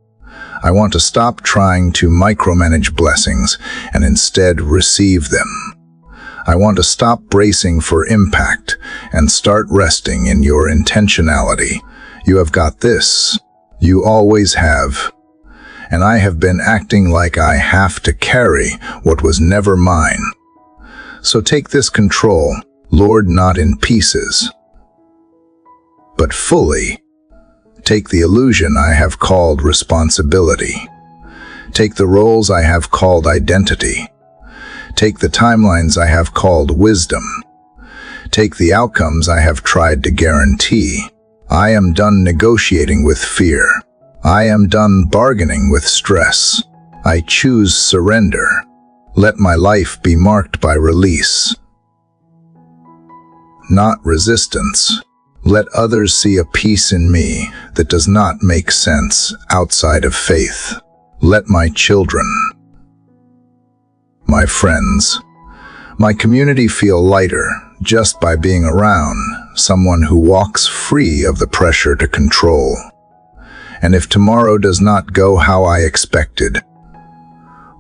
I want to stop trying to micromanage blessings and instead receive them. I want to stop bracing for impact and start resting in your intentionality. You have got this. You always have. And I have been acting like I have to carry what was never mine. So take this control, Lord, not in pieces, but fully. Take the illusion I have called responsibility. Take the roles I have called identity. Take the timelines I have called wisdom. Take the outcomes I have tried to guarantee. I am done negotiating with fear. I am done bargaining with stress. I choose surrender. Let my life be marked by release, not resistance. Let others see a peace in me that does not make sense outside of faith. Let my children, my friends, my community feel lighter just by being around someone who walks free of the pressure to control. And if tomorrow does not go how I expected,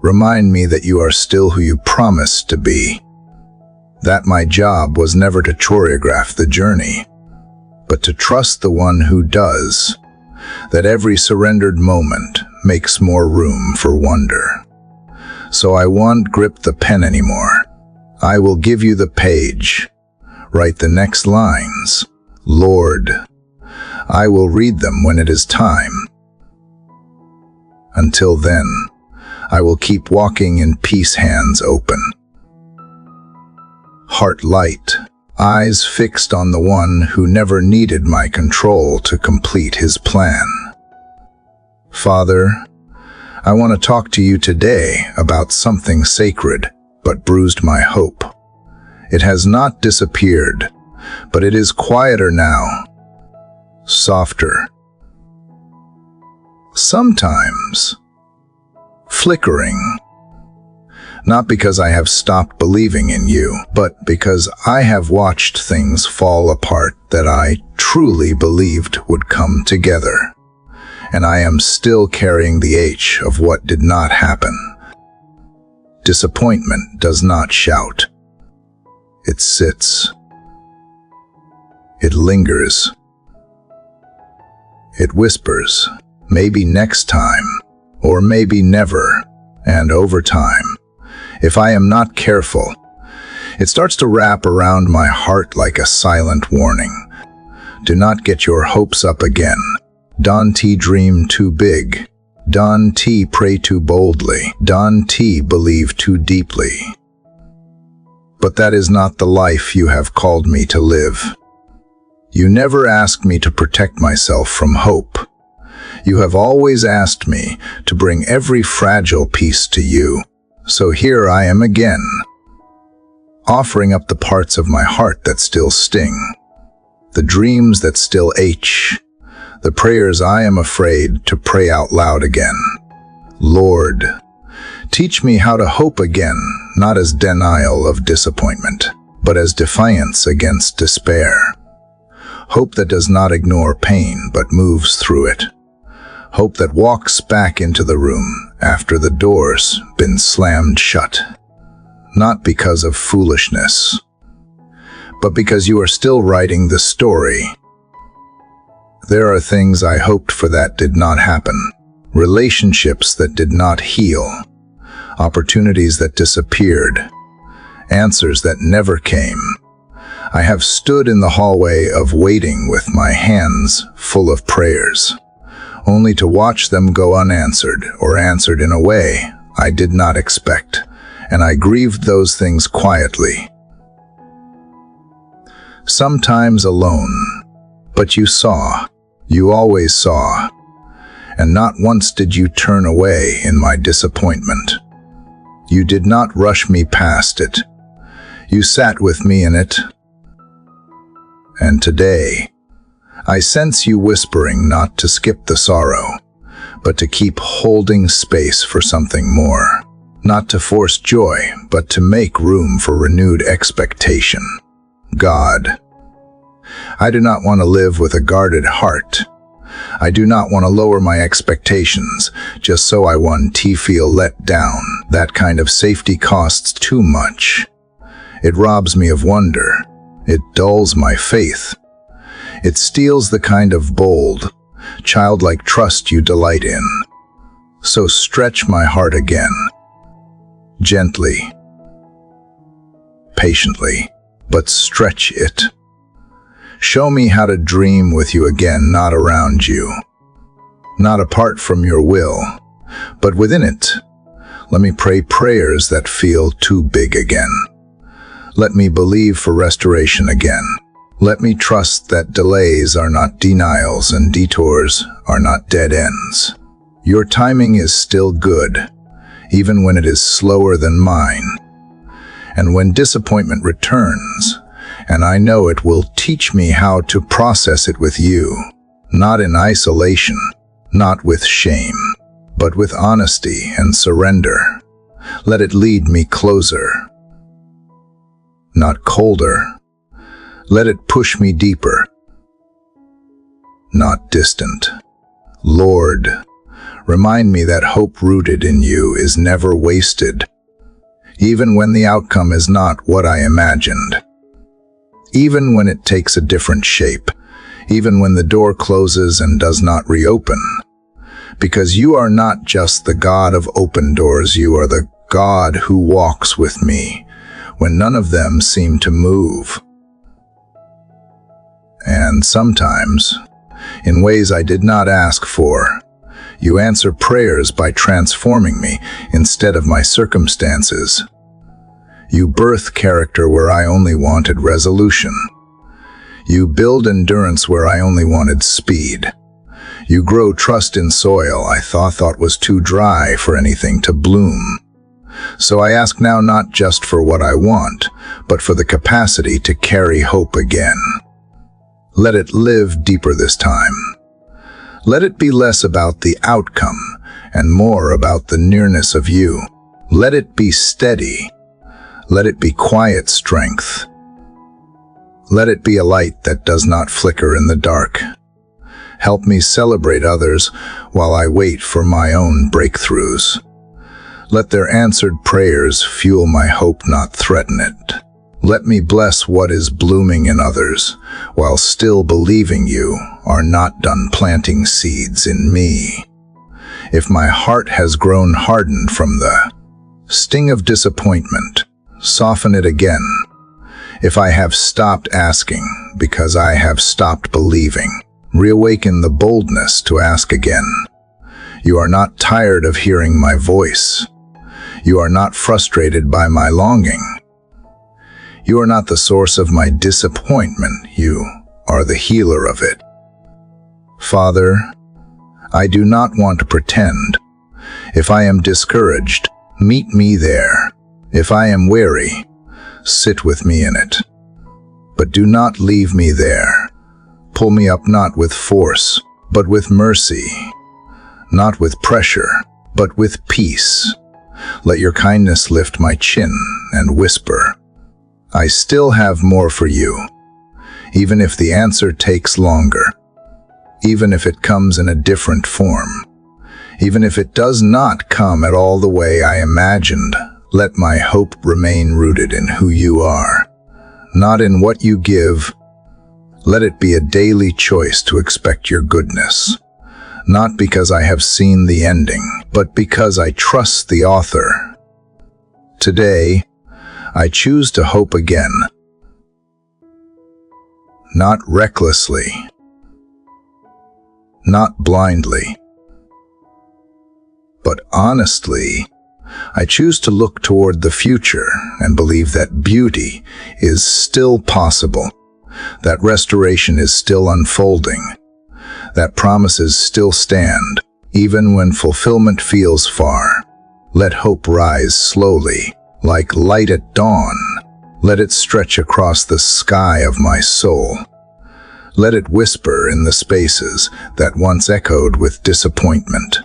remind me that you are still who you promised to be. That my job was never to choreograph the journey, but to trust the one who does. That every surrendered moment makes more room for wonder. So I won't grip the pen anymore. I will give you the page. Write the next lines. Lord, I will read them when it is time. Until then, I will keep walking in peace, hands open. Heart light, eyes fixed on the one who never needed my control to complete his plan. Father, I want to talk to you today about something sacred but bruised my hope. It has not disappeared, but it is quieter now. Softer, sometimes flickering, not because I have stopped believing in you, but because I have watched things fall apart that I truly believed would come together, and I am still carrying the H of what did not happen. Disappointment does not shout. It sits. It lingers. It whispers, maybe next time, or maybe never, and over time, if I am not careful, it starts to wrap around my heart like a silent warning. Do not get your hopes up again. Don't dream too big. Don't pray too boldly. Don't believe too deeply. But that is not the life you have called me to live. You never asked me to protect myself from hope. You have always asked me to bring every fragile piece to you. So here I am again, offering up the parts of my heart that still sting, the dreams that still ache, the prayers I am afraid to pray out loud again. Lord, teach me how to hope again, not as denial of disappointment, but as defiance against despair. Hope that does not ignore pain, but moves through it. Hope that walks back into the room after the door's been slammed shut. Not because of foolishness, but because you are still writing the story. There are things I hoped for that did not happen. Relationships that did not heal. Opportunities that disappeared. Answers that never came. I have stood in the hallway of waiting with my hands full of prayers, only to watch them go unanswered or answered in a way I did not expect, and I grieved those things quietly. Sometimes alone, but you saw, you always saw, and not once did you turn away in my disappointment. You did not rush me past it. You sat with me in it. And today, I sense you whispering not to skip the sorrow, but to keep holding space for something more. Not to force joy, but to make room for renewed expectation. God, I do not want to live with a guarded heart. I do not want to lower my expectations just so I won't feel let down. That kind of safety costs too much. It robs me of wonder. It dulls my faith. It steals the kind of bold, childlike trust you delight in. So stretch my heart again. Gently, patiently, but stretch it. Show me how to dream with you again, not around you, not apart from your will, but within it. Let me pray prayers that feel too big again. Let me believe for restoration again. Let me trust that delays are not denials and detours are not dead ends. Your timing is still good, even when it is slower than mine. And when disappointment returns, and I know it will teach me how to process it with you, not in isolation, not with shame, but with honesty and surrender. Let it lead me closer, not colder. Let it push me deeper, not distant. Lord, remind me that hope rooted in you is never wasted, even when the outcome is not what I imagined. Even when it takes a different shape, even when the door closes and does not reopen. Because you are not just the God of open doors, you are the God who walks with me when none of them seem to move. And sometimes, in ways I did not ask for, you answer prayers by transforming me instead of my circumstances. You birth character where I only wanted resolution. You build endurance where I only wanted speed. You grow trust in soil I thought was too dry for anything to bloom. So I ask now not just for what I want, but for the capacity to carry hope again. Let it live deeper this time. Let it be less about the outcome and more about the nearness of you. Let it be steady. Let it be quiet strength. Let it be a light that does not flicker in the dark. Help me celebrate others while I wait for my own breakthroughs. Let their answered prayers fuel my hope, not threaten it. Let me bless what is blooming in others, while still believing you are not done planting seeds in me. If my heart has grown hardened from the sting of disappointment, soften it again. If I have stopped asking because I have stopped believing, reawaken the boldness to ask again. You are not tired of hearing my voice. You are not frustrated by my longing. You are not the source of my disappointment. You are the healer of it. Father, I do not want to pretend. If I am discouraged, meet me there. If I am weary, sit with me in it. But do not leave me there. Pull me up not with force, but with mercy. Not with pressure, but with peace. Let your kindness lift my chin and whisper, I still have more for you, even if the answer takes longer. even if it comes in a different form. Even if it does not come at all the way I imagined, let my hope remain rooted in who you are, not in what you give. Let it be a daily choice to expect your goodness, not because I have seen the ending, but because I trust the author. Today, I choose to hope again, not recklessly, not blindly, but honestly. I choose to look toward the future and believe that beauty is still possible, that restoration is still unfolding, that promises still stand, even when fulfillment feels far. Let hope rise slowly, like light at dawn. Let it stretch across the sky of my soul. Let it whisper in the spaces that once echoed with disappointment,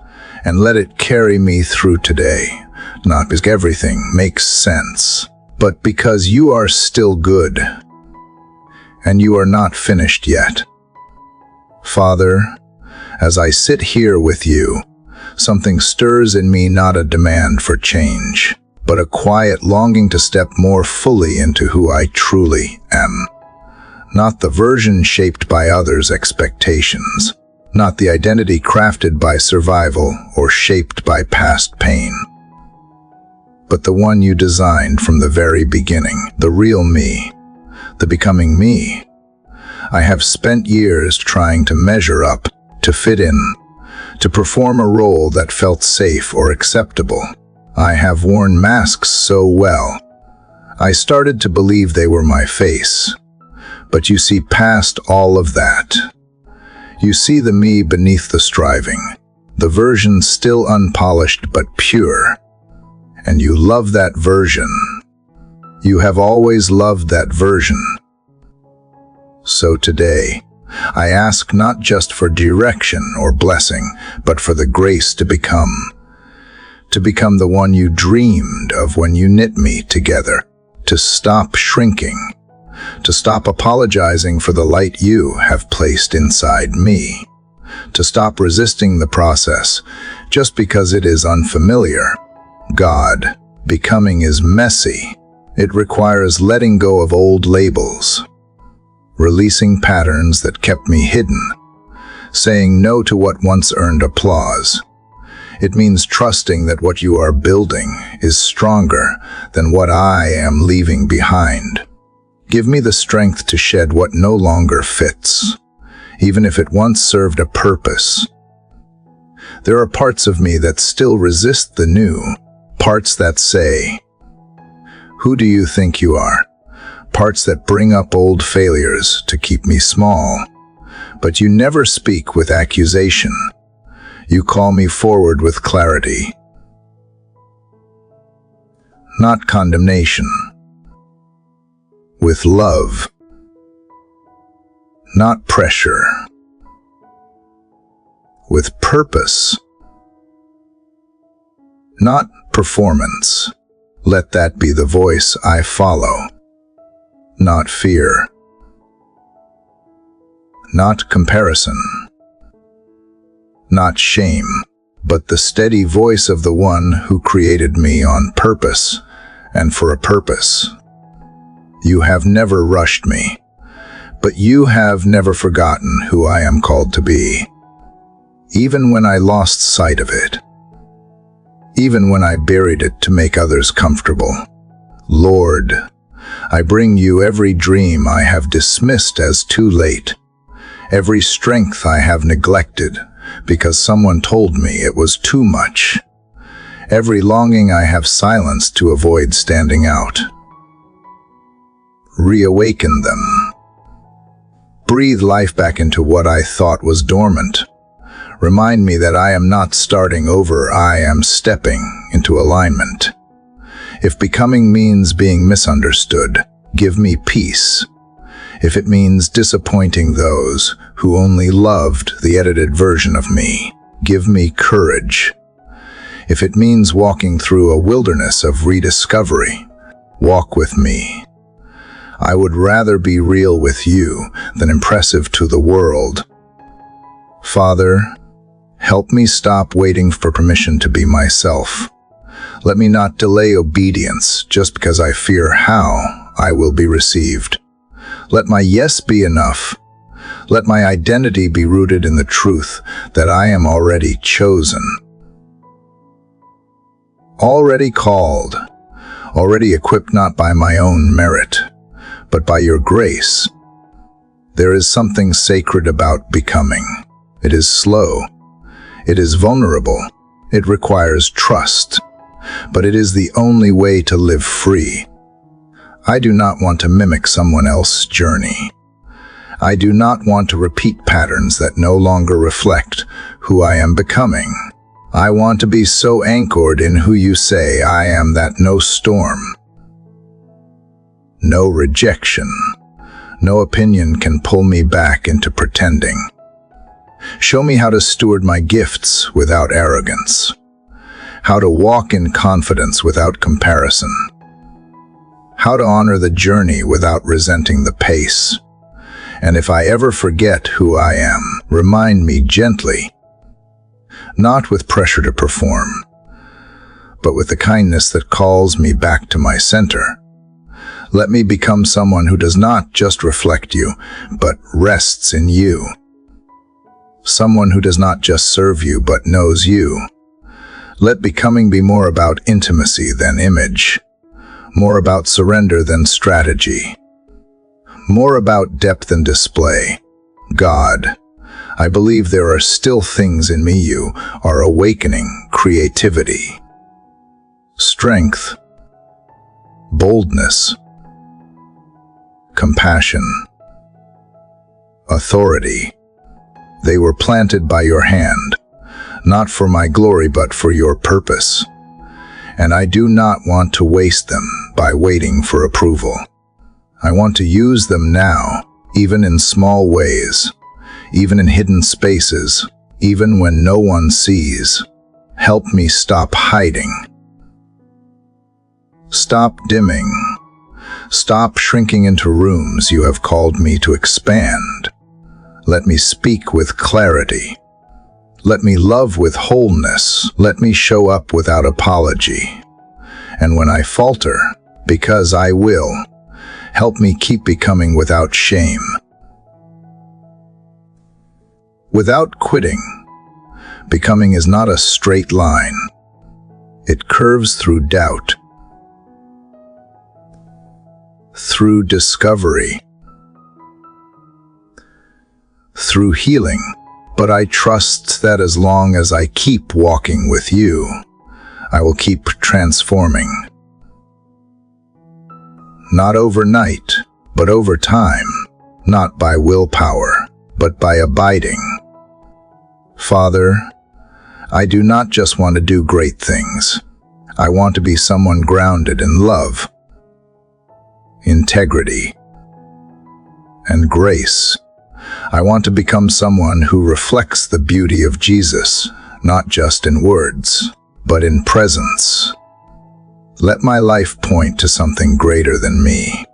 and let it carry me through today, not because everything makes sense, but because you are still good, and you are not finished yet. Father, as I sit here with you, something stirs in me, not a demand for change, but a quiet longing to step more fully into who I truly am. Not the version shaped by others' expectations, not the identity crafted by survival or shaped by past pain, but the one you designed from the very beginning, the real me, the becoming me. I have spent years trying to measure up, to fit in, to perform a role that felt safe or acceptable. I have worn masks so well, I started to believe they were my face. But you see past all of that. You see the me beneath the striving, the version still unpolished but pure. And you love that version. You have always loved that version. So today, I ask not just for direction or blessing, but for the grace to become the one you dreamed of when you knit me together, to stop shrinking, to stop apologizing for the light you have placed inside me, to stop resisting the process just because it is unfamiliar. God, becoming is messy. It requires letting go of old labels, releasing patterns that kept me hidden, saying no to what once earned applause. It means trusting that what you are building is stronger than what I am leaving behind. Give me the strength to shed what no longer fits, even if it once served a purpose. There are parts of me that still resist the new, parts that say, "Who do you think you are?" Parts that bring up old failures to keep me small. But you never speak with accusation. You call me forward with clarity, not condemnation. With love, not pressure. With purpose, not performance. Let that be the voice I follow, not fear, not comparison, not shame, but the steady voice of the one who created me on purpose and for a purpose. You have never rushed me, but you have never forgotten who I am called to be. Even when I lost sight of it, even when I buried it to make others comfortable. Lord, I bring you every dream I have dismissed as too late, every strength I have neglected because someone told me it was too much, every longing I have silenced to avoid standing out. Reawaken them. Breathe life back into what I thought was dormant. Remind me that I am not starting over, I am stepping into alignment. If becoming means being misunderstood, give me peace. If it means disappointing those who only loved the edited version of me, give me courage. If it means walking through a wilderness of rediscovery, walk with me. I would rather be real with you than impressive to the world. Father, help me stop waiting for permission to be myself. Let me not delay obedience just because I fear how I will be received. Let my yes be enough. Let my identity be rooted in the truth that I am already chosen, already called, already equipped not by my own merit, but by your grace. There is something sacred about becoming. It is slow. It is vulnerable. It requires trust. But it is the only way to live free. I do not want to mimic someone else's journey. I do not want to repeat patterns that no longer reflect who I am becoming. I want to be so anchored in who you say I am that no storm, no rejection, no opinion can pull me back into pretending. Show me how to steward my gifts without arrogance, how to walk in confidence without comparison, how to honor the journey without resenting the pace. And if I ever forget who I am, remind me gently, not with pressure to perform, but with the kindness that calls me back to my center. Let me become someone who does not just reflect you, but rests in you. Someone who does not just serve you, but knows you. Let becoming be more about intimacy than image, more about surrender than strategy, more about depth and display. God, I believe there are still things in me you are awakening: creativity, strength, boldness, compassion, authority. They were planted by your hand, not for my glory but for your purpose. And I do not want to waste them by waiting for approval. I want to use them now, even in small ways, even in hidden spaces, even when no one sees. Help me stop hiding. Stop dimming. Stop shrinking into rooms you have called me to expand. Let me speak with clarity. Let me love with wholeness. Let me show up without apology. And when I falter, because I will, help me keep becoming without shame. Without quitting. Becoming is not a straight line. It curves through doubt, through discovery, through healing. But I trust that as long as I keep walking with you, I will keep transforming. Not overnight, but over time. Not by willpower, but by abiding. Father, I do not just want to do great things. I want to be someone grounded in love, integrity, and grace. I want to become someone who reflects the beauty of Jesus, not just in words, but in presence. Let my life point to something greater than me.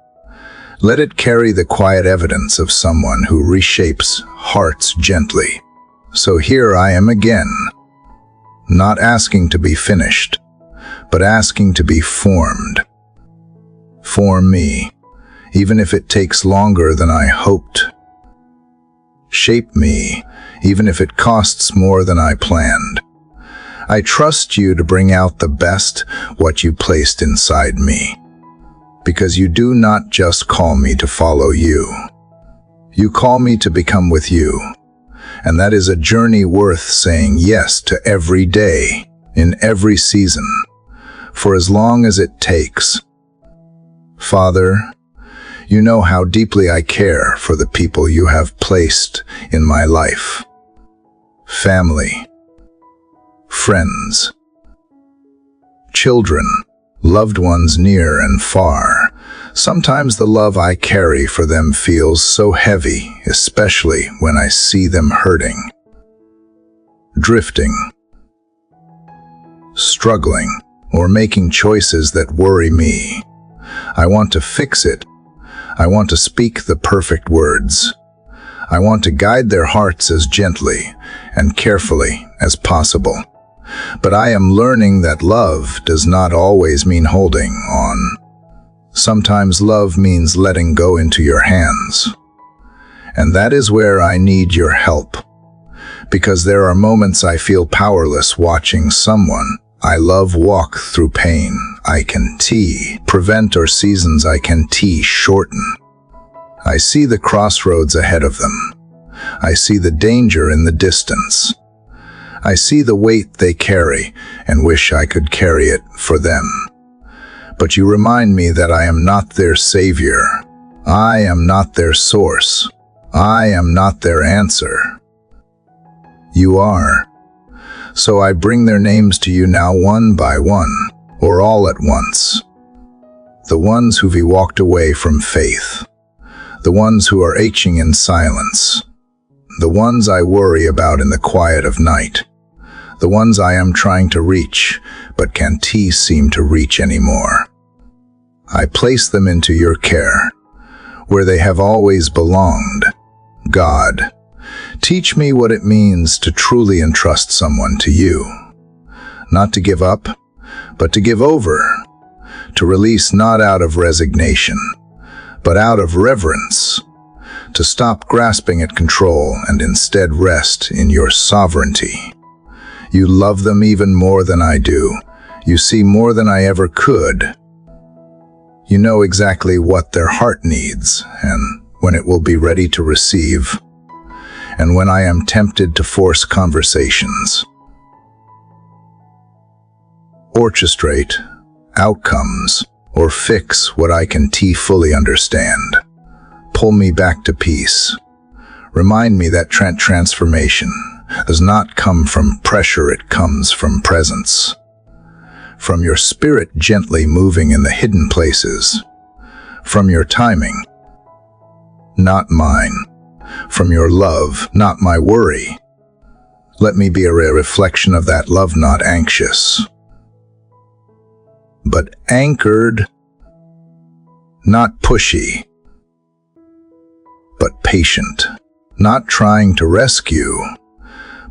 Let it carry the quiet evidence of someone who reshapes hearts gently. So here I am again, not asking to be finished, but asking to be formed. Form me, even if it takes longer than I hoped. Shape me, even if it costs more than I planned. I trust you to bring out the best, what you placed inside me. Because you do not just call me to follow you. You call me to become with you. And that is a journey worth saying yes to every day, in every season, for as long as it takes. Father, you know how deeply I care for the people you have placed in my life. Family, friends, children, loved ones near and far. Sometimes the love I carry for them feels so heavy, especially when I see them hurting, drifting, struggling, or making choices that worry me. I want to fix it. I want to speak the perfect words. I want to guide their hearts as gently and carefully as possible. But I am learning that love does not always mean holding on. Sometimes love means letting go into your hands. And that is where I need your help. Because there are moments I feel powerless watching someone I love walk through pain I can prevent, or seasons I can shorten. I see the crossroads ahead of them. I see the danger in the distance. I see the weight they carry and wish I could carry it for them. But you remind me that I am not their savior. I am not their source. I am not their answer. You are. So I bring their names to you now, one by one, or all at once. The ones who've walked away from faith. The ones who are aching in silence. The ones I worry about in the quiet of night. The ones I am trying to reach, but can't seem to reach anymore. I place them into your care, where they have always belonged. God, teach me what it means to truly entrust someone to you. Not to give up, but to give over. To release not out of resignation, but out of reverence. To stop grasping at control and instead rest in your sovereignty. You love them even more than I do. You see more than I ever could. You know exactly what their heart needs and when it will be ready to receive. And when I am tempted to force conversations, orchestrate outcomes, or fix what I can fully understand. Pull me back to peace. Remind me that transformation does not come from pressure, it comes from presence. From your spirit gently moving in the hidden places. From your timing, not mine. From your love, not my worry. Let me be a reflection of that love, not anxious, but anchored, not pushy, but patient, not trying to rescue,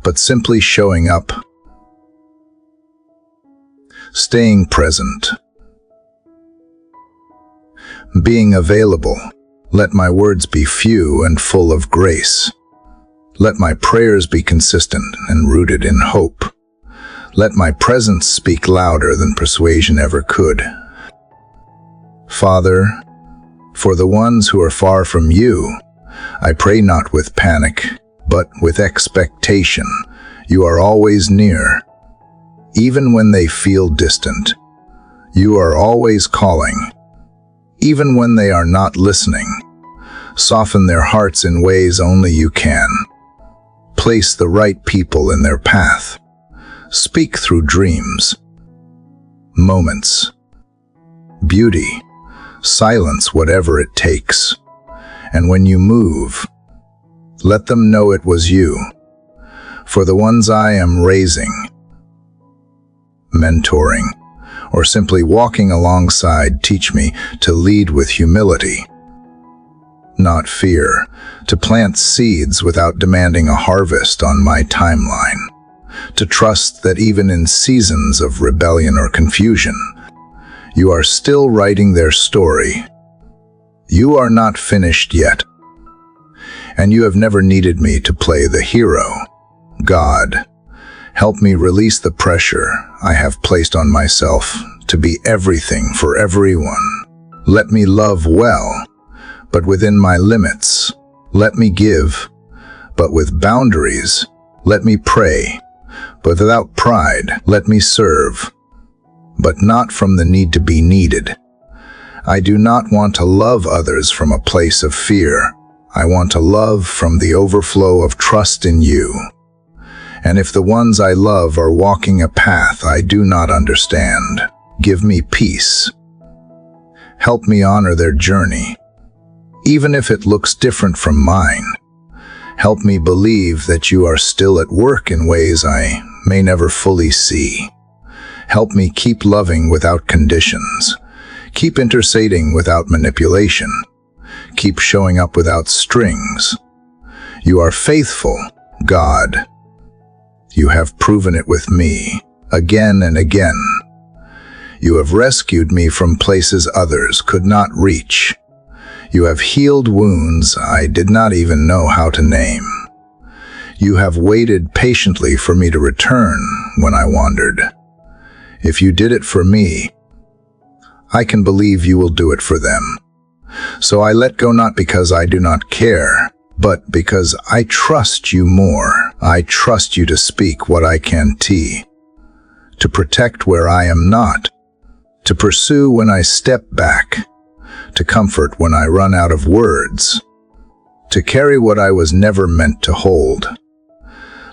but simply showing up, staying present, being available. Let my words be few and full of grace. Let my prayers be consistent and rooted in hope. Let my presence speak louder than persuasion ever could. Father, for the ones who are far from you, I pray not with panic, but with expectation. You are always near. Even when they feel distant, you are always calling. Even when they are not listening, soften their hearts in ways only you can. Place the right people in their path. Speak through dreams, moments, beauty, silence, whatever it takes. And when you move, let them know it was you. For the ones I am raising, mentoring, or simply walking alongside, teach me to lead with humility, not fear, to plant seeds without demanding a harvest on my timeline, to trust that even in seasons of rebellion or confusion, you are still writing their story. You are not finished yet, and you have never needed me to play the hero. God, help me release the pressure I have placed on myself to be everything for everyone. Let me love well, but within my limits. Let me give, but with boundaries. Let me pray, but without pride. Let me serve, but not from the need to be needed. I do not want to love others from a place of fear. I want to love from the overflow of trust in you. And if the ones I love are walking a path I do not understand, give me peace. Help me honor their journey, even if it looks different from mine. Help me believe that you are still at work in ways I may never fully see. Help me keep loving without conditions. Keep interceding without manipulation. Keep showing up without strings. You are faithful, God, You have proven it with me, again and again. You have rescued me from places others could not reach. You have healed wounds I did not even know how to name. You have waited patiently for me to return when I wandered. If you did it for me, I can believe you will do it for them. So I let go not because I do not care, but because I trust you more. I trust you to speak what I can't, to protect where I am not, to pursue when I step back, to comfort when I run out of words, to carry what I was never meant to hold.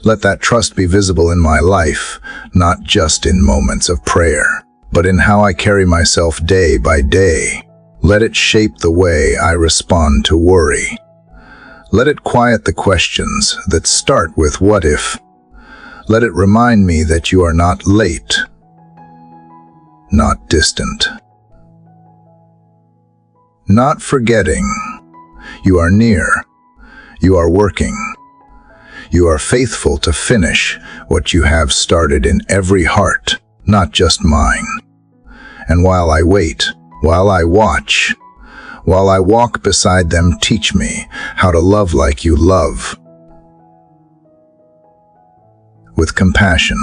Let that trust be visible in my life, not just in moments of prayer, but in how I carry myself day by day. Let it shape the way I respond to worry. Let it quiet the questions that start with what if. Let it remind me that you are not late, not distant, not forgetting. You are near. You are working. You are faithful to finish what you have started in every heart, not just mine. And while I wait, while I watch, while I walk beside them, teach me how to love like you love. With compassion,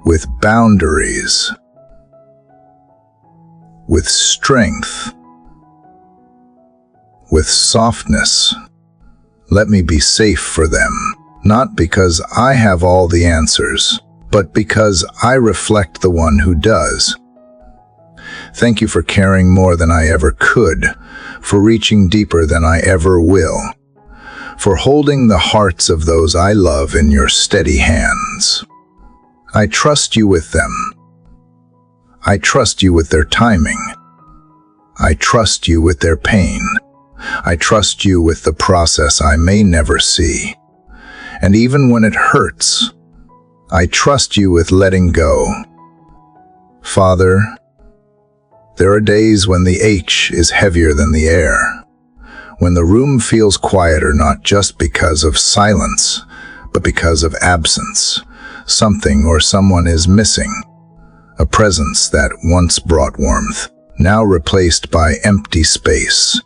with boundaries, with strength, with softness. Let me be safe for them, not because I have all the answers, but because I reflect the one who does. Thank you for caring more than I ever could, for reaching deeper than I ever will, for holding the hearts of those I love in your steady hands. I trust you with them. I trust you with their timing. I trust you with their pain. I trust you with the process I may never see. And even when it hurts, I trust you with letting go. Father, there are days when the H is heavier than the air, when the room feels quieter not just because of silence, but because of absence. Something or someone is missing, a presence that once brought warmth, now replaced by empty space.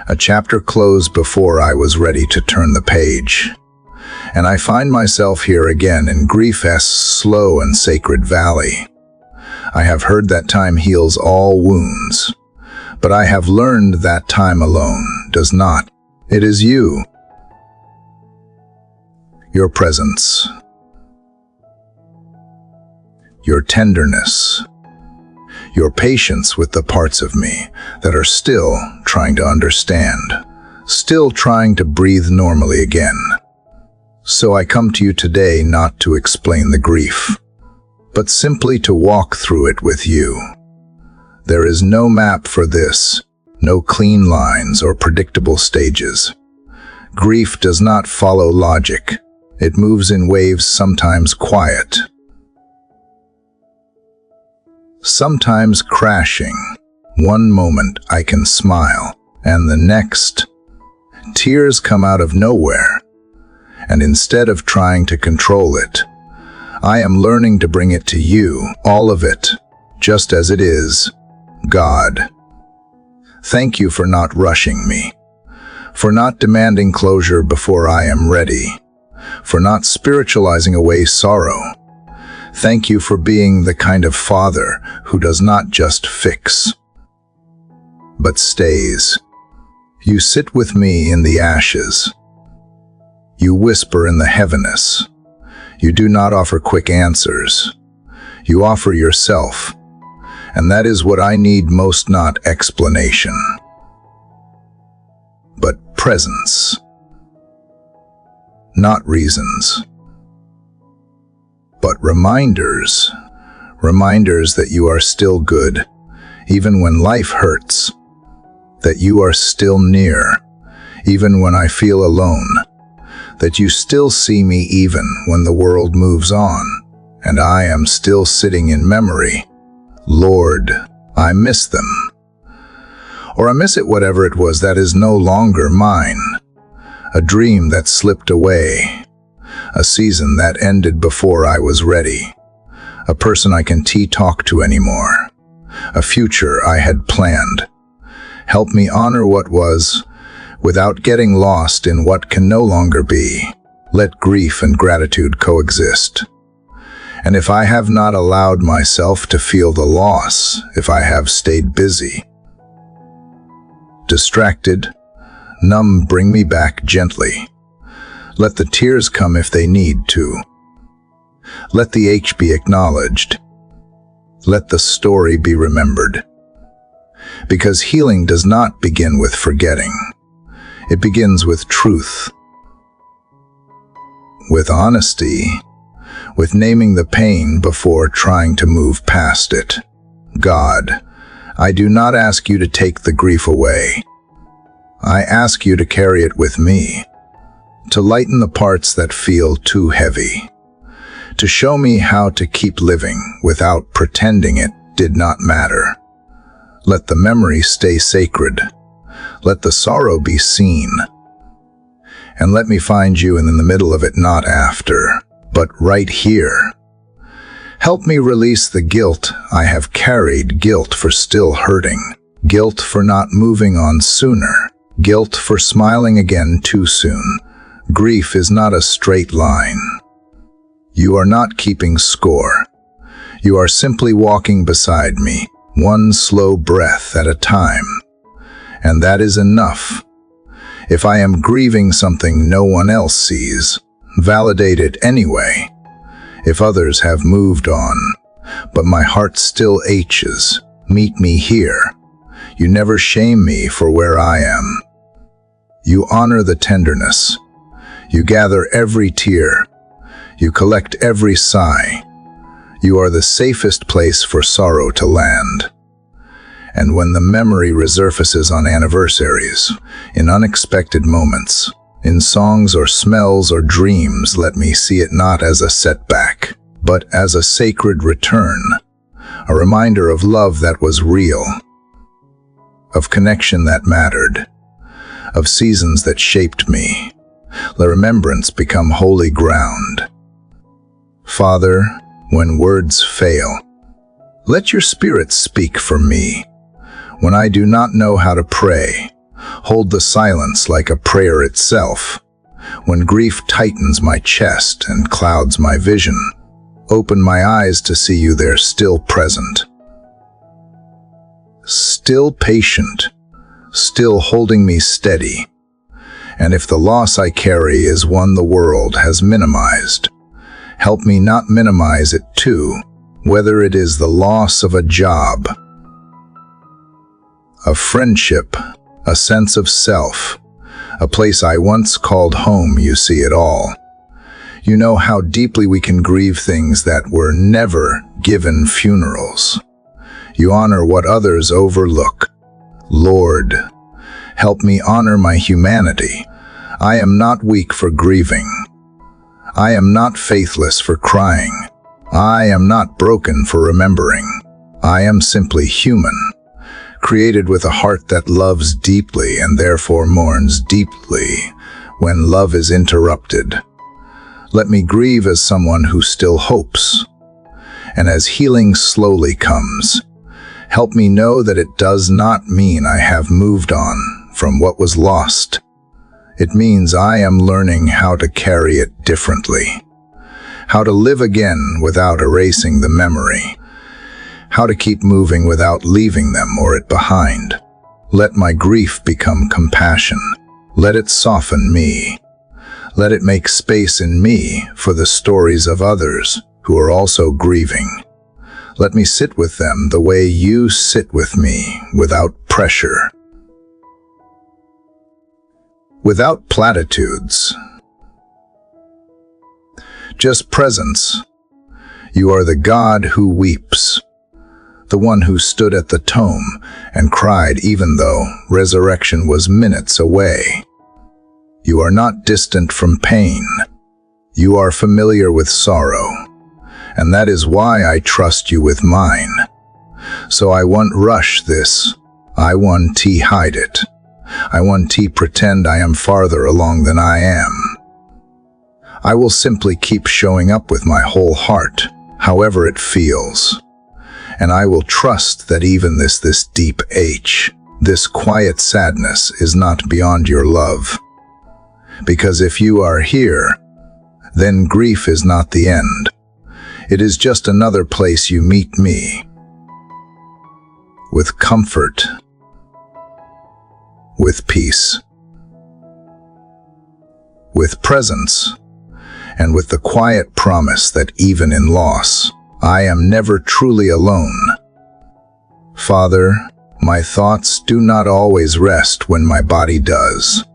A chapter closed before I was ready to turn the page. And I find myself here again in grief's slow and sacred valley. I have heard that time heals all wounds, but I have learned that time alone does not. It is you, your presence, your tenderness, your patience with the parts of me that are still trying to understand, still trying to breathe normally again. So I come to you today not to explain the grief, but simply to walk through it with you. There is no map for this, no clean lines or predictable stages. Grief does not follow logic. It moves in waves, sometimes quiet, sometimes crashing. One moment I can smile, and the next, tears come out of nowhere. And instead of trying to control it, I am learning to bring it to you, all of it, just as it is. God, thank you for not rushing me, for not demanding closure before I am ready, for not spiritualizing away sorrow. Thank you for being the kind of father who does not just fix, but stays. You sit with me in the ashes. You whisper in the heaviness. You do not offer quick answers. You offer yourself. And that is what I need most, not explanation, but presence. Not reasons, but reminders. Reminders that you are still good, even when life hurts. That you are still near, even when I feel alone. That you still see me even when the world moves on, and I am still sitting in memory. Lord, I miss them. Or I miss it, whatever it was that is no longer mine. A dream that slipped away, a season that ended before I was ready, a person I can talk to anymore, a future I had planned. Help me honor what was, without getting lost in what can no longer be. Let grief and gratitude coexist. And if I have not allowed myself to feel the loss, if I have stayed busy, distracted, numb, bring me back gently. Let the tears come if they need to. Let the ache be acknowledged. Let the story be remembered. Because healing does not begin with forgetting. It begins with truth, with honesty, with naming the pain before trying to move past it. God, I do not ask you to take the grief away. I ask you to carry it with me, to lighten the parts that feel too heavy, to show me how to keep living without pretending it did not matter. Let the memory stay sacred. Let the sorrow be seen. And let me find you in the middle of it, not after, but right here. Help me release the guilt I have carried, guilt for still hurting, guilt for not moving on sooner, guilt for smiling again too soon. Grief is not a straight line. You are not keeping score. You are simply walking beside me, one slow breath at a time. And that is enough. If I am grieving something no one else sees, validate it anyway. If others have moved on, but my heart still aches, meet me here. You never shame me for where I am. You honor the tenderness. You gather every tear. You collect every sigh. You are the safest place for sorrow to land. And when the memory resurfaces on anniversaries, in unexpected moments, in songs or smells or dreams, let me see it not as a setback, but as a sacred return, a reminder of love that was real, of connection that mattered, of seasons that shaped me. Let remembrance become holy ground. Father, when words fail, let your Spirit speak for me. When I do not know how to pray, hold the silence like a prayer itself. When grief tightens my chest and clouds my vision, open my eyes to see you there, still present, still patient, still holding me steady. And if the loss I carry is one the world has minimized, help me not minimize it too, whether it is the loss of a job, a friendship, a sense of self, a place I once called home. You see it all. You know how deeply we can grieve things that were never given funerals. You honor what others overlook. Lord, help me honor my humanity. I am not weak for grieving. I am not faithless for crying. I am not broken for remembering. I am simply human, created with a heart that loves deeply and therefore mourns deeply when love is interrupted. Let me grieve as someone who still hopes. And as healing slowly comes, help me know that it does not mean I have moved on from what was lost. It means I am learning how to carry it differently, how to live again without erasing the memory, how to keep moving without leaving them or it behind. Let my grief become compassion. Let it soften me. Let it make space in me for the stories of others who are also grieving. Let me sit with them the way you sit with me, without pressure, without platitudes, just presence. You are the God who weeps, the one who stood at the tomb and cried even though resurrection was minutes away. You are not distant from pain. You are familiar with sorrow, and that is why I trust you with mine. So I won't rush this. I won't hide it. I won't pretend I am farther along than I am. I will simply keep showing up with my whole heart, however it feels. And I will trust that even this deep ache, this quiet sadness is not beyond your love. Because if you are here, then grief is not the end. It is just another place you meet me. With comfort, with peace, with presence, and with the quiet promise that even in loss, I am never truly alone. Father, my thoughts do not always rest when my body does.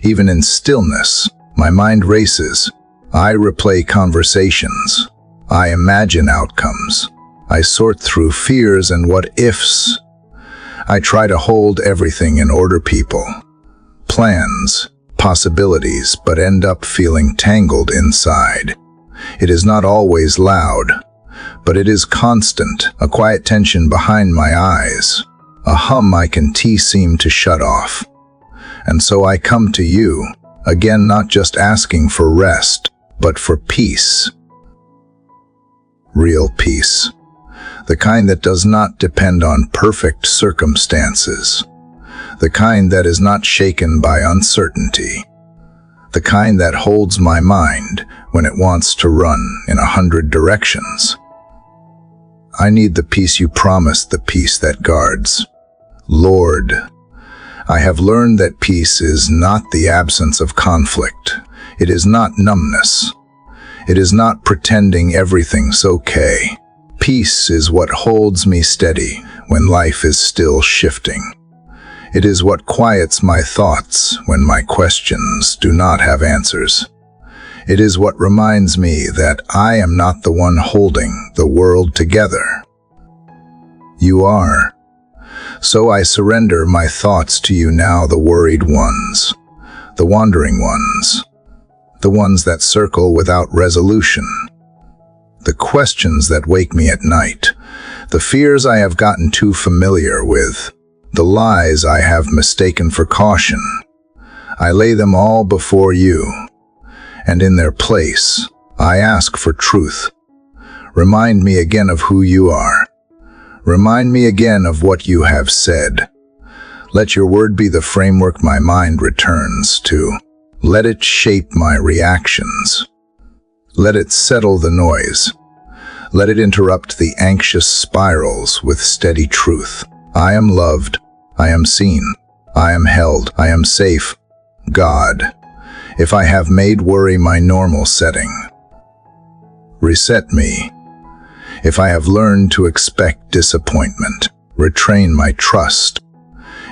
Even in stillness, my mind races. I replay conversations. I imagine outcomes. I sort through fears and what-ifs. I try to hold everything in order, people, plans, possibilities, but end up feeling tangled inside. It is not always loud, but it is constant, a quiet tension behind my eyes, a hum I can seem to shut off. And so I come to you, again not just asking for rest, but for peace. Real peace. The kind that does not depend on perfect circumstances. The kind that is not shaken by uncertainty. The kind that holds my mind when it wants to run in 100 directions. I need the peace you promised, the peace that guards. Lord, I have learned that peace is not the absence of conflict. It is not numbness. It is not pretending everything's okay. Peace is what holds me steady when life is still shifting. It is what quiets my thoughts when my questions do not have answers. It is what reminds me that I am not the one holding the world together. You are. So I surrender my thoughts to you now, the worried ones, the wandering ones, the ones that circle without resolution, the questions that wake me at night, the fears I have gotten too familiar with, the lies I have mistaken for caution. I lay them all before you, and in their place, I ask for truth. Remind me again of who you are. Remind me again of what you have said. Let your word be the framework my mind returns to. Let it shape my reactions. Let it settle the noise. Let it interrupt the anxious spirals with steady truth. I am loved. I am seen. I am held. I am safe. God, if I have made worry my normal setting, reset me. If I have learned to expect disappointment, retrain my trust.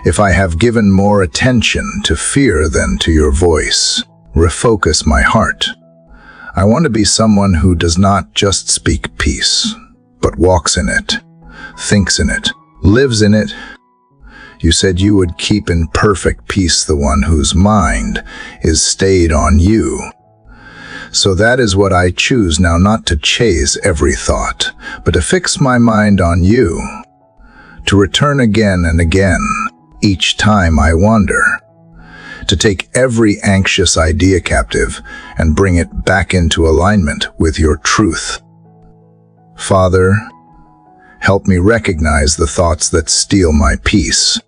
If I have given more attention to fear than to your voice, refocus my heart. I want to be someone who does not just speak peace, but walks in it, thinks in it, lives in it. You said you would keep in perfect peace the one whose mind is stayed on you. So that is what I choose now, not to chase every thought, but to fix my mind on you, to return again and again, each time I wander, to take every anxious idea captive and bring it back into alignment with your truth. Father, help me recognize the thoughts that steal my peace,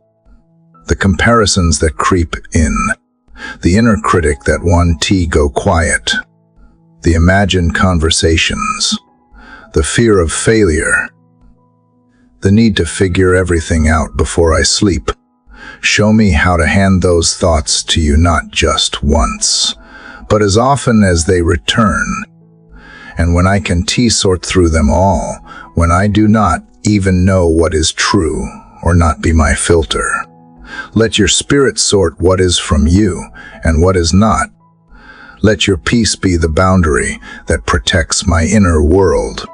the comparisons that creep in, the inner critic that want to go quiet, the imagined conversations, the fear of failure, the need to figure everything out before I sleep. Show me how to hand those thoughts to you not just once, but as often as they return. And when I can sort through them all, when I do not even know what is true or not be my filter. Let your spirit sort what is from you and what is not. Let your peace be the boundary that protects my inner world.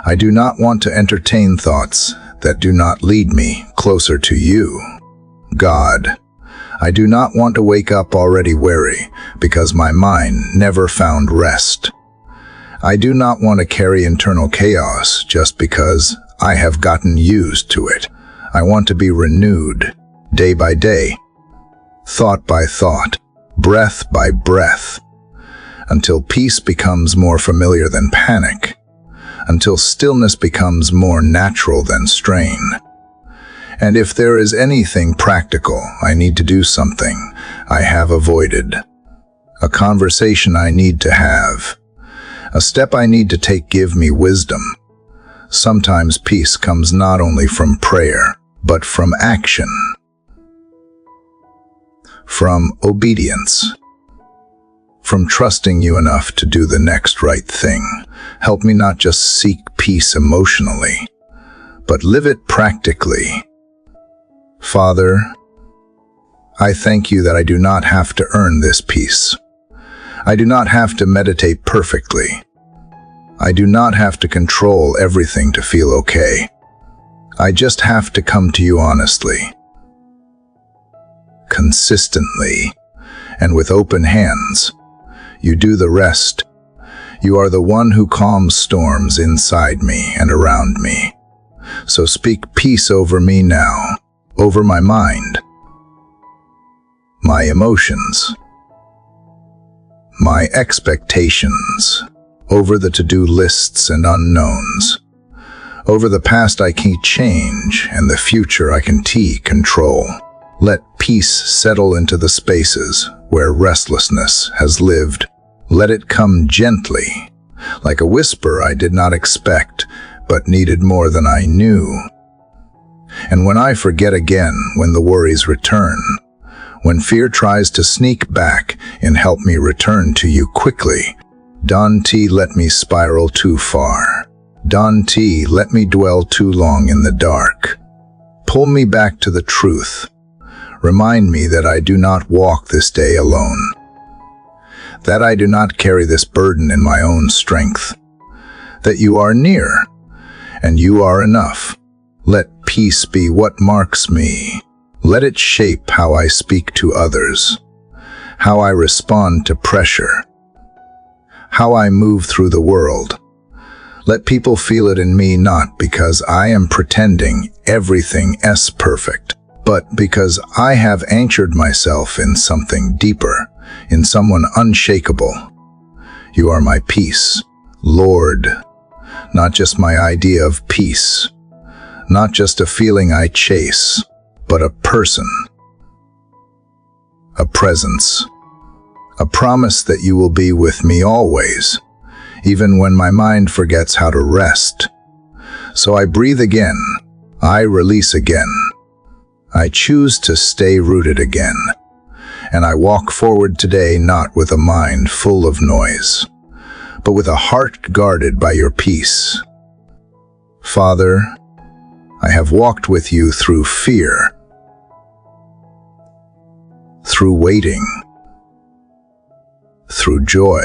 I do not want to entertain thoughts that do not lead me closer to you. God, I do not want to wake up already weary because my mind never found rest. I do not want to carry internal chaos just because I have gotten used to it. I want to be renewed day by day, thought by thought, breath by breath, until peace becomes more familiar than panic, until stillness becomes more natural than strain. And if there is anything practical I need to do, something I have avoided, a conversation I need to have, a step I need to take, give me wisdom. Sometimes peace comes not only from prayer, but from action, from obedience, from trusting you enough to do the next right thing. Help me not just seek peace emotionally, but live it practically. Father, I thank you that I do not have to earn this peace. I do not have to meditate perfectly. I do not have to control everything to feel okay. I just have to come to you honestly, consistently, and with open hands. You do the rest. You are the one who calms storms inside me and around me. So speak peace over me now, over my mind, my emotions, my expectations, over the to-do lists and unknowns, over the past I can't change and the future I can control. Let peace settle into the spaces where restlessness has lived. Let it come gently, like a whisper I did not expect, but needed more than I knew. And when I forget again, when the worries return, when fear tries to sneak back, and help me return to you quickly. Don't let me spiral too far. Don't let me dwell too long in the dark. Pull me back to the truth. Remind me that I do not walk this day alone, that I do not carry this burden in my own strength, that you are near, and you are enough. Let peace be what marks me. Let it shape how I speak to others, how I respond to pressure, how I move through the world. Let people feel it in me, not because I am pretending everything is perfect, but because I have anchored myself in something deeper, in someone unshakable. You are my peace, Lord, not just my idea of peace, not just a feeling I chase, but a person, a presence, a promise that you will be with me always, even when my mind forgets how to rest. So I breathe again, I release again, I choose to stay rooted again, and I walk forward today not with a mind full of noise, but with a heart guarded by your peace. Father, I have walked with you through fear, through waiting, through joy,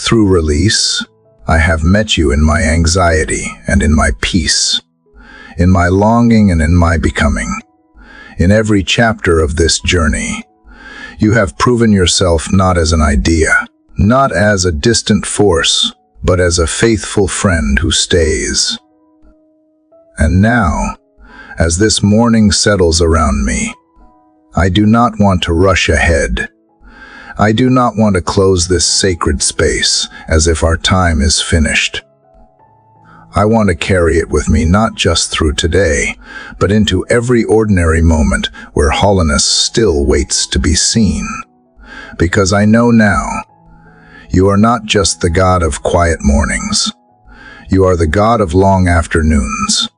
through release. I have met you in my anxiety and in my peace, in my longing and in my becoming. In every chapter of this journey, you have proven yourself not as an idea, not as a distant force, but as a faithful friend who stays. And now, as this morning settles around me, I do not want to rush ahead. I do not want to close this sacred space as if our time is finished. I want to carry it with me not just through today, but into every ordinary moment where hollowness still waits to be seen. Because I know now, you are not just the God of quiet mornings. You are the God of long afternoons,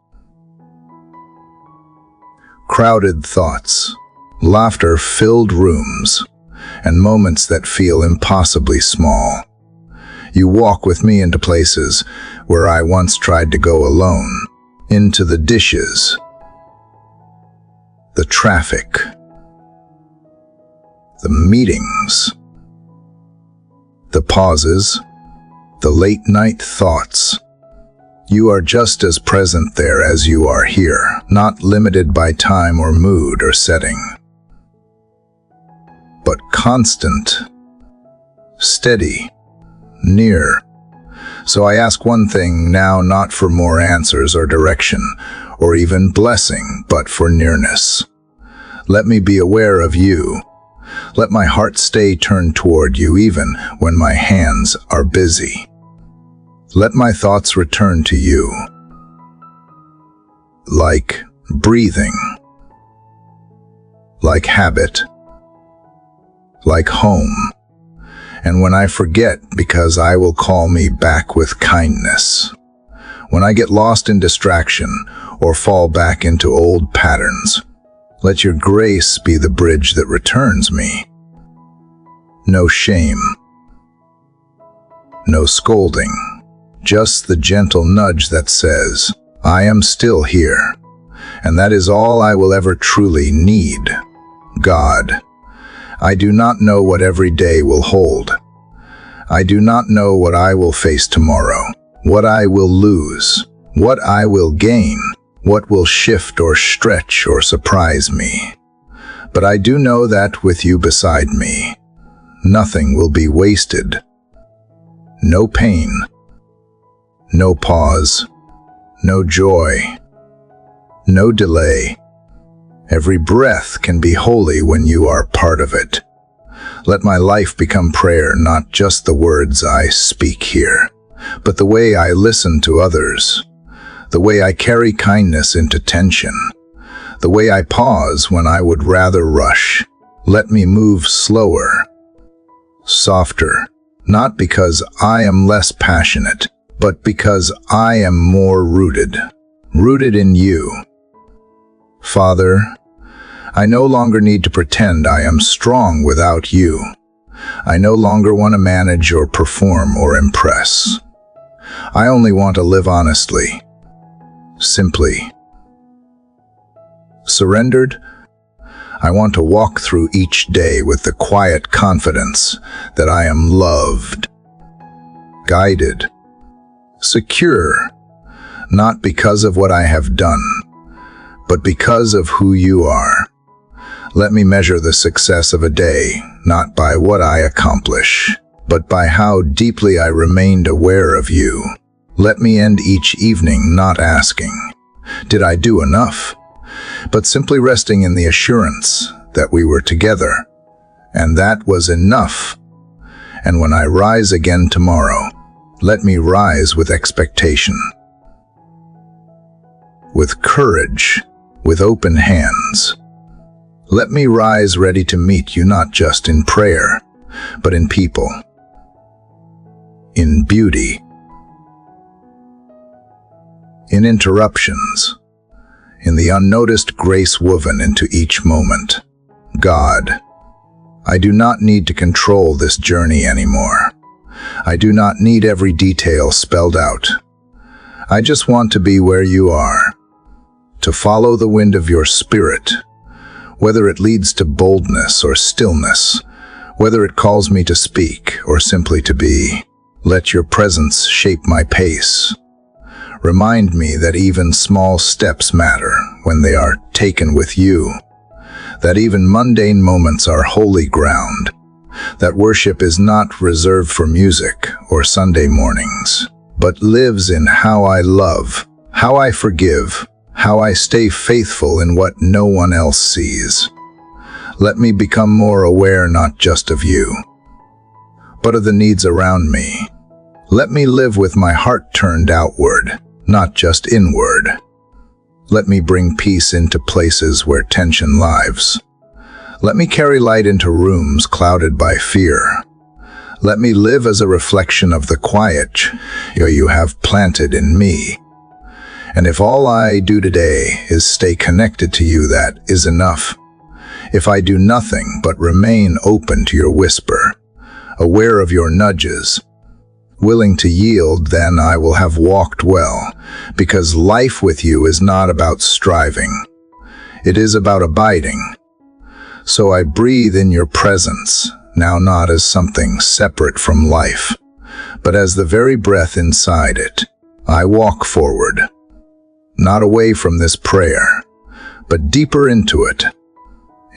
crowded thoughts, laughter-filled rooms, and moments that feel impossibly small. You walk with me into places where I once tried to go alone, into the dishes, the traffic, the meetings, the pauses, the late-night thoughts. You are just as present there as you are here, not limited by time or mood or setting, but constant, steady, near. So I ask one thing now, not for more answers or direction, or even blessing, but for nearness. Let me be aware of you. Let my heart stay turned toward you even when my hands are busy. Let my thoughts return to you, like breathing, like habit, like home. And when I forget, because I will call me back with kindness. When I get lost in distraction or fall back into old patterns, let your grace be the bridge that returns me. No shame, no scolding, just the gentle nudge that says, I am still here, and that is all I will ever truly need. God, I do not know what every day will hold. I do not know what I will face tomorrow, what I will lose, what I will gain, what will shift or stretch or surprise me. But I do know that with you beside me, nothing will be wasted. No pain, no pause, no joy, no delay. Every breath can be holy when you are part of it. Let my life become prayer, not just the words I speak here, but the way I listen to others, the way I carry kindness into tension, the way I pause when I would rather rush. Let me move slower, softer, not because I am less passionate, but because I am more rooted in you. Father, I no longer need to pretend I am strong without you. I no longer want to manage or perform or impress. I only want to live honestly, simply. Surrendered, I want to walk through each day with the quiet confidence that I am loved, guided, secure, not because of what I have done, but because of who you are. Let me measure the success of a day, not by what I accomplish, but by how deeply I remained aware of you. Let me end each evening not asking, did I do enough? But simply resting in the assurance that we were together, and that was enough. And when I rise again tomorrow, let me rise with expectation, with courage, with open hands. Let me rise ready to meet you not just in prayer, but in people, in beauty, in interruptions, in the unnoticed grace woven into each moment. God, I do not need to control this journey anymore. I do not need every detail spelled out. I just want to be where you are, to follow the wind of your spirit, whether it leads to boldness or stillness, whether it calls me to speak or simply to be. Let your presence shape my pace. Remind me that even small steps matter when they are taken with you, that even mundane moments are holy ground, that worship is not reserved for music or Sunday mornings, but lives in how I love, how I forgive, how I stay faithful in what no one else sees. Let me become more aware not just of you, but of the needs around me. Let me live with my heart turned outward, not just inward. Let me bring peace into places where tension lives. Let me carry light into rooms clouded by fear. Let me live as a reflection of the quiet you have planted in me. And if all I do today is stay connected to you, that is enough. If I do nothing but remain open to your whisper, aware of your nudges, willing to yield, then I will have walked well, because life with you is not about striving. It is about abiding. So I breathe in your presence, now not as something separate from life, but as the very breath inside it. I walk forward, not away from this prayer, but deeper into it,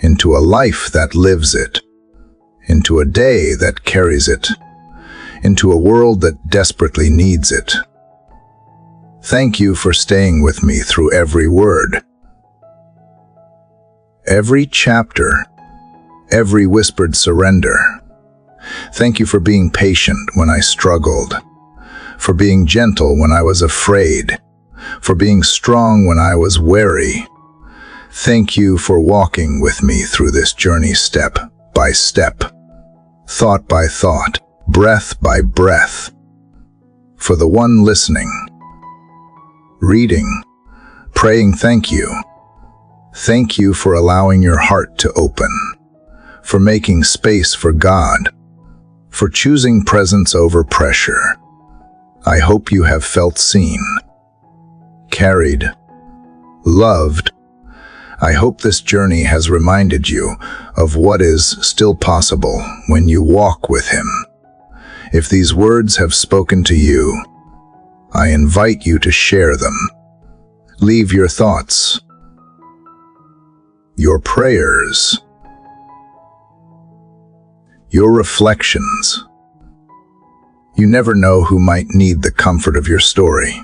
into a life that lives it, into a day that carries it, into a world that desperately needs it. Thank you for staying with me through every word, every chapter, every whispered surrender. Thank you for being patient when I struggled, for being gentle when I was afraid, for being strong when I was weary. Thank you for walking with me through this journey step by step, thought by thought, breath by breath. For the one listening, reading, praying, thank you. Thank you for allowing your heart to open, for making space for God, for choosing presence over pressure. I hope you have felt seen, carried, loved. I hope this journey has reminded you of what is still possible when you walk with Him. If these words have spoken to you, I invite you to share them. Leave your thoughts, your prayers, your reflections. You never know who might need the comfort of your story,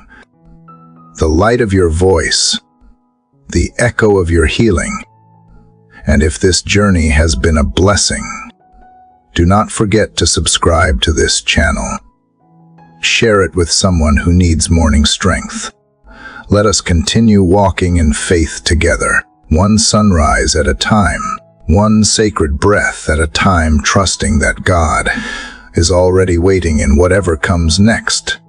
the light of your voice, the echo of your healing. And if this journey has been a blessing, do not forget to subscribe to this channel. Share it with someone who needs morning strength. Let us continue walking in faith together, one sunrise at a time, one sacred breath at a time, trusting that God is already waiting in whatever comes next.